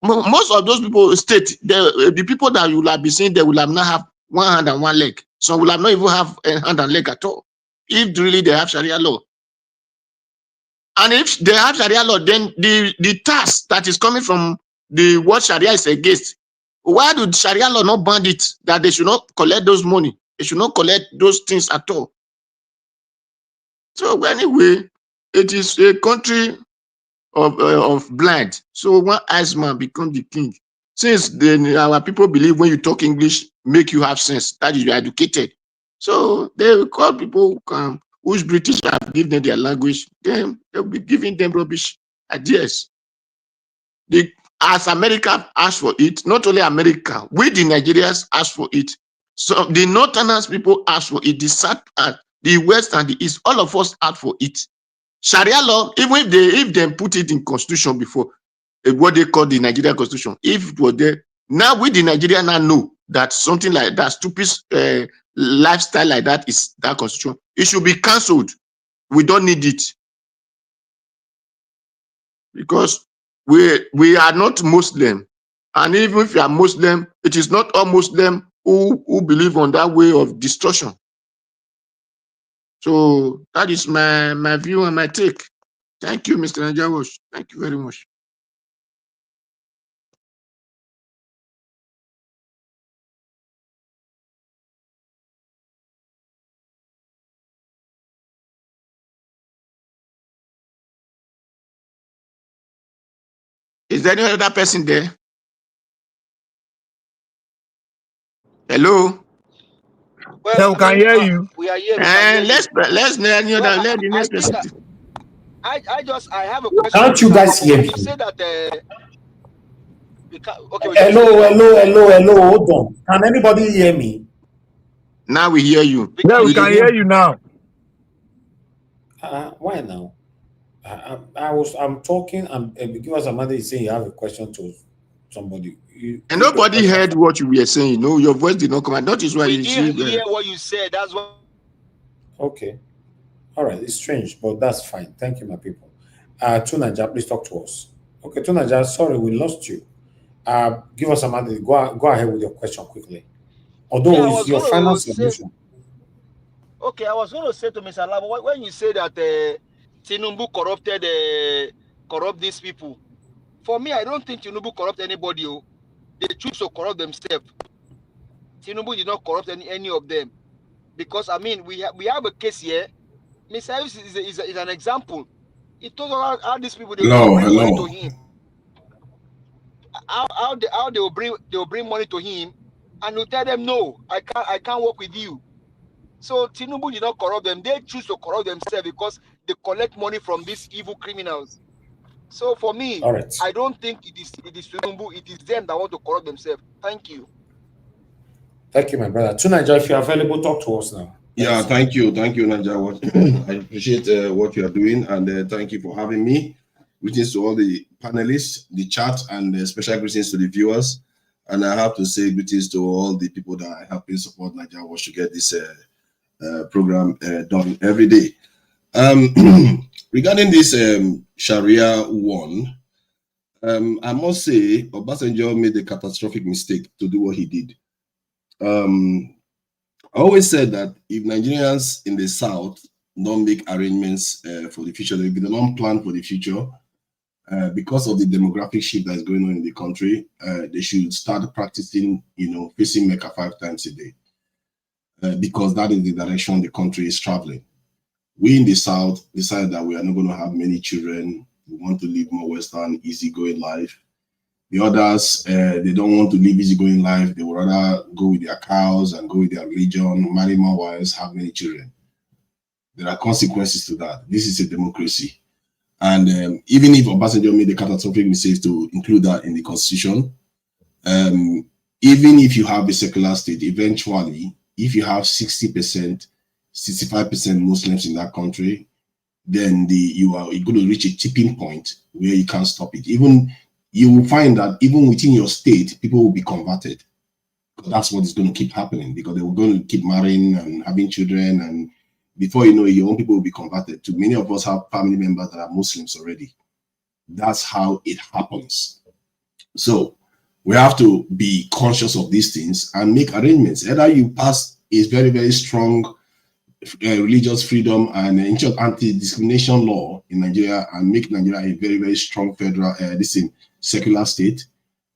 most of those people state, the people that you will have been saying, they will have not have one hand and one leg. Some will have not even have a hand and leg at all. If really they have Sharia law. And if they have Sharia law, then the tax that is coming from the what Sharia is against, why do Sharia law not ban it? That they should not collect those money. They should not collect those things at all. So anyway, it is a country of blind. So one eyes man become the king. Since then, our people believe when you talk English, make you have sense. That is, you are educated. So they will call people who's British have given them their language, then they'll be giving them rubbish ideas. As America asked for it, not only America, we the Nigerians asked for it. So the Northerners people asked for it, the South, the West and the East, all of us asked for it. Sharia law, even if they put it in constitution before, what they call the Nigerian constitution, if it was there, now we the Nigerian now know that something like that, stupid lifestyle like that is that constitution. It should be cancelled. We don't need it. Because we are not Muslim. And even if you are Muslim, it is not all Muslim who believe on that way of destruction. So that is my view and my take. Thank you, Mr. Najawash. Thank you very much. Is there any other person there? Hello? Well, Yeah, we can hear you. we are here. We can hear Let's let the next person. I have a question. Can't you guys hear me? You say that okay. Hello. Hold on. Can anybody hear me? Now we hear you. Yeah, we can hear you now. Why now? I'm talking. Because Amanda is saying you have a question to somebody. And nobody heard what you were saying. No, your voice did not come out. That is why you see. We hear what you said. That's what. Okay. All right. It's strange, but that's fine. Thank you, my people. Tunaja, please talk to us. Okay, Tunaja, sorry, we lost you. Give us some other. Go ahead with your question quickly. Although it's your final submission. Okay, I was going to say to Mr. Labo, when you say that Tinubu corrupt these people, for me, I don't think Tinubu corrupt anybody. They choose to corrupt themselves. Tinubu did not corrupt any of them, because I mean we have a case here. Mr. is an example. It told us how these people they will bring money to him. How they will bring money to him, and you tell them no, I can't work with you. So Tinubu did not corrupt them. They choose to corrupt themselves because they collect money from these evil criminals. So for me, I don't think it is Tinubu. It is them that want to corrupt themselves. Thank you. Thank you, my brother. Tunaja, if you're available, talk to us now. Yeah, thank you, Naija. I appreciate what you are doing, and thank you for having me. Greetings to all the panelists, the chat, and special greetings to the viewers. And I have to say greetings to all the people that are helping support Naija Watch to get this program done every day. Regarding this Sharia one, I must say Obasanjo made a catastrophic mistake to do what he did. I always said that if Nigerians in the South don't make arrangements for the future, if they don't plan for the future, because of the demographic shift that is going on in the country, they should start practicing, facing Mecca 5 times a day, because that is the direction the country is traveling. We in the South decided that we are not going to have many children. We want to live more Western, easygoing life. The others, they don't want to live easygoing life. They would rather go with their cows and go with their religion, marry more wives, have many children. There are consequences to that. This is a democracy. And even if Obasanjo made a catastrophic mistake to include that in the constitution, even if you have a secular state, eventually, if you have 60%, 65% Muslims in that country, then you're going to reach a tipping point where you can't stop it. You will find that even within your state, people will be converted. That's what is going to keep happening, because they were going to keep marrying and having children, and before you know it, your own people will be converted. To many of us have family members that are Muslims already. That's how it happens. So we have to be conscious of these things and make arrangements. Either you pass a very, very strong religious freedom and anti-discrimination law in Nigeria and make Nigeria a very, very strong federal, secular state,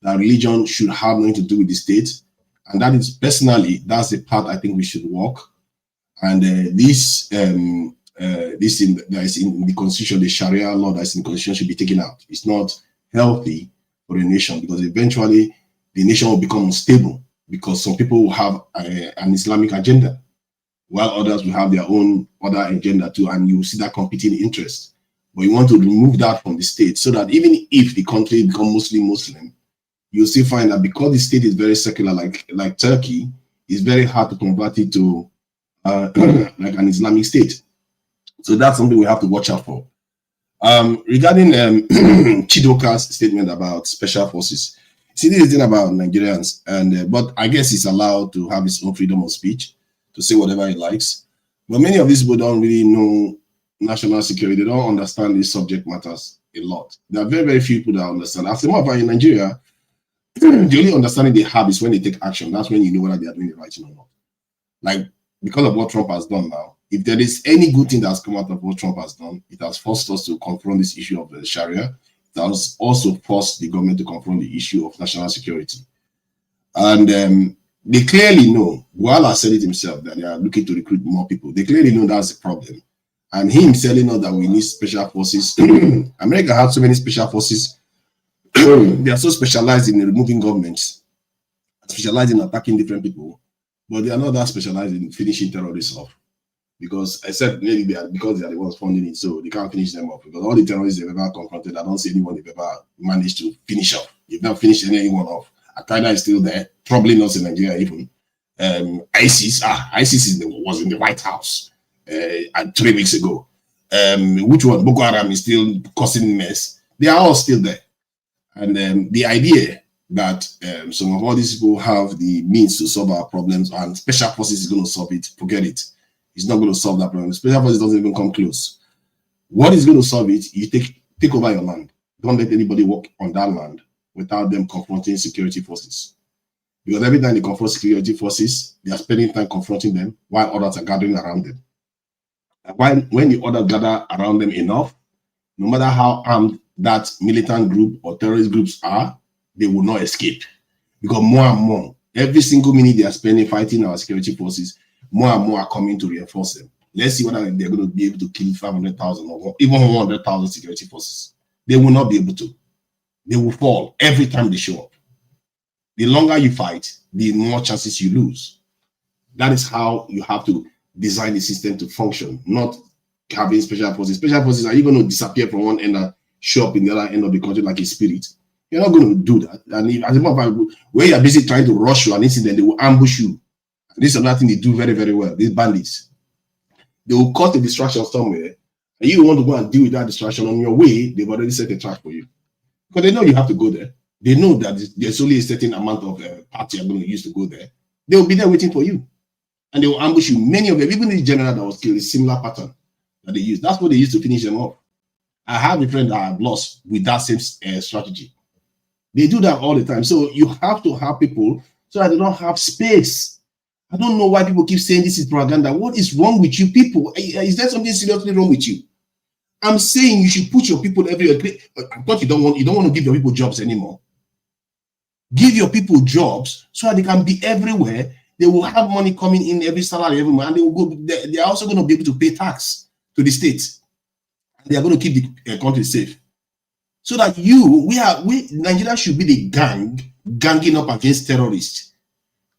that religion should have nothing to do with the state. And that is, personally, that's the path I think we should walk. And this that is in the constitution, the Sharia law that's in the constitution, should be taken out. It's not healthy for a nation, because eventually the nation will become unstable, because some people will have an Islamic agenda, while others will have their own other agenda too, and you see that competing interest. But you want to remove that from the state, so that even if the country becomes Muslim, you'll still find that because the state is very secular, like Turkey, it's very hard to convert it to like an Islamic state. So that's something we have to watch out for. Regarding Chidoka's statement about special forces, see, this is the thing about Nigerians, and but I guess he's allowed to have his own freedom of speech to say whatever he likes. But many of these people don't really know national security. They don't understand these subject matters a lot. There are very, very few people that understand. As a matter of fact, in Nigeria, the only understanding they have is when they take action. That's when you know whether they are doing the right thing or not. Like, because of what Trump has done now, if there is any good thing that's come out of what Trump has done, it has forced us to confront this issue of the Sharia. It has also forced the government to confront the issue of national security. And they clearly know, Wala said it himself, that they are looking to recruit more people. They clearly know that's the problem. And him telling us that we need special forces. America has so many special forces. They are so specialized in removing governments, specialized in attacking different people, but they are not that specialized in finishing terrorists off. Because I said maybe because they are the ones funding it, so they can't finish them off. Because all the terrorists they've ever confronted, I don't see anyone they've ever managed to finish off. They've not finished anyone off. Al-Qaeda is still there, probably not in Nigeria even. ISIS was in the White House 3 weeks ago. Which one? Boko Haram is still causing mess. They are all still there. And the idea that some of all these people have the means to solve our problems and special forces is going to solve it, forget it. It's not going to solve that problem. Special forces doesn't even come close. What is going to solve it? You take over your land. Don't let anybody walk on that land without them confronting security forces. Because every time they confront security forces, they are spending time confronting them while others are gathering around them. And when the others gather around them enough, no matter how armed that militant group or terrorist groups are, they will not escape. Because more and more, every single minute they are spending fighting our security forces, more and more are coming to reinforce them. Let's see whether they're going to be able to kill 500,000 or even 100,000 security forces. They will not be able to. They will fall every time they show up. The longer you fight, the more chances you lose. That is how you have to design the system to function, not having special forces. Special forces, are you going to disappear from one end and show up in the other end of the country like a spirit? You're not going to do that. And if, as a matter of fact, when you're busy trying to rush to an incident, they will ambush you. And this is another thing they do very, very well. These bandits, they will cause a distraction somewhere, and you want to go and deal with that distraction. On your way, they've already set a trap for you. Because they know you have to go there. They know that there's only a certain amount of party you're going to use to go there. They will be there waiting for you. And they will ambush you. Many of them, even the general that was killed, is similar pattern that they use. That's what they use to finish them off. I have a friend that I've lost with that same strategy. They do that all the time. So you have to have people so that they don't have space. I don't know why people keep saying this is propaganda. What is wrong with you people? Is there something seriously wrong with you? I'm saying you should put your people everywhere. I thought you don't want to give your people jobs anymore. Give your people jobs so that they can be everywhere. They will have money coming in every salary every month, and they will go. They are also going to be able to pay tax to the state. And they are going to keep the country safe. So that Nigeria should be the ganging up against terrorists.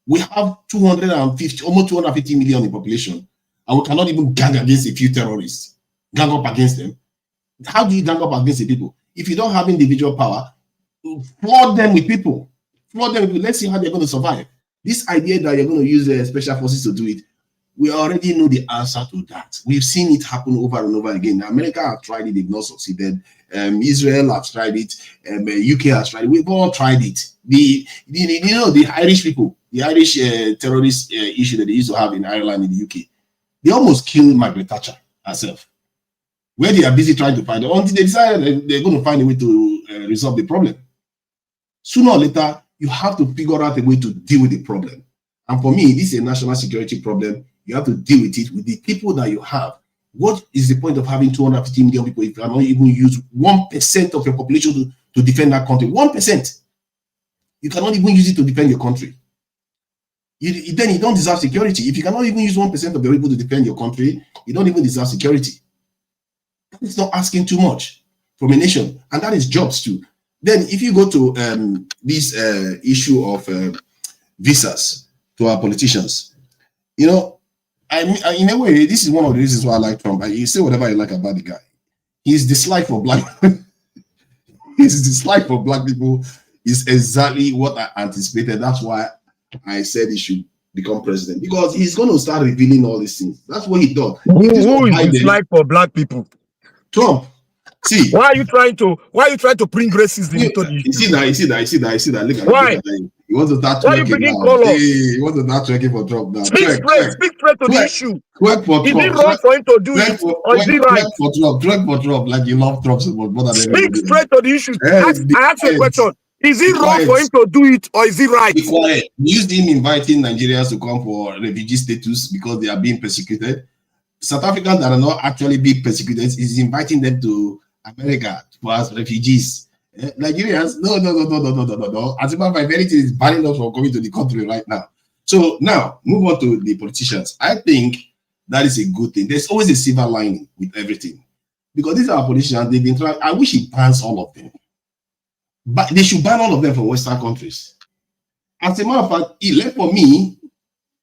We have almost 250 million in population, and we cannot even gang against a few terrorists. Gang up against them. How do you gang up against the people? If you don't have individual power, flood them with people. Flood them with people. Let's see how they're going to survive. This idea that you're going to use special forces to do it, we already know the answer to that. We've seen it happen over and over again. America have tried it, they've not succeeded. Israel has tried it. UK has tried it. We've all tried it. The Irish people, the Irish terrorist issue that they used to have in Ireland, in the UK, they almost killed Margaret Thatcher herself. Where they are busy trying to find it, until they decided they're going to find a way to resolve the problem. Sooner or later, you have to figure out a way to deal with the problem. And for me, this is a national security problem. You have to deal with it with the people that you have. What is the point of having 250 million people if you cannot even use 1% of your population to defend that country? 1%. You cannot even use it to defend your country. Then you don't deserve security. If you cannot even use 1% of your people to defend your country, you don't even deserve security. That is not asking too much from a nation. And that is jobs too. Then if you go to this issue of visas to our politicians, in a way, this is one of the reasons why I like Trump. You say whatever you like about the guy. His dislike for black people is exactly what I anticipated. That's why I said he should become president, because he's going to start revealing all these things. That's what he does. Who is dislike for black people? Trump. See, why are you trying to bring racism into the issue? You see that. Look at why? You want to start twerking now. Hey, you want to start twerking for Trump now. Speak straight to the issue. Twerk for Is Trump. it wrong for him to do it, or is it right? Twerk for Trump, like you love Trump so much more than Speak straight to the issue. I ask you a question. Is it wrong for him to do it, or is it right? Be quiet. Used him inviting Nigerians to come for refugee status because they are being persecuted. South Africans that are not actually being persecuted is inviting them to America as refugees. Nigerians, no. As a matter of fact, anything is banning us from coming to the country right now. So now, move on to the politicians. I think that is a good thing. There's always a silver lining with everything. Because these are politicians, they've been trying. I wish he bans all of them. But they should ban all of them from Western countries. As a matter of fact, for me,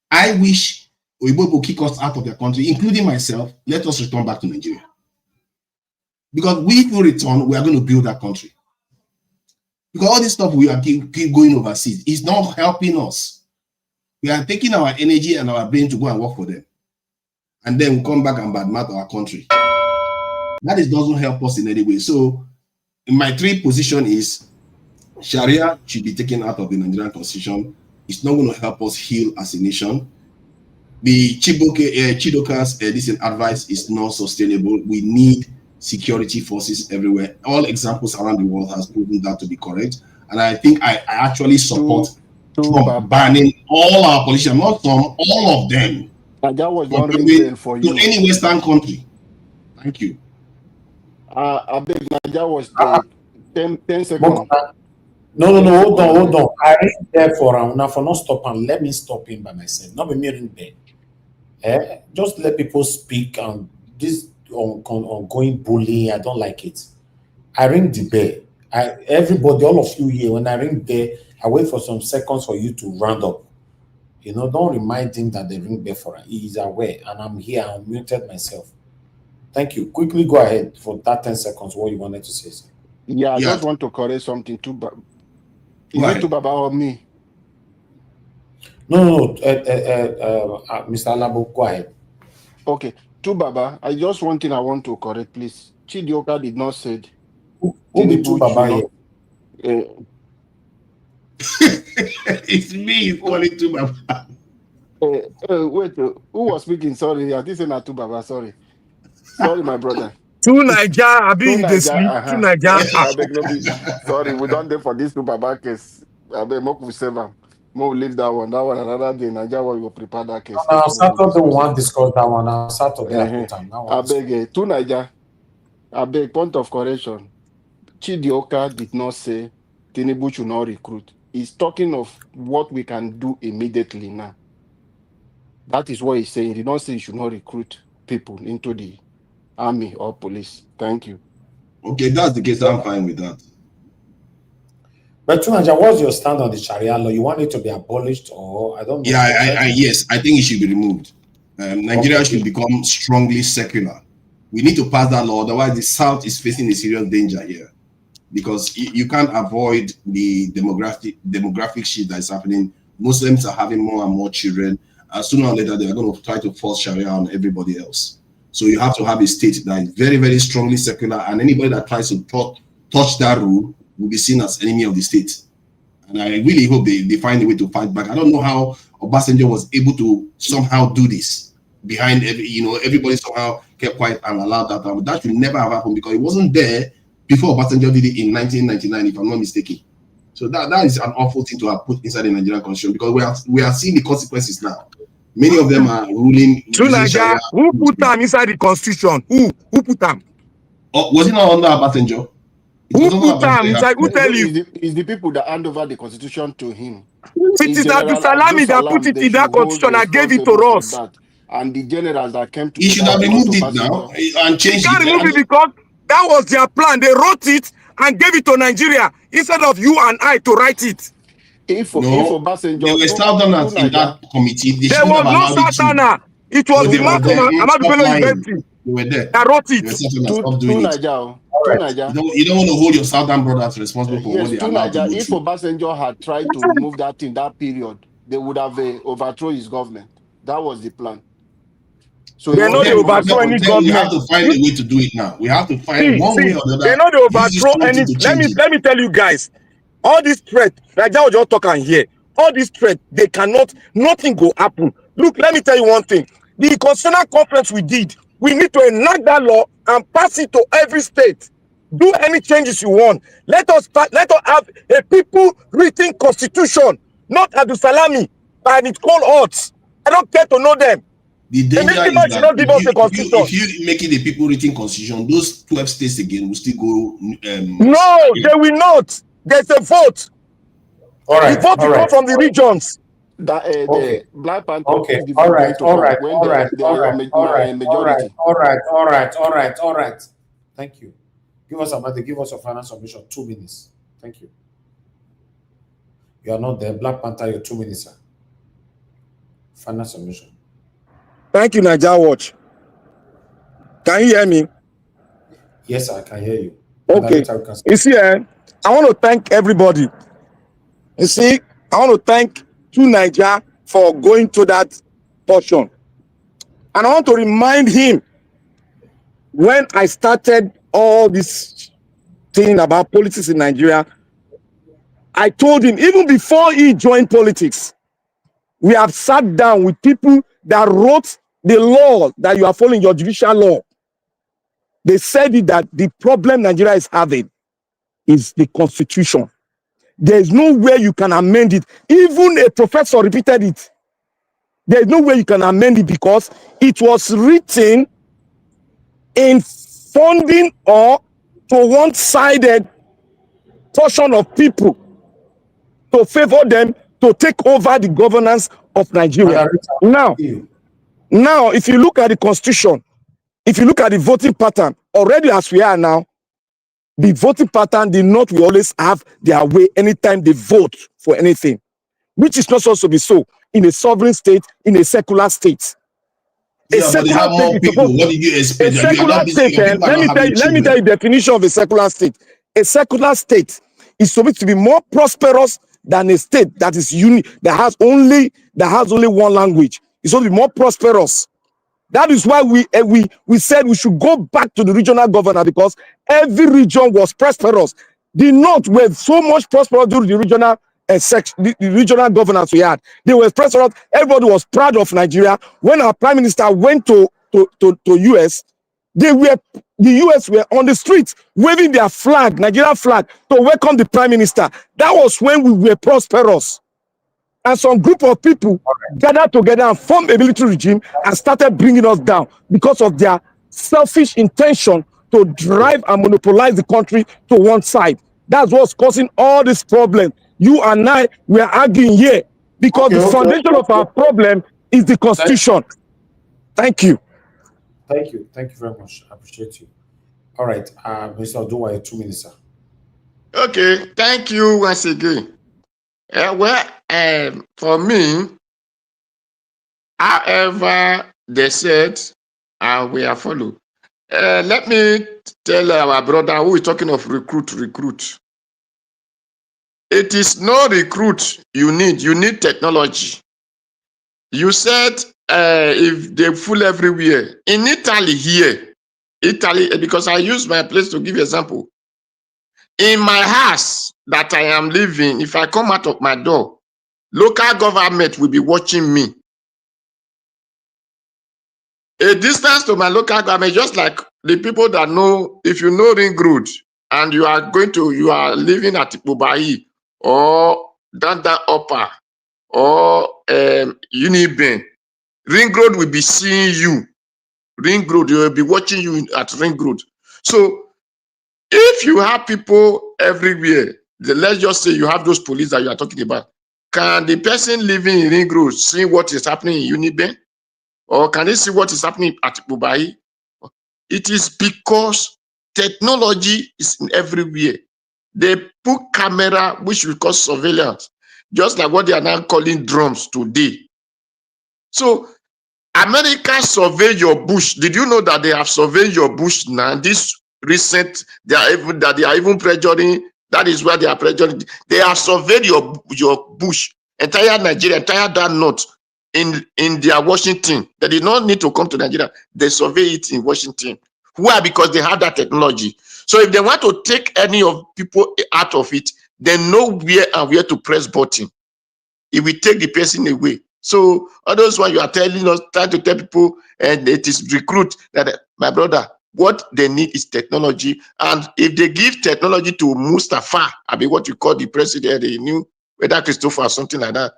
I wish Oyibo will kick us out of their country, including myself. Let us return back to Nigeria. Because if we return, we are going to build that country. Because all this stuff we are keep going overseas is not helping us. We are taking our energy and our brain to go and work for them. And then we come back and badmouth our country. That doesn't help us in any way. So, in my three position is Sharia should be taken out of the Nigerian constitution. It's not going to help us heal as a nation. The Chidoka's this advice is not sustainable. We need security forces everywhere. All examples around the world has proven that to be correct. And I think I actually support Trump banning all our politicians, not some, all of them. That was one reason for you. To any Western country. Thank you. I beg Naja was 10 seconds. No, hold on. I read there for now for not stop and let me stop him by myself. Not be me read there. Just let people speak, and this ongoing bullying, I don't like it. I ring the bell. Everybody, all of you here, when I ring bell, I wait for some seconds for you to round up. Don't remind him that they ring bell for him. He is aware, and I'm here. I'm muted myself. Thank you. Quickly go ahead for that 10 seconds. What you wanted to say, sir? Yeah, I just want to correct something too. Is it too Baba or me? No. Mr. Alabo, go ahead. Okay. To Baba, I just one thing I want to correct, please. Chidioka did not say who be to Baba here? It's me. It's calling to Baba. Wait, who was speaking? Sorry, I didn't say not to Baba. Sorry, my brother. To Naija, I be they sleep. To Naija. I beg no be. Sorry, we don't there for this to Baba case. I beg Moku 7. More leave that one. That one another day. Naija will go prepare that case. No, Saturday we want to discuss that one. Now Saturday I put time. I beg to Naija. I beg point of correction. Chidioka did not say Tinubu should not recruit. He's talking of what we can do immediately now. That is what he's saying. He did not say he should not recruit people into the army or police. Thank you. Okay, that's the case. I'm fine with that. But Tunaja, what's your stand on the Sharia law? You want it to be abolished, or I don't know? Yeah, yes, I think it should be removed. Nigeria should become strongly secular. We need to pass that law, otherwise the South is facing a serious danger here, because you can't avoid the demographic shift that is happening. Muslims are having more and more children, and sooner or later they are going to try to force Sharia on everybody else. So you have to have a state that is very, very strongly secular, and anybody that tries to touch that rule will be seen as enemy of the state. And I really hope they find a way to fight back. I don't know how Obasanjo was able to somehow do this behind everybody somehow kept quiet and allowed that. But that should never have happened, because it wasn't there before Obasanjo did it in 1999, if I'm not mistaken. So that is an awful thing to have put inside the Nigerian constitution, because we are seeing the consequences now. Many of them are ruling. True Nigeria. Who put them inside the constitution? Who put them? Oh, was it not under Obasanjo? Who put them inside? Who tell you? It's the people that hand over the constitution to him. It is Abdul Salami that put it in that constitution and gave it to us. And the generals that came to. He should have removed it now and changed it. He can't remove it because that was their plan. They wrote it and gave it to Nigeria instead of you and I to write it. If Obasanjo, there were Southerners in that committee. There was no Southerner. It was the Ahmadu Bello University. They were there. That wrote it. You don't want to hold your Southern brothers responsible for what they allowed to do. If Obasanjo had tried to remove that in that period, they would have overthrown his government. That was the plan. So they're not overthrow any government. We have to find a way to do it now. We have to find one way or the other. They're not overthrow any. Let me tell you guys, all this threat, like that was just talking here. All this threat, they cannot. Nothing will happen. Look, let me tell you one thing. The constitutional conference we did, we need to enact that law and pass it to every state. Do any changes you want. Let us have a people-written constitution, not Abdul Salami and its cold odds. I don't care to know them. The danger is that if you make it a people-written constitution, those 12 states again will still go. No, they will not. There's a vote. All right. The vote will come from the regions. Okay. Black Panther. Okay. All right. Thank you. Give us a final submission. 2 minutes. Thank you. You are not there. Black Panther, your 2 minutes, sir. Final submission. Thank you, Naija Watch. Can you hear me? Yes, I can hear you. Okay. You see, I want to thank everybody. You see, I want to thank Naija for going to that portion. And I want to remind him, when I started all this thing about politics in Nigeria, I told him, even before he joined politics, we have sat down with people that wrote the law that you are following, your judicial law. They said it that the problem Nigeria is having is the constitution. There is no way you can amend it. Even a professor repeated it. There is no way you can amend it because it was written in funding or to one-sided portion of people to favor them to take over the governance of Nigeria. Now, Now, if you look at the constitution, if you look at the voting pattern, already as we are now, the voting pattern, the North will always have their way anytime they vote for anything, which is not supposed to be so in a sovereign state, in a secular state. A Yeah, but they secular have state more is people. supposed, What did you a expect? You are secular not busy. state, Your people are let not me tell you, having let me tell children. you the definition of a secular state. A secular state is supposed to be more prosperous than a state that is that has only one language. It's supposed to be more prosperous. That is why we said we should go back to the regional governor, because every region was prosperous. The North were so much prosperous during the regional the regional governors we had. They were prosperous. Everybody was proud of Nigeria. When our prime minister went to US, the US were on the streets waving their flag, Nigeria flag, to welcome the prime minister. That was when we were prosperous. And some group of people gathered together and formed a military regime and started bringing us down because of their selfish intention to drive and monopolize the country to one side. That's what's causing all this problem. You and I, we are arguing here because the foundation of our problem is the constitution. Thank you. Thank you. Thank you very much. I appreciate you. All right. Mr. Oduwa, 2 minutes, sir. Okay, thank you once again. For me, however they said, we are followed. Let me tell our brother who is talking of recruit. It is no recruit you need technology. You said if they fool everywhere. In Italy, because I use my place to give you example. In my house that I am living, if I come out of my door, local government will be watching me. A distance to my local government, just like the people that know, if you know Ring Road and you are living at Ipobai or Danda Upper or Uniben, Ring Road will be seeing you. Ring Road, they will be watching you at Ring Road. So if you have people everywhere, let's just say you have those police that you are talking about, can the person living in Ring Road see what is happening in Uniben? Or can they see what is happening at Bubai? It is because technology is everywhere. They put camera, which we call surveillance, just like what they are now calling drones today. So America surveyed your bush. Did you know that they have surveyed your bush now? This recent, they are even pressuring. That is where they are pressuring. They have surveyed your bush, entire Nigeria, entire that north. In their Washington, they did not need to come to Nigeria. They survey it in Washington. Why? Because they have that technology. So if they want to take any of people out of it, they know where and where to press button. It will take the person away. So others when you are telling us, trying to tell people, and it is recruit that my brother, what they need is technology. And if they give technology to Mustafa, I mean what you call the president, they knew whether Christopher or something like that.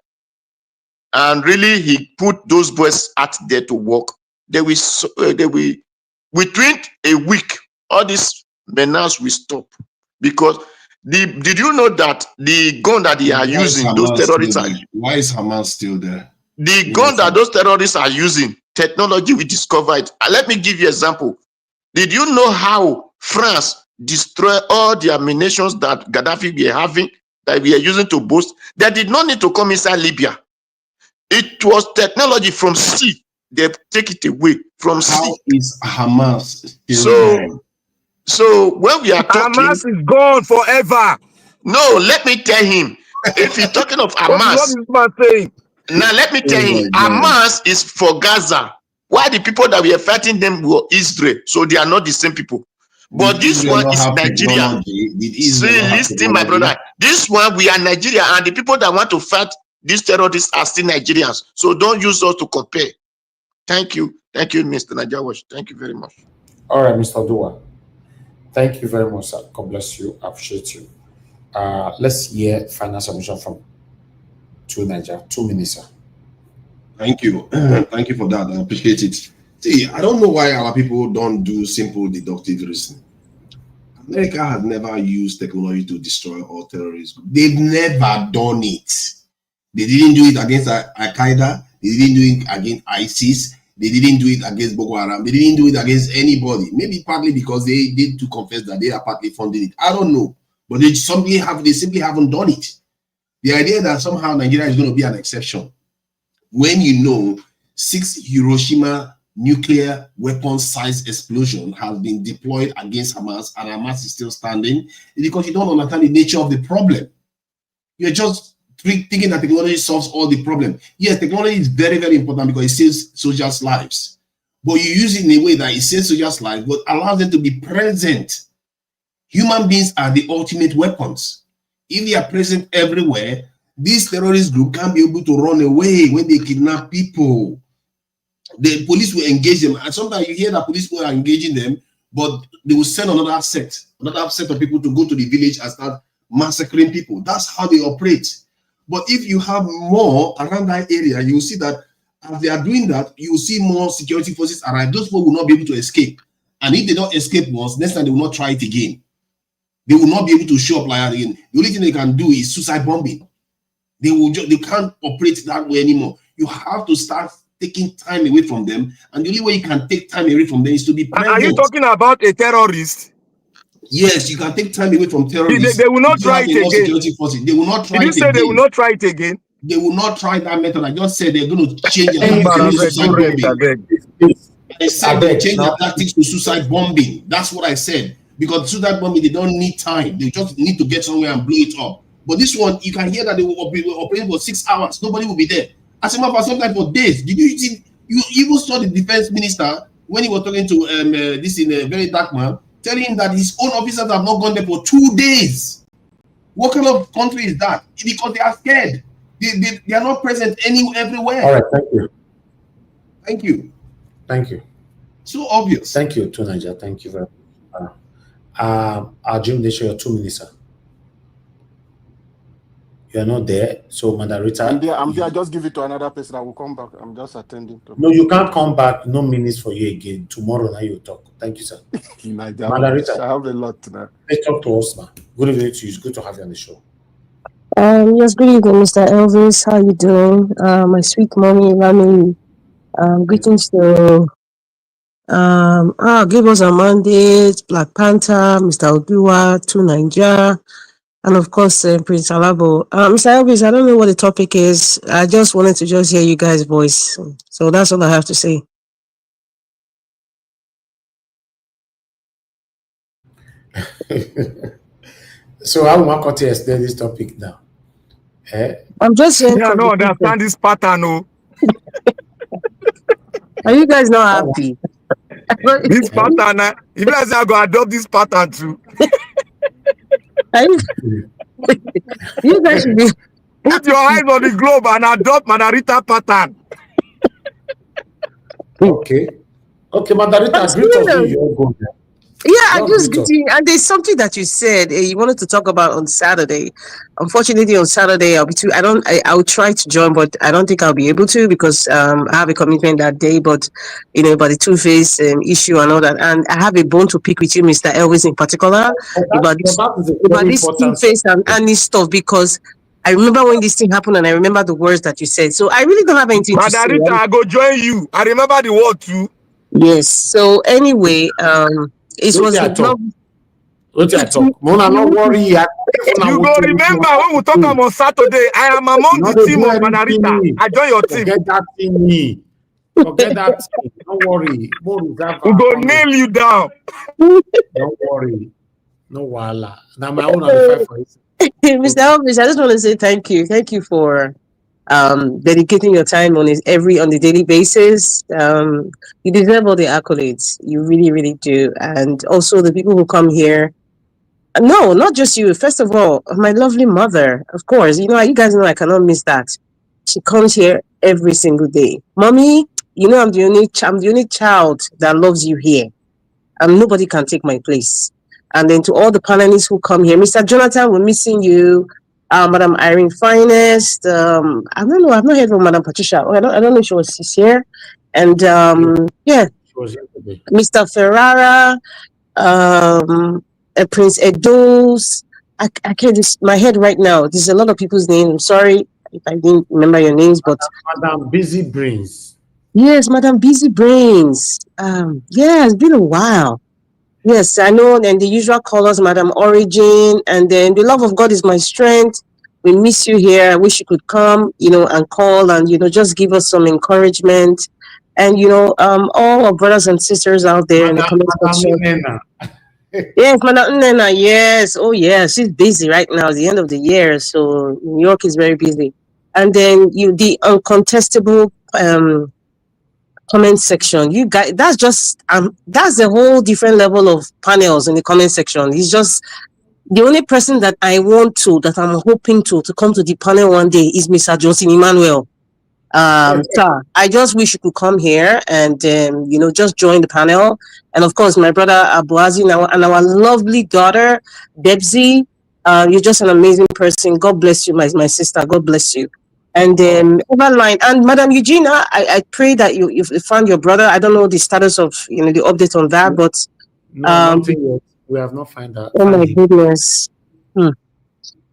And really, he put those boys out there to work. They will within a week, all these menace will stop. Because did you know that the gun that they are using, those terrorists are, why is Hamas still there? The gun that those terrorists are using, technology we discovered. Let me give you an example. Did you know how France destroyed all the ammunitions that Gaddafi were having, that we are using to boast? They did not need to come inside Libya. It was technology from sea. They take it away from sea. How is Hamas still there? So when we are talking, Hamas is gone forever. No, let me tell him. If he's talking of Hamas, what is man saying? Now let me tell him, Hamas is for Gaza. Why the people that we are fighting them were Israel? So they are not the same people. But this one is Nigeria. See, listen, my brother. This one, we are Nigeria, and the people that want to fight these terrorists are still Nigerians. So don't use us to compare. Thank you. Thank you, Mr. Najawash. Thank you very much. All right, Mr. Dua. Thank you very much, sir. God bless you. I appreciate you. Let's hear final submission from Nigeria. 2 minutes, sir. Thank you. Thank you for that. I appreciate it. See, I don't know why our people don't do simple deductive reasoning. America has never used technology to destroy all terrorism. They've never done it. They didn't do it against Al-Qaeda. They didn't do it against ISIS. They didn't do it against Boko Haram. They didn't do it against anybody. Maybe partly because they did to confess that they are partly funding it. I don't know, but they simply haven't done it. The idea that somehow Nigeria is going to be an exception, when you know 6 Hiroshima nuclear weapon size explosion has been deployed against Hamas and Hamas is still standing, is because you don't understand the nature of the problem. You're just thinking that technology solves all the problem. Yes, technology is very, very important because it saves soldiers' lives. But you use it in a way that it saves soldiers' lives, but allows them to be present. Human beings are the ultimate weapons. If they are present everywhere, this terrorist group can't be able to run away when they kidnap people. The police will engage them. And sometimes you hear that police are engaging them, but they will send another set of people to go to the village and start massacring people. That's how they operate. But if you have more around that area, you will see that as they are doing that, you will see more security forces arrive. Those people will not be able to escape. And if they don't escape once, next time they will not try it again. They will not be able to show up like that again. The only thing they can do is suicide bombing. They can't operate that way anymore. You have to start taking time away from them. And the only way you can take time away from them is to be present. Are you talking about a terrorist? Yes, you can take time away from terrorists. They will not try it again. Security forces. They will not try it again. Did you say they will not try it again? They will not try that method. I just said they're going to change their tactics to suicide bombing. I said they change their tactics to suicide bombing. That's what I said. Because suicide bombing, they don't need time. They just need to get somewhere and blow it up. But this one, you can hear that they will be operating for 6 hours. Nobody will be there. As a matter of fact, sometimes for days. Did you see? You even saw the defense minister when he was talking to this in a very dark man, telling him that his own officers have not gone there for 2 days. What kind of country is that? Because they are scared. They are not present everywhere. All right, thank you. Thank you. Thank you. So obvious. Thank you, Tunaja. Thank you very much. Jim, they show your 2 minutes, sir. You are not there, so Madarita. I'm there. Just give it to another person. I will come back. I'm just attending to. No, you can't come back. No minutes for you again. Tomorrow now you talk. Thank you, sir. Madarita, I have a lot tonight. Let's talk to us now. Good evening to you. It's good to have you on the show. Yes, good evening, Mr. Elvis. How you doing? My sweet mommy, Lami. Greetings to give us a mandate, Black Panther, Mr. Oduwa, to Nigeria, and of course Prince Alabo. Mr. Elvis, I don't know what the topic is. I just wanted to just hear you guys' voice. So that's all I have to say. So how will I explain this topic now? I'm just saying. I don't understand this pattern. No. Are you guys not happy? This pattern, if you guys are going to adopt this pattern too. You guys should be. Put your eyes on the globe and adopt Madarita pattern. Okay, Madarita, greet us. You're good. Yeah, I'm just getting, and there's something that you said you wanted to talk about on Saturday. Unfortunately, on Saturday I'll try to join, but I don't think I'll be able to because I have a commitment that day. But about the Two-Face issue and all that, and I have a bone to pick with you, Mr. Elvis, in particular about this Two-Face and Annie stuff, because I remember when this thing happened, and I remember the words that you said. So I really don't have anything to say. Madarita, I go join you. I remember the word too. Yes. So anyway, it was What I talk? Mona, not worry. You go remember when we talk on Saturday. I am among the team of Madarita. I join your team. Forget that thing. Forget that thing. Don't worry. We go nail you down. Don't worry. No wala. Now my own are for it. Mr. Elvis, I just want to say thank you. Thank you for dedicating your time on the daily basis. You deserve all the accolades. You really, really do. And also the people who come here. No, not just you. First of all, my lovely mother, of course. You guys know I cannot miss that. She comes here every single day. Mommy, I'm the only child that loves you here. Nobody can take my place. And then to all the panelists who come here, Mr. Jonathan, we're missing you. Madam Irene Finest. I don't know. I've not heard from Madam Patricia. I don't know if she's here. And Mr. Ferrara, Prince Edos. I can't just my head right now. There's a lot of people's names. I'm sorry if I didn't remember your names, but Madam Busy Brains. Yes, Madam Busy Brains. Yeah, it's been a while. Yes, I know. And the usual callers, Madam Origin, and then the love of God is my strength. We miss you here. I wish you could come, and call and just give us some encouragement. And all our brothers and sisters out there in the comment section. Yes, Madam Nena, yes. Oh, yeah, she's busy right now. It's the end of the year, so New York is very busy. And then the uncontestable comment section. You guys, that's a whole different level of panels in the comment section. It's just the only person that that I'm hoping to come to the panel one day is Mr. Johnson Emmanuel. Sir, I just wish you could come here and just join the panel. And of course, my brother Abuazi and our lovely daughter Debsy. You're just an amazing person. God bless you, my sister. God bless you. And Overline and Madam Eugenia, I pray that you found your brother. I don't know the status of the update on that, but No, nothing yet. We have not found that. oh my goodness. Oh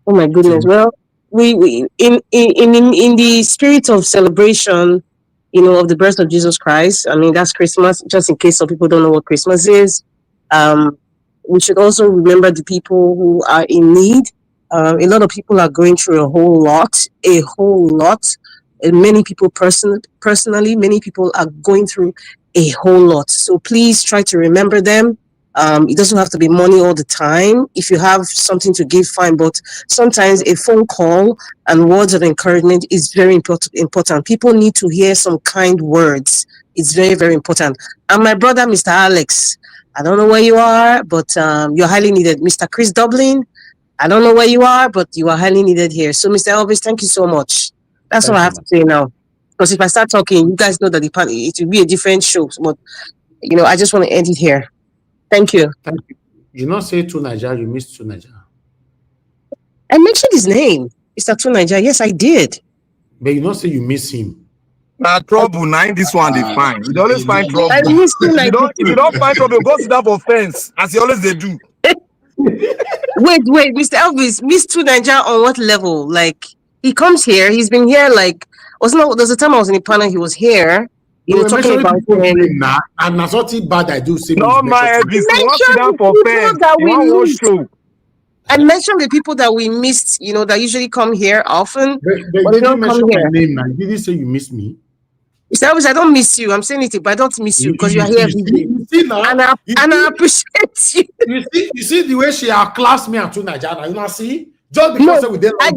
my goodness. Well, we in the spirit of celebration, of the birth of Jesus Christ. I mean, that's Christmas. Just in case some people don't know what Christmas is, we should also remember the people who are in need. A lot of people are going through a whole lot. And many people personally, many people are going through a whole lot. So please try to remember them. It doesn't have to be money all the time. If you have something to give, fine. But sometimes a phone call and words of encouragement is very important. People need to hear some kind words. It's very, very important. And my brother, Mr. Alex, I don't know where you are, but you're highly needed. Mr. Chris Dublin, I don't know where you are, but you are highly needed here. So, Mr. Elvis, thank you so much. That's all I have to say now. Because if I start talking, you guys know that it will be a different show. But, I just want to end it here. Thank you. Thank you. You not say to Nigeria, you missed to Nigeria. I mentioned his name, Mr. To Nigeria. Yes, I did. But you not say you miss him. Now trouble, this one they find. You always find trouble. I miss you, if you don't find trouble, go sit down for fence, as you always they do. Wait, Mr. Elvis, Miss To Nigeria on what level? Like, he comes here, he's been here there's a time I was in the panel, he was here, talking about and that's what bad I do say. No, my Elvis, you want sit down for fence. You want watch show. I mentioned the people that we missed, that usually come here often. But they don't come here. My name now. Did you say you miss me? Mr. Elvis, I don't miss you. I'm saying it, but I don't miss you because you are here every day. You see now? And I appreciate you. You see the way she outclassed me to Nigeria. You not see? Just because we did I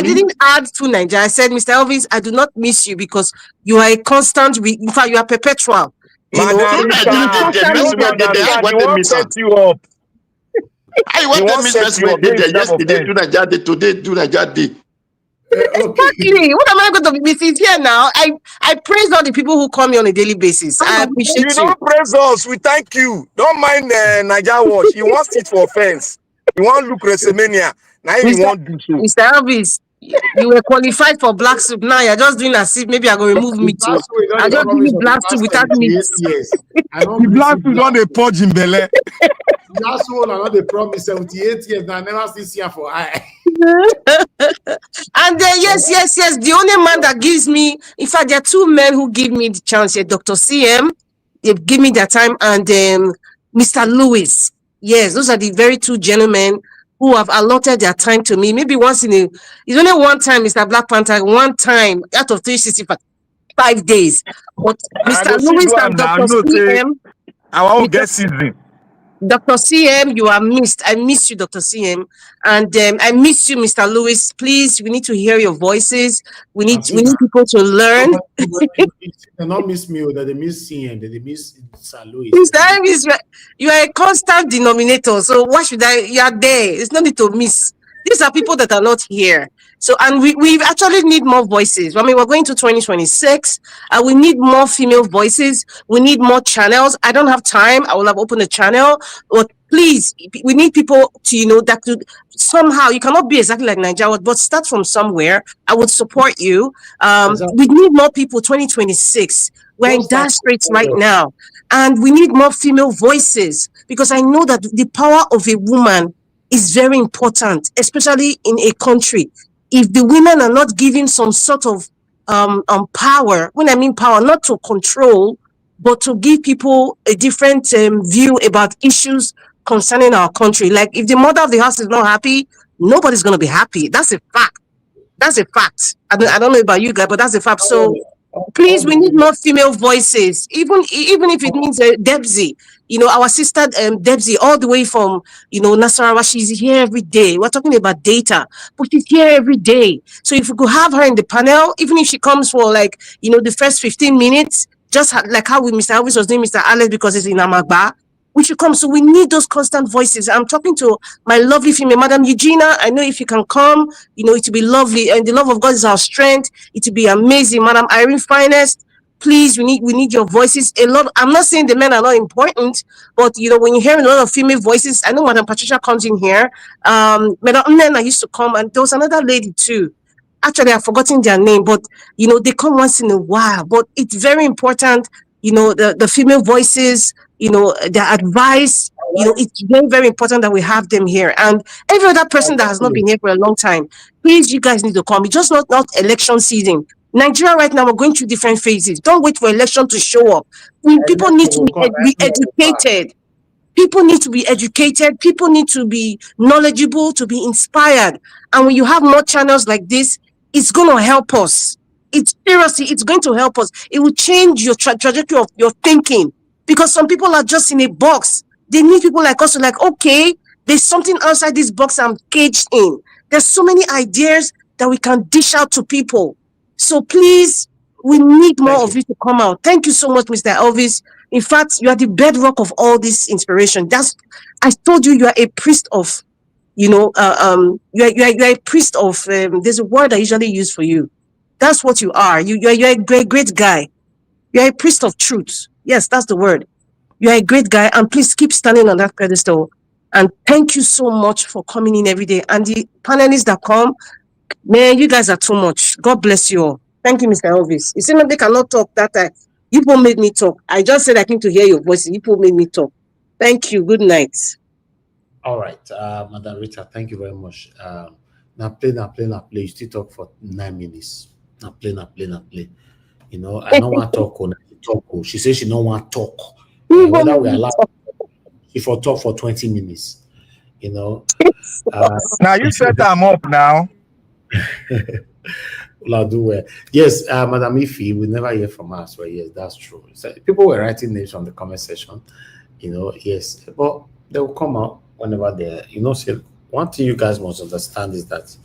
didn't add to Nigeria. I said, Mr. Elvis, I do not miss you because you are a constant. In fact, you are perpetual. You want set you up. I want to miss yesterday, today, day. Exactly. What am I going to be missing here now? I praise all the people who call me on a daily basis. I appreciate you. You don't praise us. We thank you. Don't mind Nigeria Watch. You want sit for offense. You want look WrestleMania. Now you want do so. Mr. Elvis, you were qualified for black soup. Now you're just doing as if maybe I'm going to remove me too. I just give me black soup without meat. The black soup don't they purge in belly. That's one I know they promise 78 years. I never see here for I. And then yes. The only man that gives me, in fact, there are two men who give me the chance here. Dr. CM, they give me their time, and Mr. Lewis. Yes, those are the very two gentlemen who have allotted their time to me. Maybe once it's only one time, Mr. Black Panther, one time out of 365 days. But Mr. Lewis and Dr. CM, I won't get season. Dr. CM, you are missed. I miss you, Dr. CM. And I miss you, Mr. Lewis. Please, we need to hear your voices. We need people to learn. They not miss me, that they miss CM, they miss Sir Lewis. Mr. Lewis, you are a constant denominator. So why should you are there. There's no need to miss. These are people that are not here. So, and we actually need more voices. I mean, we're going to 2026. We need more female voices. We need more channels. I don't have time. I will have opened a channel. But please, we need people to, that could somehow, you cannot be exactly like Nigeria, but start from somewhere. I would support you. We need more people 2026. We're in dire straits right now. And we need more female voices because I know that the power of a woman is very important, especially in a country. If the women are not given some sort of power. When I mean power, not to control, but to give people a different view about issues concerning our country. Like if the mother of the house is not happy, nobody's going to be happy. That's a fact. That's a fact. I don't know about you guys, but that's a fact. So please, we need more female voices, even if it means Debsy, our sister Debsy, all the way from Nasarawa. She's here every day. We're talking about data, but she's here every day. So if we could have her in the panel, even if she comes for like the first 15 minutes, just like how Mr. Elvis was doing Mr. Alex, because it's in Amagba, we should come. So we need those constant voices. I'm talking to my lovely female, Madam Eugenia. I know if you can come, it will be lovely. And the love of God is our strength. It will be amazing. Madam Irene Finest, please, we need your voices. A lot. I'm not saying the men are not important, but when you hear a lot of female voices, I know Madam Patricia comes in here. Madam Nena used to come, and there was another lady too. Actually, I've forgotten their name, but they come once in a while. But it's very important, the female voices, their advice, it's very, very important that we have them here. And every other person that has not been here for a long time, please, you guys need to come. It's just not election season. Nigeria right now, we're going through different phases. Don't wait for election to show up. People need to be educated. People need to be educated. People need to be knowledgeable, to be inspired. And when you have more channels like this, it's going to help us. It's going to help us. It will change your trajectory of your thinking, because some people are just in a box. They need people like us to okay, there's something outside this box I'm caged in. There's so many ideas that we can dish out to people. So please, we need more of you to come out. Thank you so much, Mr. Elvis. In fact, you are the bedrock of all this inspiration. I told you, you are a priest of, you are a priest of, there's a word I usually use for you. That's what you are. You're a great guy. You're a priest of truth. Yes, that's the word. You're a great guy, and please keep standing on that pedestal. And thank you so much for coming in every day. And the panelists that come, man, you guys are too much. God bless you all. Thank you, Mr. Elvis. You see, they cannot talk that time. You people made me talk. I just said I came to hear your voice. You people made me talk. Thank you. Good night. All right, Madam Rita, thank you very much. Now play. You still talk for 9 minutes. Now play. I don't want to talk. She says she don't want to talk. Whether we allow she for talk for 20 minutes. Now you set them up now. Well, I'll do well. Yes, Madam Ifi, we never hear from us. Well, yes, that's true. So people were writing names on the comment section. Yes, but they will come out whenever they're. So one thing you guys must understand is that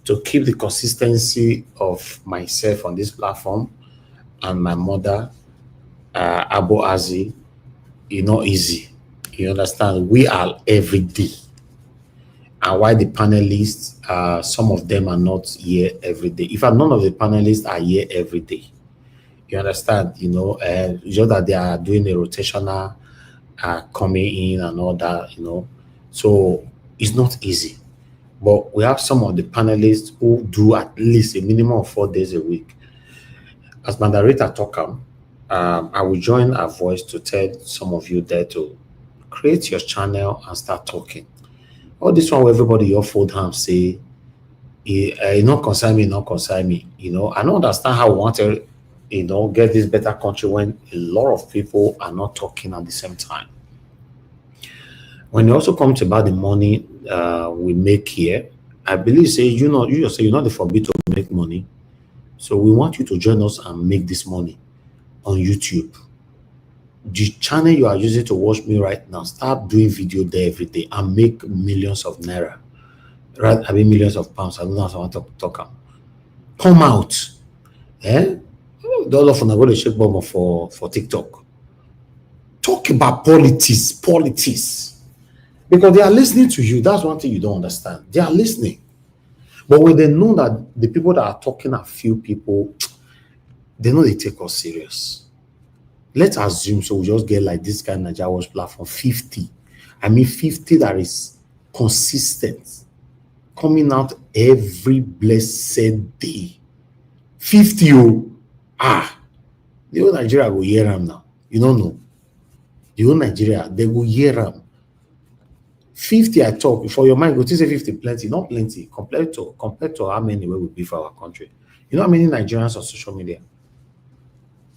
to keep the consistency of myself on this platform and my mother, Abu Azi, easy. You understand? We are every day. And why the panelists, some of them are not here every day. In fact, none of the panelists are here every day. You understand? Just that they are doing a rotational coming in and all that, So it's not easy. But we have some of the panelists who do at least a minimum of 4 days a week. As moderator talker, I will join our voice to tell some of you there to create your channel and start talking. All this one where everybody your fold hand say, not concern me. I don't understand how we want to, get this better country when a lot of people are not talking at the same time. When it also comes about the money we make here, I believe you say you're not the forbid to make money. So we want you to join us and make this money on YouTube. The channel you are using to watch me right now, start doing video there every day and make millions of naira. Right? I mean millions of pounds. I don't know how I want to talk. Come out. The all of them are going to shake bomb for TikTok. Talk about politics. Because they are listening to you. That's one thing you don't understand. They are listening. But when they know that the people that are talking are few people, they know they take us serious. Let's assume, so we just get like this kind of Jawa's platform, 50. 50 that is consistent, coming out every blessed day. 50, the whole Nigeria will hear them now. You don't know. The whole Nigeria, they will hear them. 50, I talk, before your mind go to say 50 plenty, not plenty, compared to how many will be for our country. You know how many Nigerians on social media?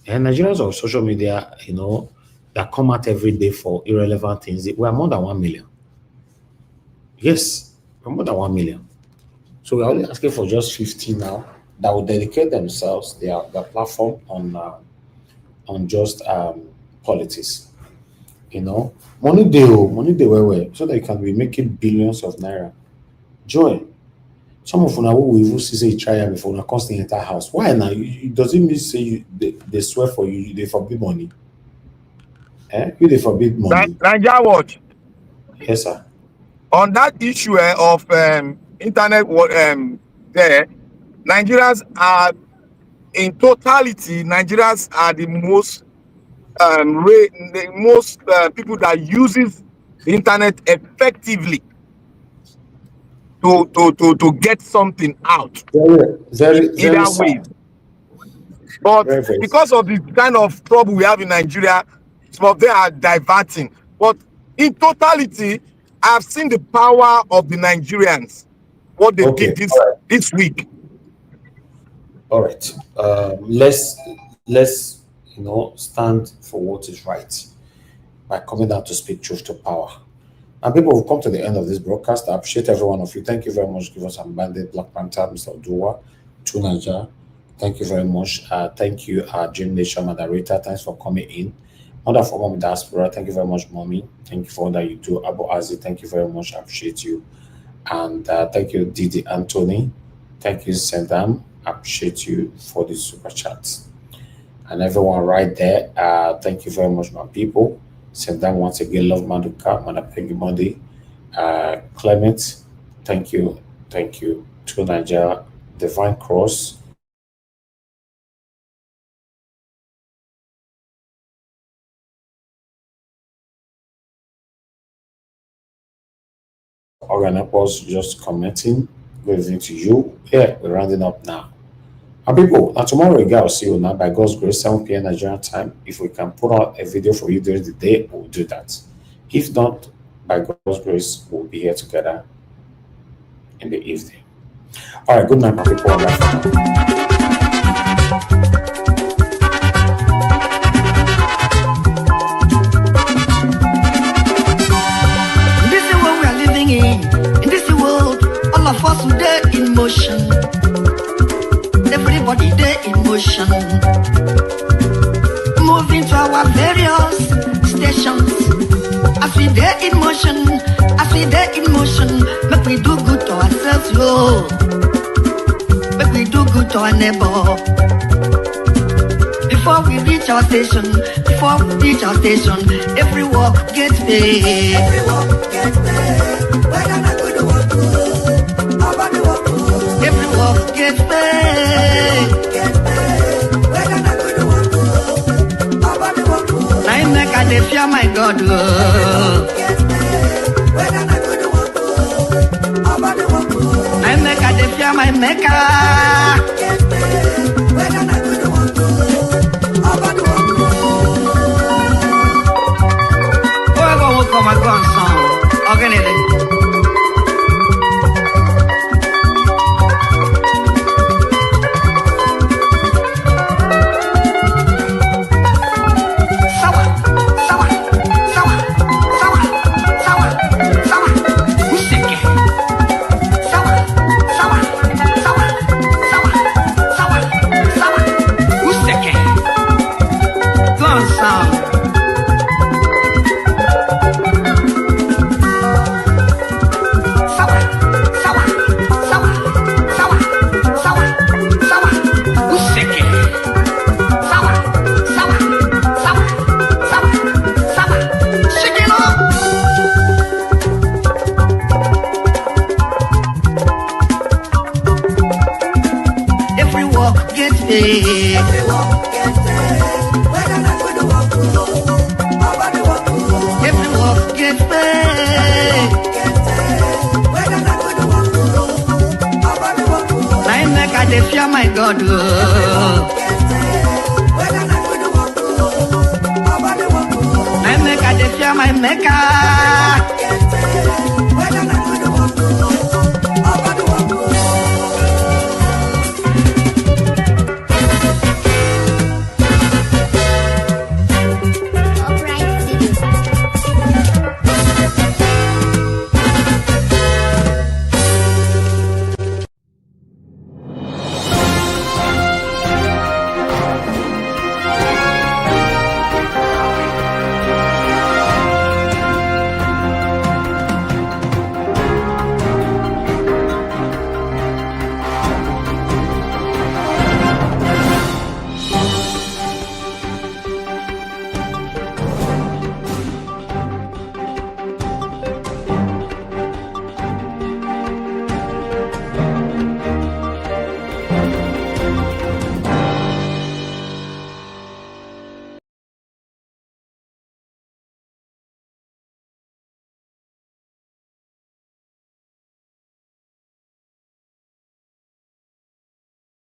And Nigerians on social media, that come out every day for irrelevant things, we are more than 1 million. Yes, we're more than 1 million. So we're only asking for just 50 now that will dedicate themselves, their platform on just politics. Money they where so that you can be making billions of naira. Joy. Some of una will even say try before una cost the entire house. Why now? It doesn't mean say they swear for you, they forbid money. You they forbid money. Nigeria watch. Yes, sir. On that issue of internet, there, Nigerians are in totality. Nigerians are the most people that uses the internet effectively to get something out. Very Either way. sad. But Very because of the kind of trouble we have in Nigeria, some of them are diverting. But in totality, I've seen the power of the Nigerians, what they did this week. All right. Let's stand for what is right by coming down to speak truth to power. And people will come to the end of this broadcast. I appreciate every one of you. Thank you very much. Give us some Bandit, Black Panther, Mr. Oduwa, Tunaja. Thank you very much. Thank you, Jim Nation moderator. Thanks for coming in. Wonderful Mommy Diaspora. Thank you very much, Mommy. Thank you for all that you do. Abu Azi, thank you very much. I appreciate you. And thank you, Didi Anthony. Thank you, Sendam. I appreciate you for the super chats. And everyone right there, thank you very much, my people. Sendam once again, Love Maduka, Manapegi Monday. Clement, thank you. Thank you. To Nigeria, Divine Cross. Organapos just commenting. Good evening to you. Yeah, we're rounding up now. And people, now tomorrow again, I'll see you now by God's grace, 7 p.m. Nigerian time. If we can put out a video for you during the day, we'll do that. If not, by God's grace, we'll be here together in the evening. All right, good night, my people. In this world, all of us today in motion. Everybody there in motion. Moving to our various stations. As we there in motion, make we do good to ourselves, yo. Make we do good to our neighbor. Before we reach our station, every walk gets paid. Every walk gets paid. Every walk gets paid. I make a dey fear my God. I make a dey fear my Maker. Whoever will come and go on song, organize. My God, I make a dey fear my Maker.